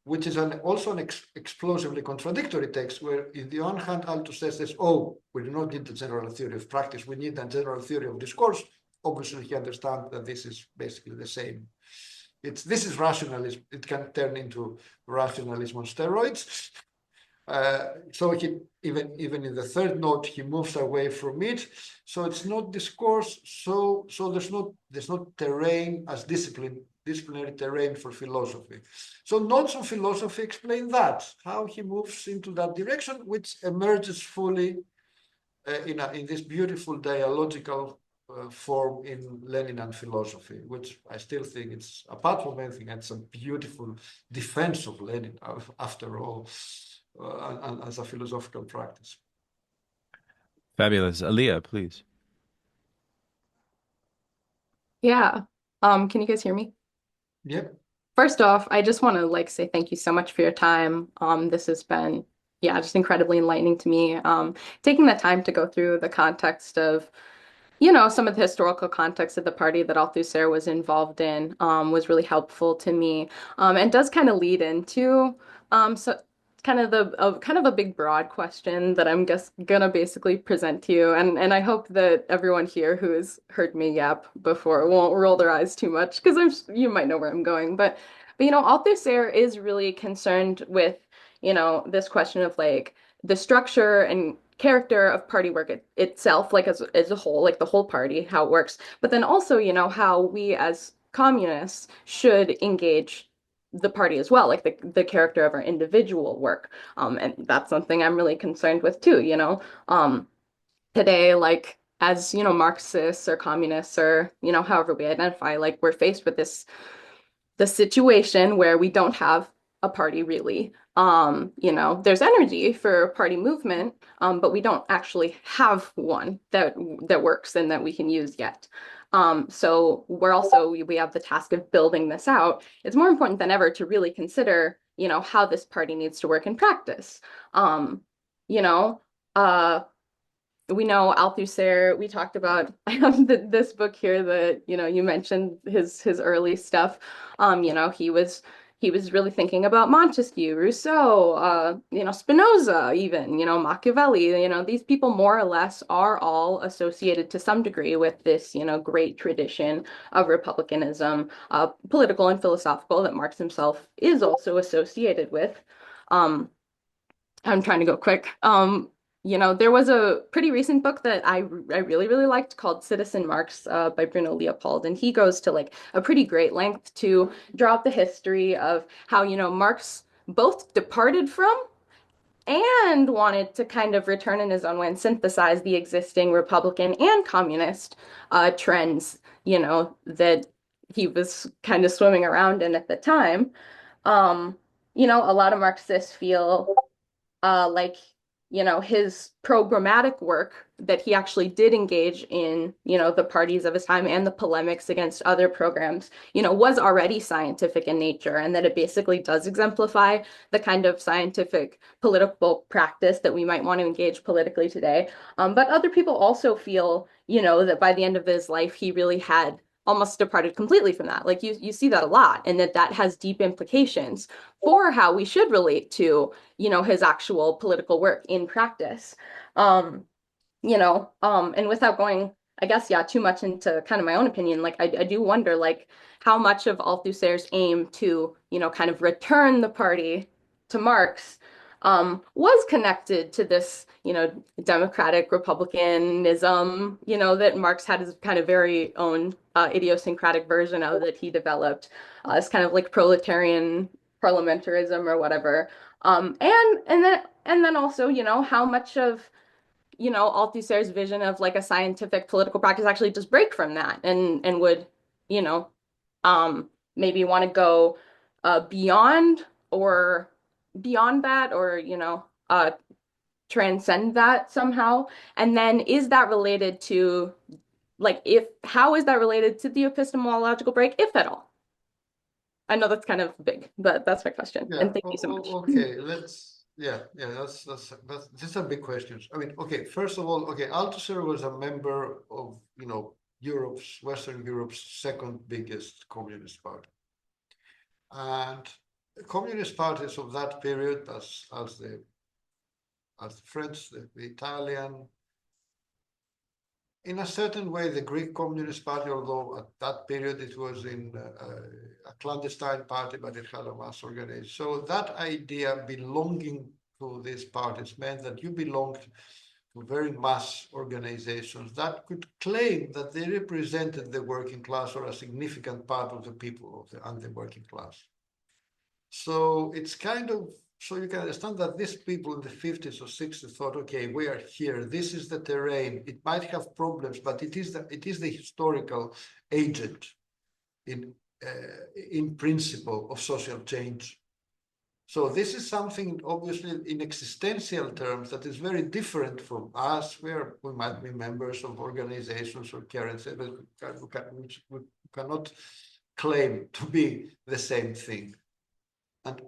which is also an explosively contradictory text, where in the one hand Althusser says, oh, we do not need the general theory of practice, we need a general theory of discourse. Obviously, he understands that this is basically the same. This is rationalism. It can turn into rationalism on steroids. So he even in the third note, he moves away from it. So it's not discourse. So there's not terrain as disciplinary terrain for philosophy. So notes on philosophy explain that, how he moves into that direction, which emerges fully in this beautiful dialogical form in Lenin and philosophy, which I still think it's, apart from anything, it's a beautiful defense of Lenin, after all, and as a philosophical practice. Fabulous. Aliyah, please. Yeah. Can you guys hear me? Yep. First off, I just want to say thank you so much for your time. This has been, just incredibly enlightening to me. Taking the time to go through the context of some of the historical context of the party that Althusser was involved in was really helpful to me, and does kind of lead into kind of a big broad question that I'm gonna basically present to you, and I hope that everyone here who has heard me yap before won't roll their eyes too much, because you might know where I'm going, but Althusser is really concerned with this question of the structure and character of party work itself, as a whole, the whole party, how it works, but then also, how we as communists should engage the party as well, the character of our individual work. And that's something I'm really concerned with too, today, as, Marxists or communists or, however we identify, we're faced with this the situation where we don't have a party really. There's energy for a party movement, but we don't actually have one that works and that we can use yet. So we have the task of building this out. It's more important than ever to really consider, how this party needs to work in practice. You know, uh, we know Althusser. We talked about, I have this book here that, you mentioned his early stuff. He was really thinking about Montesquieu, Rousseau, Spinoza, even, Machiavelli. These people more or less are all associated to some degree with this, great tradition of republicanism, political and philosophical, that Marx himself is also associated with. I'm trying to go quick. There was a pretty recent book that I really, really liked called Citizen Marx by Bruno Leopold. And he goes to like a pretty great length to draw up the history of how, Marx both departed from and wanted to kind of return in his own way and synthesize the existing Republican and communist trends, that he was kind of swimming around in at the time. A lot of Marxists feel like, his programmatic work that he actually did engage in, the parties of his time and the polemics against other programs, was already scientific in nature, and that it basically does exemplify the kind of scientific political practice that we might want to engage politically today. But other people also feel, that by the end of his life, he really had almost departed completely from that. Like you see that a lot, and that has deep implications for how we should relate to, his actual political work in practice. And without going, I guess, too much into kind of my own opinion, like I do wonder, like, how much of Althusser's aim to, kind of return the party to Marx was connected to this, democratic republicanism, that Marx had his kind of very own idiosyncratic version of, that he developed as kind of like proletarian parliamentarism or whatever. And then also, how much of, Althusser's vision of like a scientific political practice actually does break from that, and would, you know, maybe want to go beyond, or beyond that, or transcend that somehow. And then is that related to, like, how is that related to the epistemological break, if at all? I know that's kind of big, but that's my question. Yeah. And thank you so much. Okay, these are big questions. I mean, okay, first of all, okay, Althusser was a member of, Western Europe's second biggest communist party. And the communist parties of that period, as the French, the Italian, in a certain way, the Greek Communist Party, although at that period it was in a clandestine party, but it had a mass organization. So that idea, belonging to these parties, meant that you belonged to very mass organizations that could claim that they represented the working class, or a significant part of the people and the working class. So it's kind of, so you can understand that these people in the 50s or 60s thought, okay, we are here. This is the terrain. It might have problems, but it is the historical agent in principle of social change. So this is something, obviously, in existential terms, that is very different from us, where we might be members of organizations or currency, but we cannot claim to be the same thing. And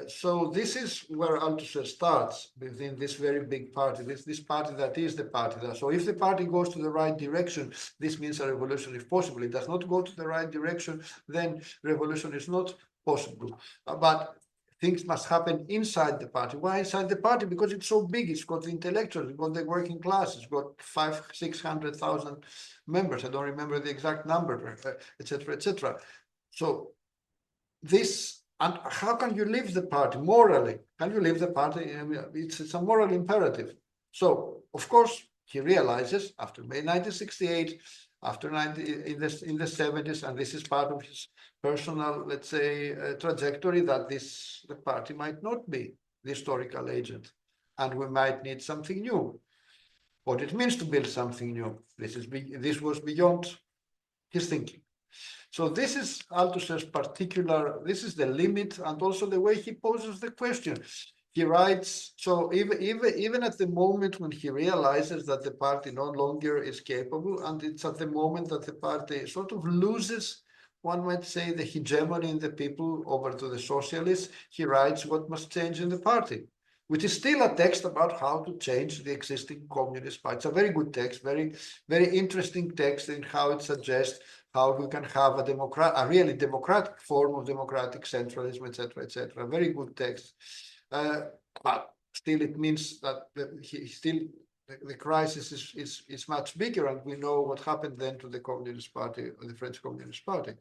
so this is where Althusser starts, within this very big party, this party that is the party. So if the party goes to the right direction, this means a revolution is possible. It does not go to the right direction, then revolution is not possible. But things must happen inside the party. Why inside the party? Because it's so big. It's got the intellectuals, it's got the working class, it's got 500,000-600,000 members. I don't remember the exact number, etc., etc. So this. And how can you leave the party morally? Can you leave the party? I mean, it's a moral imperative. So, of course, he realizes after May 1968, in the 70s, and this is part of his personal, let's say, trajectory, that the party might not be the historical agent, and we might need something new. What it means to build something new. This was beyond his thinking. So this is Althusser's particular, this is the limit, and also the way he poses the question. He writes, so even at the moment when he realizes that the party no longer is capable, and it's at the moment that the party sort of loses, one might say, the hegemony in the people over to the socialists, he writes what must change in the party, which is still a text about how to change the existing communist party. It's a very good text, very, very interesting text in how it suggests how we can have a really democratic form of democratic centralism, etc., etc. Very good text. But still, it means that the crisis is much bigger, and we know what happened then to the Communist Party, the French Communist Party.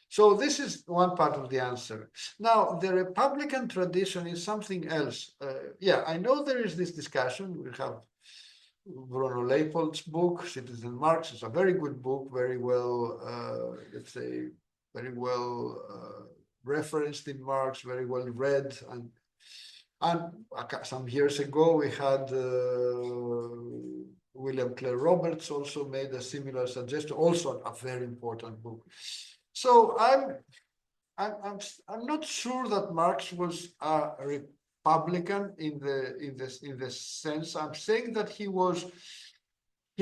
So this is one part of the answer. Now, the Republican tradition is something else. Yeah, I know there is this discussion. We have Bruno Leipold's book, Citizen Marx. It's a very good book, very well, let's say, very well referenced in Marx, very well read. And some years ago, we had William Clare Roberts also made a similar suggestion, also a very important book. So I'm not sure that Marx was a Republican in the sense. I'm saying that he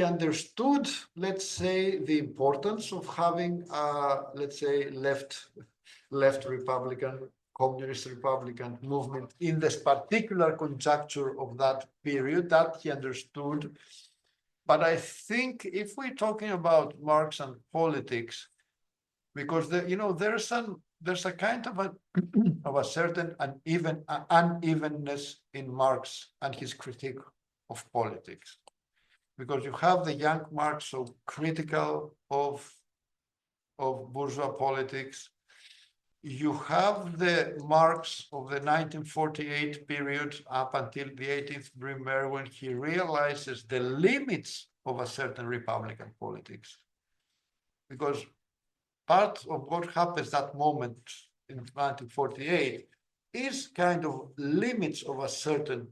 understood, let's say, the importance of having a, let's say, left Republican, communist Republican movement in this particular conjuncture of that period, that he understood. But I think if we're talking about Marx and politics, because there's a kind of a certain unevenness in Marx and his critique of politics, because you have the young Marx so critical of bourgeois politics. You have the Marx of the 1948 period up until the 18th Brumaire, when he realizes the limits of a certain Republican politics, because part of what happens that moment in 1948 is kind of limits of a certain,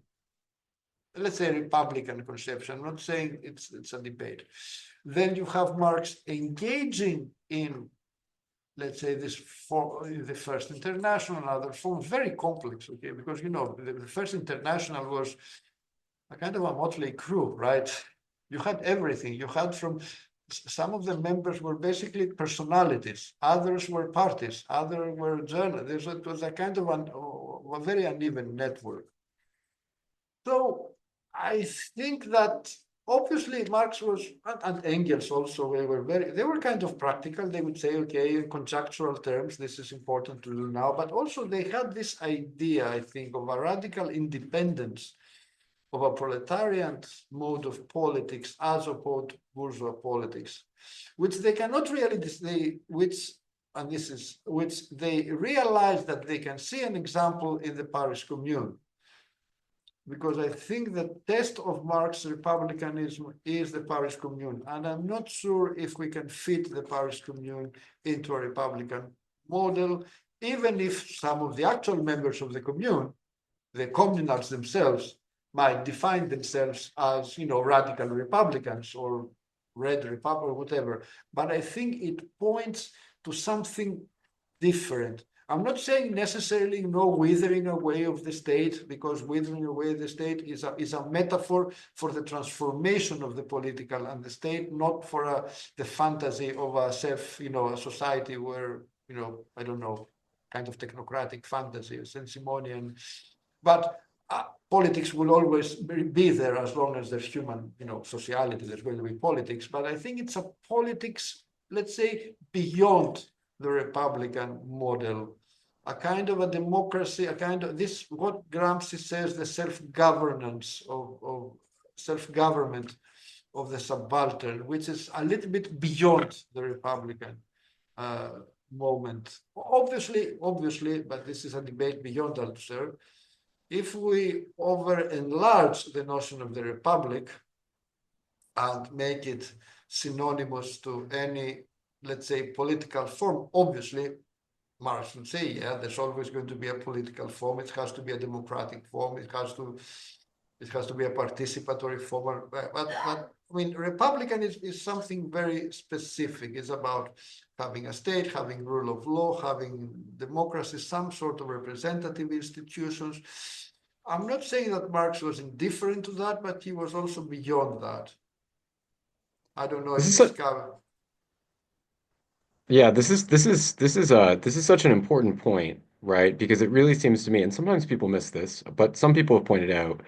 let's say, Republican conception. I'm not saying it's a debate. Then you have Marx engaging in, let's say, the First International and other forms, very complex, okay? Because, the First International was a kind of a motley crew, right? You had everything. You had from some of the members were basically personalities, others were parties, others were journalists. It was a kind of a very uneven network. So I think that obviously Marx was, and Engels also, they were kind of practical. They would say, okay, in conjectural terms, this is important to do now, but also they had this idea, I think, of a radical independence of a proletarian mode of politics as opposed to bourgeois politics, which they cannot really, which they realize that they can see an example in the Paris Commune. Because I think the test of Marx's republicanism is the Paris Commune. And I'm not sure if we can fit the Paris Commune into a Republican model, even if some of the actual members of the Commune, the communards themselves, might define themselves as, radical Republicans or red Republic or whatever. But I think it points to something different. I'm not saying necessarily no withering away of the state, because withering away of the state is a metaphor for the transformation of the political and the state, not for the fantasy of a a society where, I don't know, kind of technocratic fantasy, Saint-Simonian. But politics will always be there as long as there's human, sociality, there's going to be politics. But I think it's a politics, let's say, beyond the Republican model, a kind of a democracy, a kind of this, what Gramsci says, the self-governance of self-government of the subaltern, which is a little bit beyond the Republican moment. Obviously, but this is a debate beyond Althusser. If we over-enlarge the notion of the Republic and make it synonymous to any, let's say, political form, obviously, Marx would say, yeah, there's always going to be a political form. It has to be a democratic form. It has to It has to be a participatory form. But I mean, Republican is something very specific. It's about having a state, having rule of law, having democracy, some sort of representative institutions. I'm not saying that Marx was indifferent to that, but he was also beyond that. I don't know if This this is covered. Yeah, this is such an important point, right? Because it really seems to me, and sometimes people miss this, but some people have pointed out,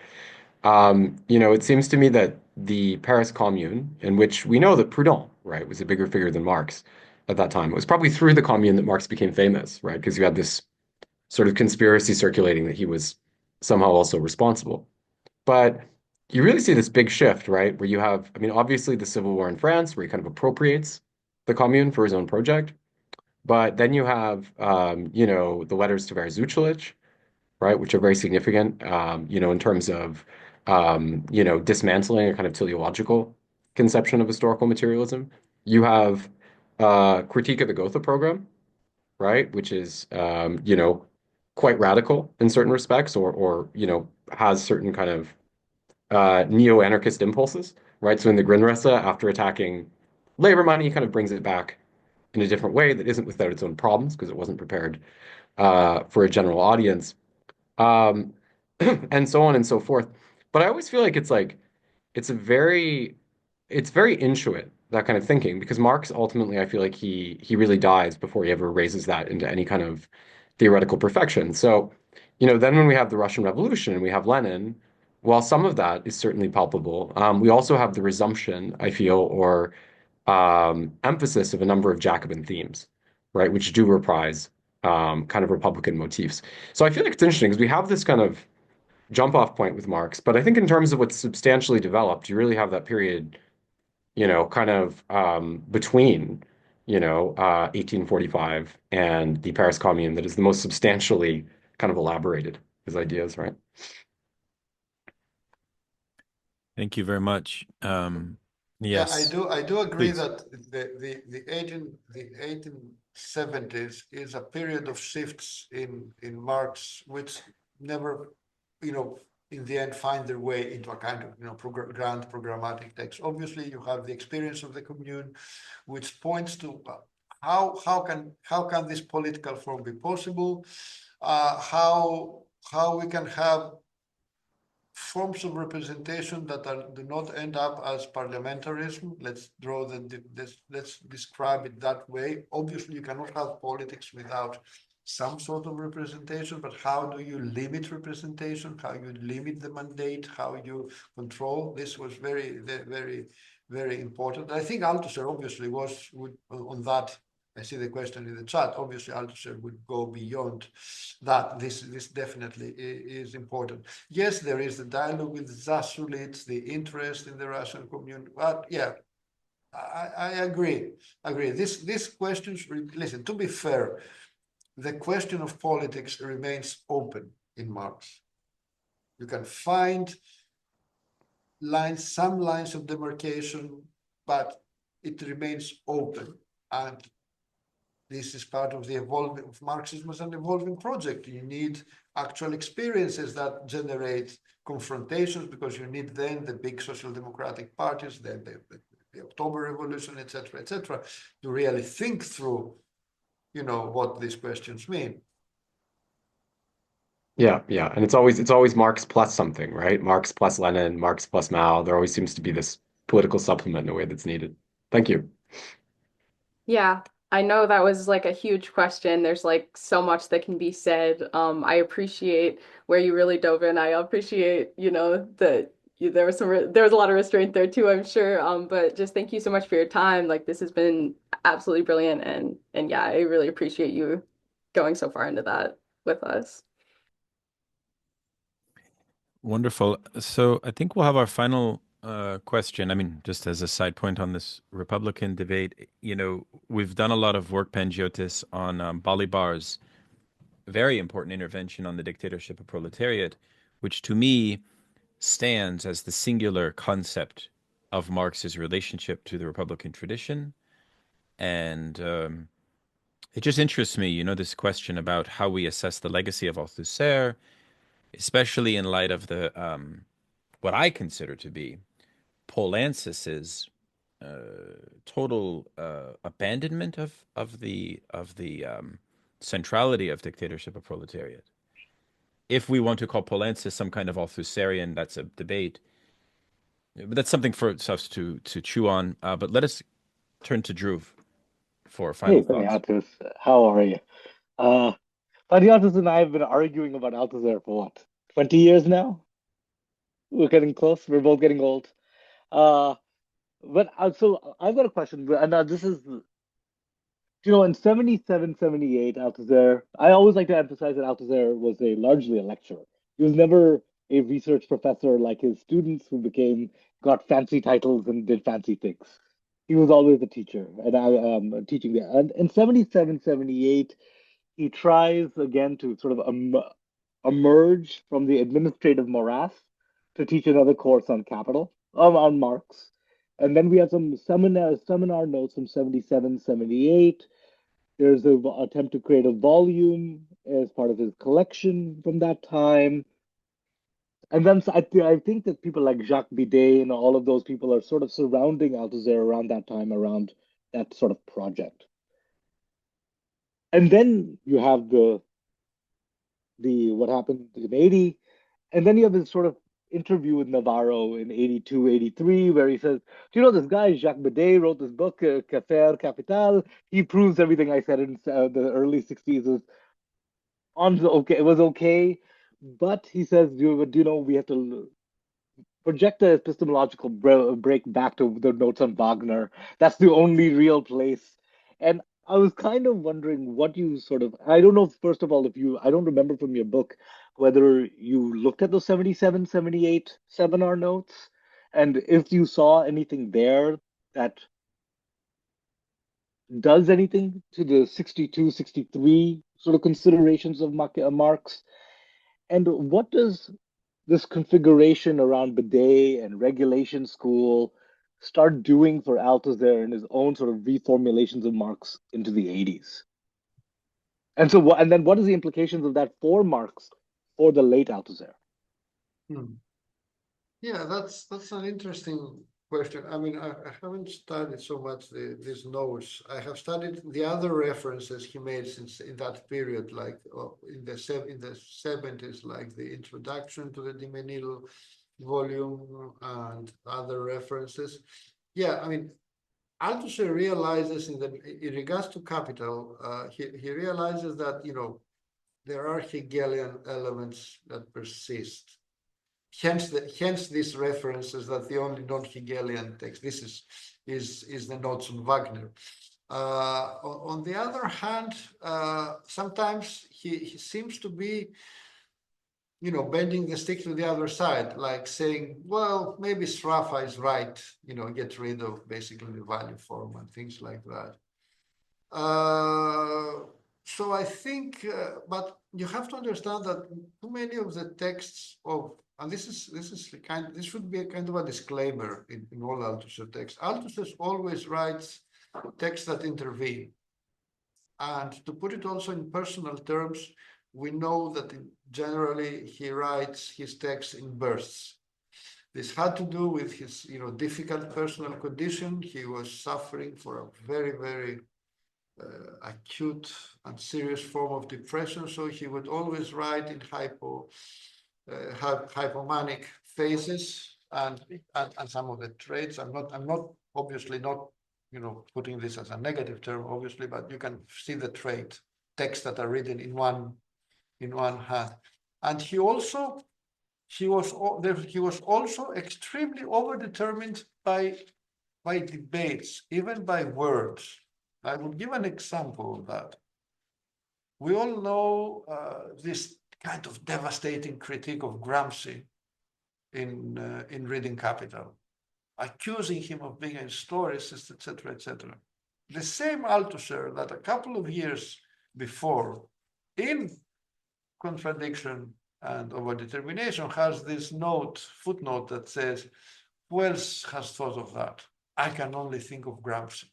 it seems to me that the Paris Commune, in which we know that Proudhon, right, was a bigger figure than Marx at that time. It was probably through the Commune that Marx became famous, right? Because you had this sort of conspiracy circulating that he was somehow also responsible. But you really see this big shift, right? Where you have, I mean, obviously the Civil War in France, where he kind of appropriates the Commune for his own project. But then you have, the letters to Verzuchelich, right, which are very significant, in terms of, dismantling a kind of teleological conception of historical materialism. You have Critique of the Gotha program, right, which is, quite radical in certain respects, or has certain kind of neo-anarchist impulses, right? So in the Grundrisse, after attacking labor money, he kind of brings it back in a different way that isn't without its own problems because it wasn't prepared for a general audience, um, and so on and so forth. But I always feel like it's a very it's very intuit, that kind of thinking, because Marx ultimately I feel like he really dies before he ever raises that into any kind of theoretical perfection. So, then when we have the Russian Revolution and we have Lenin, while some of that is certainly palpable, we also have the resumption, I feel, or emphasis of a number of Jacobin themes, right, which do reprise kind of Republican motifs. So I feel like it's interesting because we have this kind of jump off point with Marx, but I think in terms of what's substantially developed, you really have that period, kind of between, 1845 and the Paris Commune that is the most substantially kind of elaborated his ideas, right? Thank you very much. Yeah, Yes, I do agree please. that the 1870s is a period of shifts in Marx, which never, you know, in the end find their way into a kind of, grand programmatic text. Obviously, you have the experience of the commune, which points to how can this political form be possible, how we can have forms of representation that do not end up as parliamentarism. Let's describe it that way. Obviously, you cannot have politics without some sort of representation, but how do you limit representation? How you limit the mandate? How you control? This was very, very, very important. I think Althusser obviously would on that. I see the question in the chat. Obviously, Althusser would go beyond that. This definitely is important. Yes, there is the dialogue with Zasulits, the interest in the Russian community. But yeah, I agree. These questions, listen, to be fair, the question of politics remains open in Marx. You can find some lines of demarcation, but it remains open. And this is part of the evolving of Marxism as an evolving project. You need actual experiences that generate confrontations because you need then the big social democratic parties, the October Revolution, etc., to really think through, what these questions mean. Yeah, yeah. And it's always Marx plus something, right? Marx plus Lenin, Marx plus Mao. There always seems to be this political supplement in a way that's needed. Thank you. Yeah, I know that was like a huge question. There's like so much that can be said. I appreciate where you really dove in. I appreciate, that there was a lot of restraint there too, I'm sure. But just thank you so much for your time. Like this has been absolutely brilliant and yeah, I really appreciate you going so far into that with us. Wonderful. So I think we'll have our final question. I mean, just as a side point on this Republican debate, we've done a lot of work, Panagiotis, on Bolivar's very important intervention on the dictatorship of proletariat, which to me stands as the singular concept of Marx's relationship to the Republican tradition. And it just interests me, this question about how we assess the legacy of Althusser, especially in light of what I consider to be Polanskis's total abandonment of the centrality of dictatorship of proletariat. If we want to call Polanskis some kind of Althusserian, that's a debate. But that's something for us to chew on. But let us turn to Dhruv for final Hey, thoughts. Panagiotis, how are you? Panagiotis and I have been arguing about Althusser for what, 20 years now? We're getting close. We're both getting old. Uh, so I've got a question, and this is, in 77, 78, Althusser, I always like to emphasize that Althusser was largely a lecturer. He was never a research professor like his students who got fancy titles and did fancy things. He was always a teacher, and I teaching there. And in 77, 78, he tries again to sort of emerge from the administrative morass to teach another course on capital, on Marx. And then we have some seminar notes from 77, 78. There's an attempt to create a volume as part of his collection from that time. And then I think that people like Jacques Bidet and all of those people are sort of surrounding Althusser around that time, around that sort of project. And then you have the what happened in 80, and then you have this sort of interview with Navarro in 82, 83, where he says, do you know this guy, Jacques Bidet, wrote this book, Café Capital. He proves everything I said in the early 60s it was okay. But he says, we have to project the epistemological break back to the notes on Wagner. That's the only real place. And I was kind of wondering what you I don't know, first of all, I don't remember from your book whether you looked at the 77, 78 seminar notes, and if you saw anything there that does anything to the 62, 63 sort of considerations of Marx. And what does this configuration around Bidet and regulation school start doing for Althusser and his own sort of reformulations of Marx into the 80s? And so, and then what is the implications of that for Marx for the late Althusser? Yeah, that's an interesting question. I mean, I haven't studied so much these notes. I have studied the other references he made since in that period, like in the 70s, like the introduction to the De Menil volume and other references. Yeah, I mean, Althusser realizes in regards to capital, he realizes that there are Hegelian elements that persist. Hence these references that the only non-Hegelian text. This is the notes on Wagner. On the other hand, sometimes he seems to be bending the stick to the other side, like saying, well, maybe Sraffa is right, get rid of basically the value form and things like that. So I think, but you have to understand that too many of the texts and this should be a kind of a disclaimer in all Althusser texts. Althusser always writes texts that intervene. And to put it also in personal terms, we know that generally he writes his texts in bursts. This had to do with his difficult personal condition. He was suffering for a very, very acute and serious form of depression. So he would always write in hypomanic phases and some of the traits. I'm not obviously not putting this as a negative term, obviously, but you can see the trait texts that are written in one hand. And he was also extremely overdetermined by debates, even by words. I will give an example of that. We all know this kind of devastating critique of Gramsci in Reading Capital, accusing him of being a historicist, etc., etc. The same Althusser that a couple of years before, in Contradiction and Overdetermination, has this footnote that says, who else has thought of that? I can only think of Gramsci.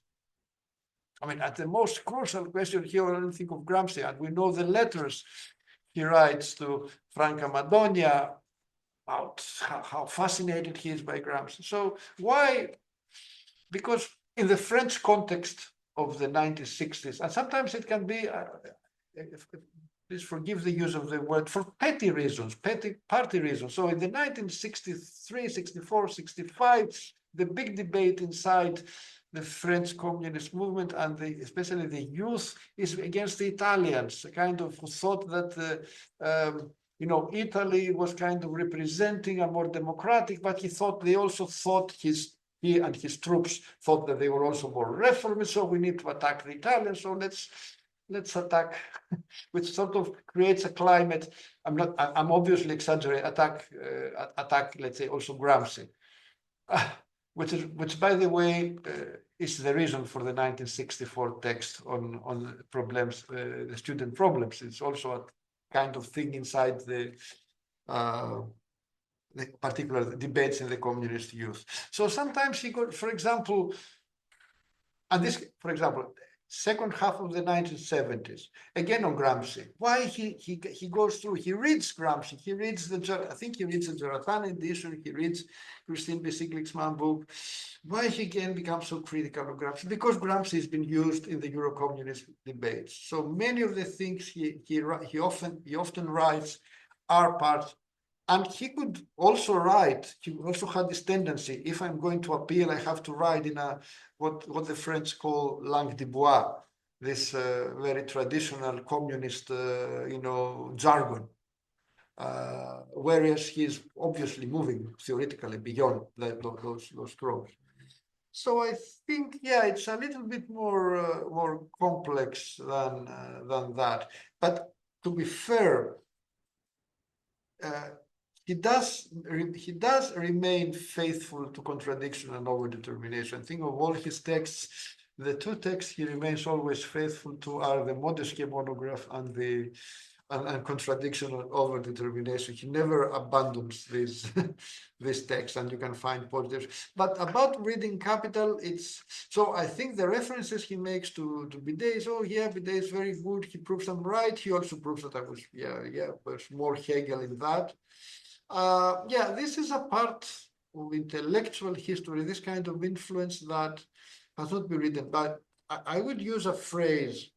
I mean, at the most crucial question, he only think of Gramsci, and we know the letters he writes to Franca Madonia about how fascinated he is by Gramsci. So why? Because in the French context of the 1960s, and sometimes it can be, please forgive the use of the word, for petty reasons, petty party reasons. So in the 1963, 64, 65, the big debate inside the French communist movement and especially the youth is against the Italians, a kind of who thought that Italy was kind of representing a more democratic, but they also thought he and his troops thought that they were also more reformist, so we need to attack the Italians, so let's attack, which sort of creates a climate. I'm obviously exaggerating, attack, let's say, also Gramsci, which by the way, is the reason for the 1964 text on problems, the student problems. It's also a kind of thing inside the particular debates in the communist youth. So sometimes he got, for example, and this, for example, second half of the 1970s, again on Gramsci. Why he goes through, he reads Gramsci, he reads I think he reads the Giordatana edition, he reads Christine Bisiglick's book. Why he again becomes so critical of Gramsci? Because Gramsci has been used in the Euro-communist debates. So many of the things he often writes are part. And he could also write, he also had this tendency, if I'm going to appeal, I have to write in what the French call langue de bois, this very traditional communist, jargon. Whereas he's obviously moving theoretically beyond those tropes. So I think, yeah, it's a little bit more complex than that. But to be fair, he does remain faithful to contradiction and overdetermination. Think of all his texts. The two texts he remains always faithful to are the Montesquieu monograph and the contradiction and overdetermination. He never abandons this text, and you can find positives. But about reading Capital, so I think the references he makes to Bidet is, oh yeah, Bidet is very good. He proves I'm right. He also proves that there's more Hegel in that. This is a part of intellectual history, this kind of influence that has not been written. But I would use a phrase,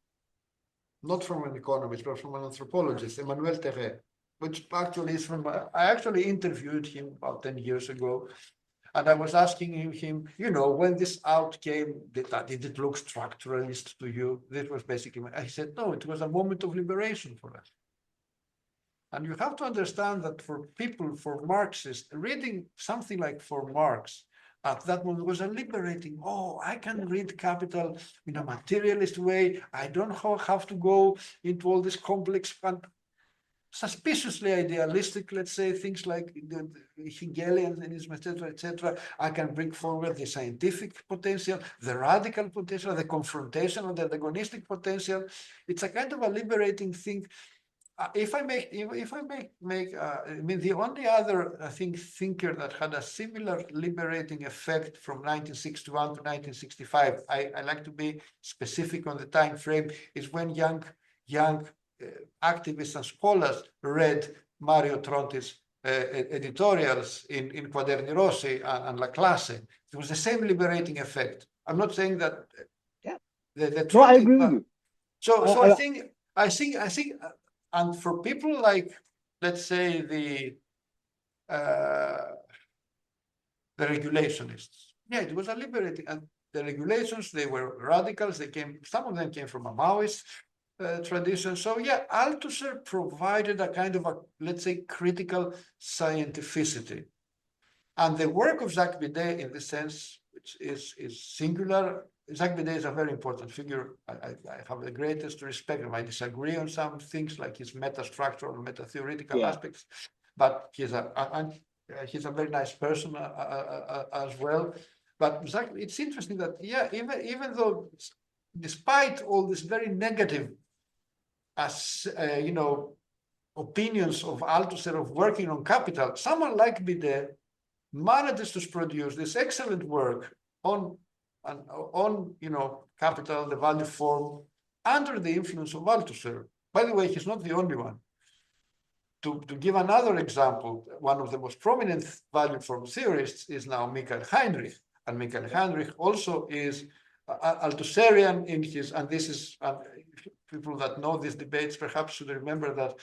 not from an economist, but from an anthropologist, Emmanuel Terret, which actually is I actually interviewed him about 10 years ago. And I was asking him, when this out came, did it look structuralist to you? This was basically, I said, no, it was a moment of liberation for us. And you have to understand that for Marxists, reading something like for Marx at that moment was a liberating. Oh, I can read Capital in a materialist way. I don't have to go into all this complex and suspiciously idealistic, let's say, things like the Hegelianism, etc. I can bring forward the scientific potential, the radical potential, the confrontational, the antagonistic potential. It's a kind of a liberating thing. The only other thinker that had a similar liberating effect from 1961 to 1965, I like to be specific on the time frame, is when young activists and scholars read Mario Tronti's editorials in Quaderni Rossi and La Classe. It was the same liberating effect. I'm not saying that. Yeah. No, I agree with you. So I think. And for people like, let's say, the regulationists, yeah, it was a liberating. And the regulations, they were radicals. Some of them came from a Maoist tradition. So yeah, Althusser provided a kind of let's say, critical scientificity. And the work of Jacques Bidet, in this sense, which is singular. Jacques Bidet is a very important figure. I have the greatest respect. I disagree on some things like his meta-structural and meta-theoretical aspects, but he's a very nice person as well. But it's interesting that, even though, despite all this very negative, opinions of Althusser of working on Capital, someone like Bidet manages to produce this excellent work on Capital, the value form, under the influence of Althusser. By the way, he's not the only one. to give another example, one of the most prominent value form theorists is now Michael Heinrich. And Michael Heinrich also is Althusserian in his, and this is, people that know these debates perhaps should remember that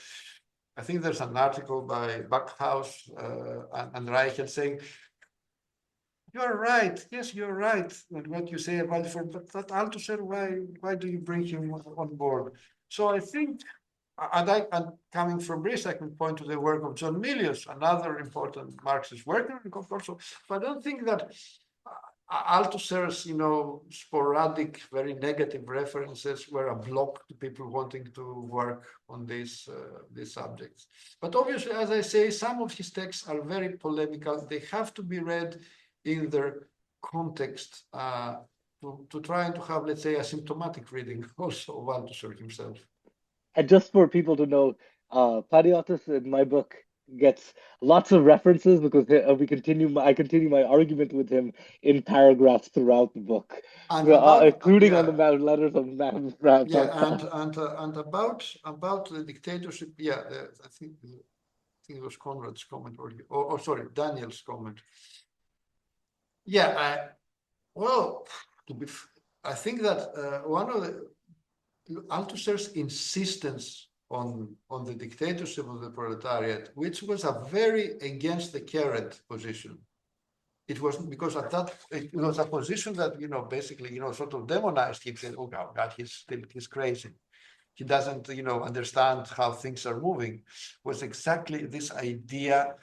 I think there's an article by Backhaus and Reichel saying, you're right, yes, you're right, with what you say about it, but that Althusser, why do you bring him on board? So I think, and coming from Greece, I can point to the work of John Milius, another important Marxist worker, also, but I don't think that Althusser's, sporadic, very negative references were a block to people wanting to work on these subjects. But obviously, as I say, some of his texts are very polemical. They have to be read in their context to try and to have, let's say, a symptomatic reading also of Althusser himself. And just for people to know, Panagiotis in my book gets lots of references because I continue my argument with him in paragraphs throughout the book, including on the letters of Madame Brown. And about the dictatorship, I think it was Conrad's comment or sorry, Daniel's comment. I think that one of the Althusser's insistence on the dictatorship of the proletariat, which was a very against the current position. It was because at that it was a position that basically sort of demonized him, said, "Oh God, he's crazy. He doesn't understand how things are moving." Was exactly this idea.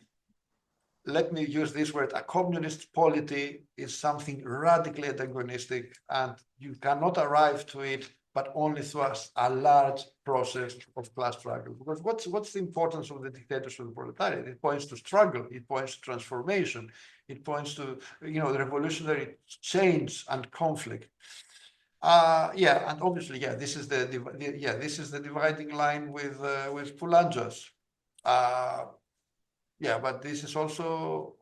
Let me use this word: a communist polity is something radically antagonistic, and you cannot arrive to it but only through a large process of class struggle. Because what's the importance of the dictatorship of the proletariat? It points to struggle, it points to transformation, it points to revolutionary change and conflict. And obviously, this is the dividing line with Poulanjas. But this is also,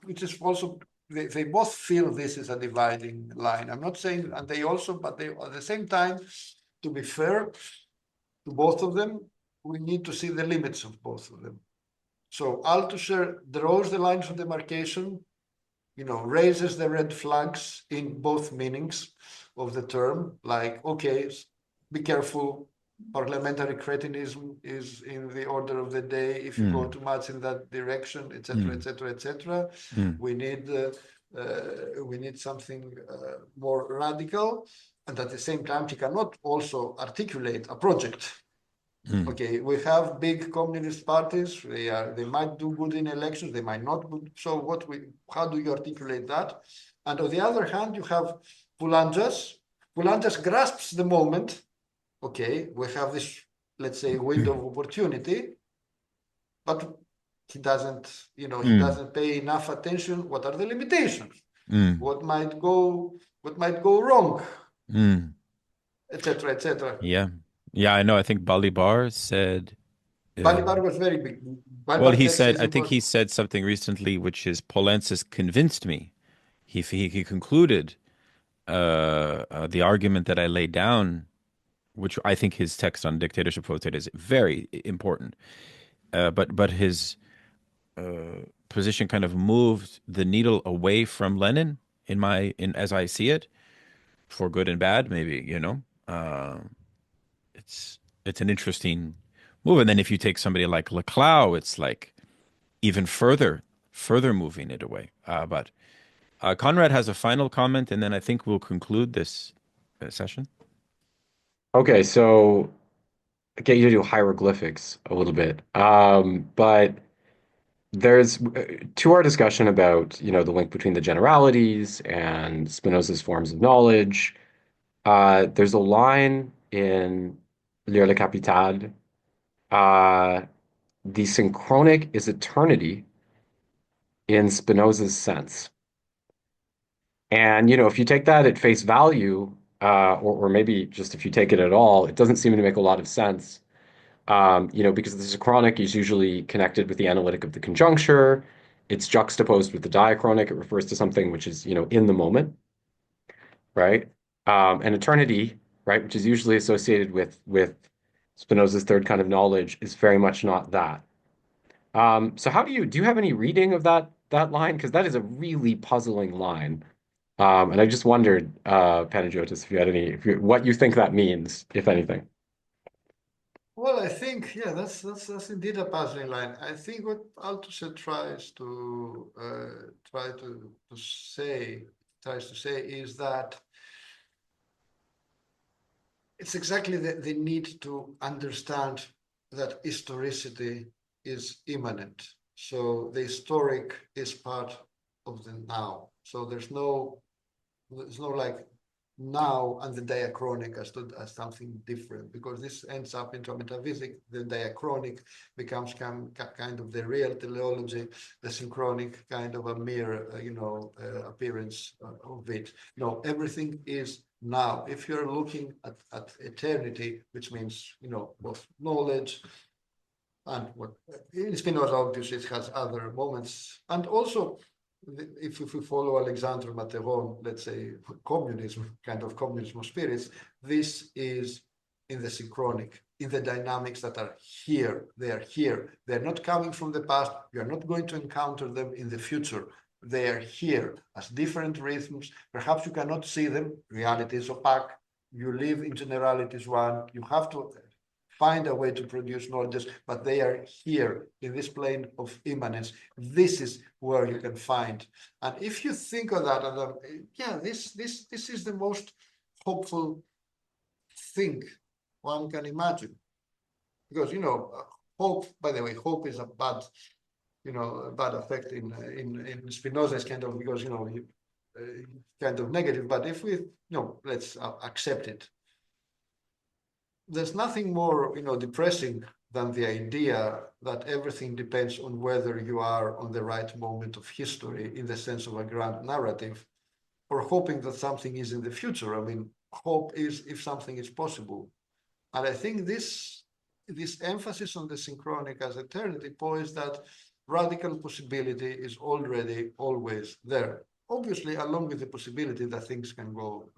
which is also. They both feel this is a dividing line. I'm not saying, and they also, but they at the same time, to be fair to both of them, we need to see the limits of both of them. So Althusser draws the lines of demarcation, raises the red flags in both meanings of the term, like, okay, be careful, parliamentary cretinism is in the order of the day if you go too much in that direction, etc., etc., etc. We need something more radical, and at the same time, he cannot also articulate a project. Okay, we have big communist parties. They might do good in elections, they might not do. So how do you articulate that? And on the other hand, you have Poulanjas. Poulanjas grasps the moment. Okay, we have this, let's say, window of opportunity, but he doesn't, he doesn't pay enough attention. What are the limitations? What might go wrong, etc., etc. Yeah, I know. I think Balibar said. Balibar was very big. Well, he said. I think he said something recently, which is Poulanjas convinced me. He concluded the argument that I laid down, which I think his text on dictatorship quoted is very important. But his position kind of moved the needle away from Lenin as I see it, for good and bad, maybe, it's an interesting move. And then if you take somebody like Laclau, it's like even further moving it away. But Conrad has a final comment, and then I think we'll conclude this session. Okay, so I get you to do hieroglyphics a little bit, but there's to our discussion about the link between the generalities and Spinoza's forms of knowledge. There's a line in Lire le Capital, the synchronic is eternity in Spinoza's sense. And if you take that at face value, or maybe just if you take it at all, it doesn't seem to make a lot of sense. Because the synchronic is usually connected with the analytic of the conjuncture. It's juxtaposed with the diachronic. It refers to something which is, in the moment, right? And eternity, right, which is usually associated with Spinoza's third kind of knowledge is very much not that. So how do you have any reading of that line? Because that is a really puzzling line. And I just wondered, Panagiotis, if you had any, what you think that means, if anything. Well, I think, yeah, that's indeed a puzzling line. I think what Althusser tries to say is that it's exactly the need to understand that historicity is immanent. So the historic is part of the now. So there's no like now and the diachronic as something different, because this ends up into a metaphysic. The diachronic becomes kind of the real teleology, the synchronic kind of a mere, appearance of it. No, everything is now. If you're looking at eternity, which means, both knowledge and what in Spinoza, obviously, it has other moments, and also if we follow Alexandre Materon, let's say communism, kind of communism of spirits, this is in the synchronic, in the dynamics that are here. They are here. They're not coming from the past. You're not going to encounter them in the future. They are here as different rhythms. Perhaps you cannot see them. Reality is opaque. You live in generalities one. You have to find a way to produce knowledge, but they are here in this plane of immanence. This is where you can find. And if you think of that, this is the most hopeful thing one can imagine. Because, hope, by the way, hope is a bad, bad effect in Spinoza is kind of, because, kind of negative, but if we, let's accept it. There's nothing more, depressing than the idea that everything depends on whether you are on the right moment of history in the sense of a grand narrative, or hoping that something is in the future. I mean, hope is if something is possible. And I think this emphasis on the synchronic as eternity points that radical possibility is already always there. Obviously, along with the possibility that things can go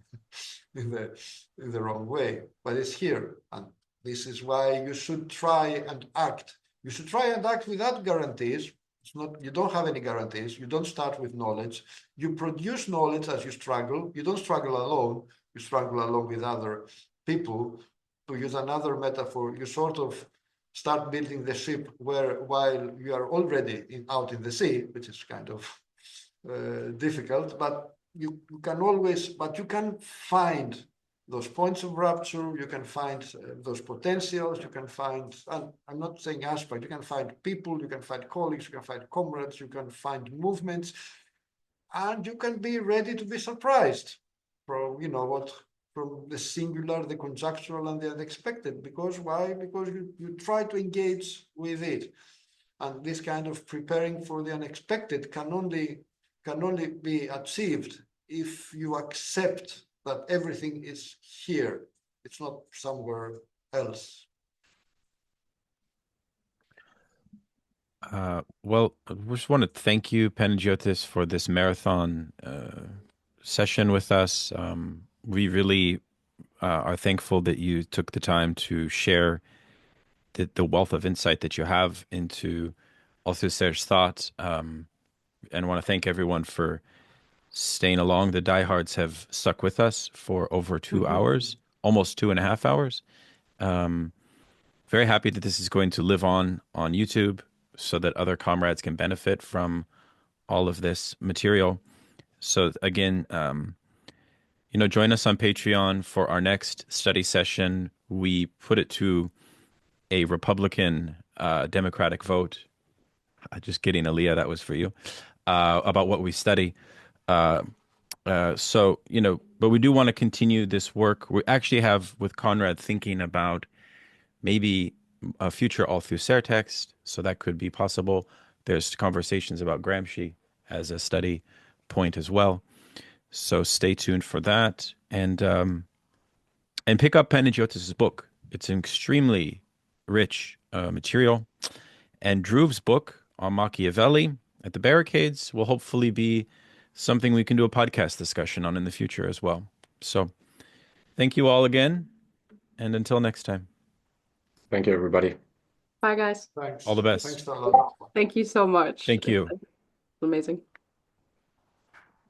in the wrong way, but it's here. And this is why you should try and act. You should try and act without guarantees. You don't have any guarantees. You don't start with knowledge. You produce knowledge as you struggle. You don't struggle alone. You struggle along with other people. To use another metaphor, you sort of start building the ship while you are already out in the sea, which is kind of difficult, but you can find those points of rupture, you can find those potentials, you can find, and I'm not saying aspect, you can find people, you can find colleagues, you can find comrades, you can find movements, and you can be ready to be surprised from, from the singular, the conjectural, and the unexpected. Because why? Because you try to engage with it. And this kind of preparing for the unexpected can only be achieved if you accept that everything is here. It's not somewhere else. Well, I just want to thank you, Panagiotis, for this marathon session with us. We really are thankful that you took the time to share the wealth of insight that you have into Althusser's thought. And want to thank everyone for staying along. The diehards have stuck with us for over 2 hours, almost 2.5 hours. Very happy that this is going to live on YouTube so that other comrades can benefit from all of this material. So again, join us on Patreon for our next study session. We put it to a Republican Democratic vote. Just kidding, Aaliyah, that was for you. About what we study. So, but we do want to continue this work. We actually have, with Conrad, thinking about maybe a future Althusser text, so that could be possible. There's conversations about Gramsci as a study point as well. So stay tuned for that. And pick up Panagiotis' book. It's an extremely rich material. And Drew's book on Machiavelli at the Barricades will hopefully be something we can do a podcast discussion on in the future as well. So thank you all again, and until next time. Thank you, everybody. Bye, guys. Thanks. All the best. Thanks a lot. Thank you so much. Thank you. It's amazing.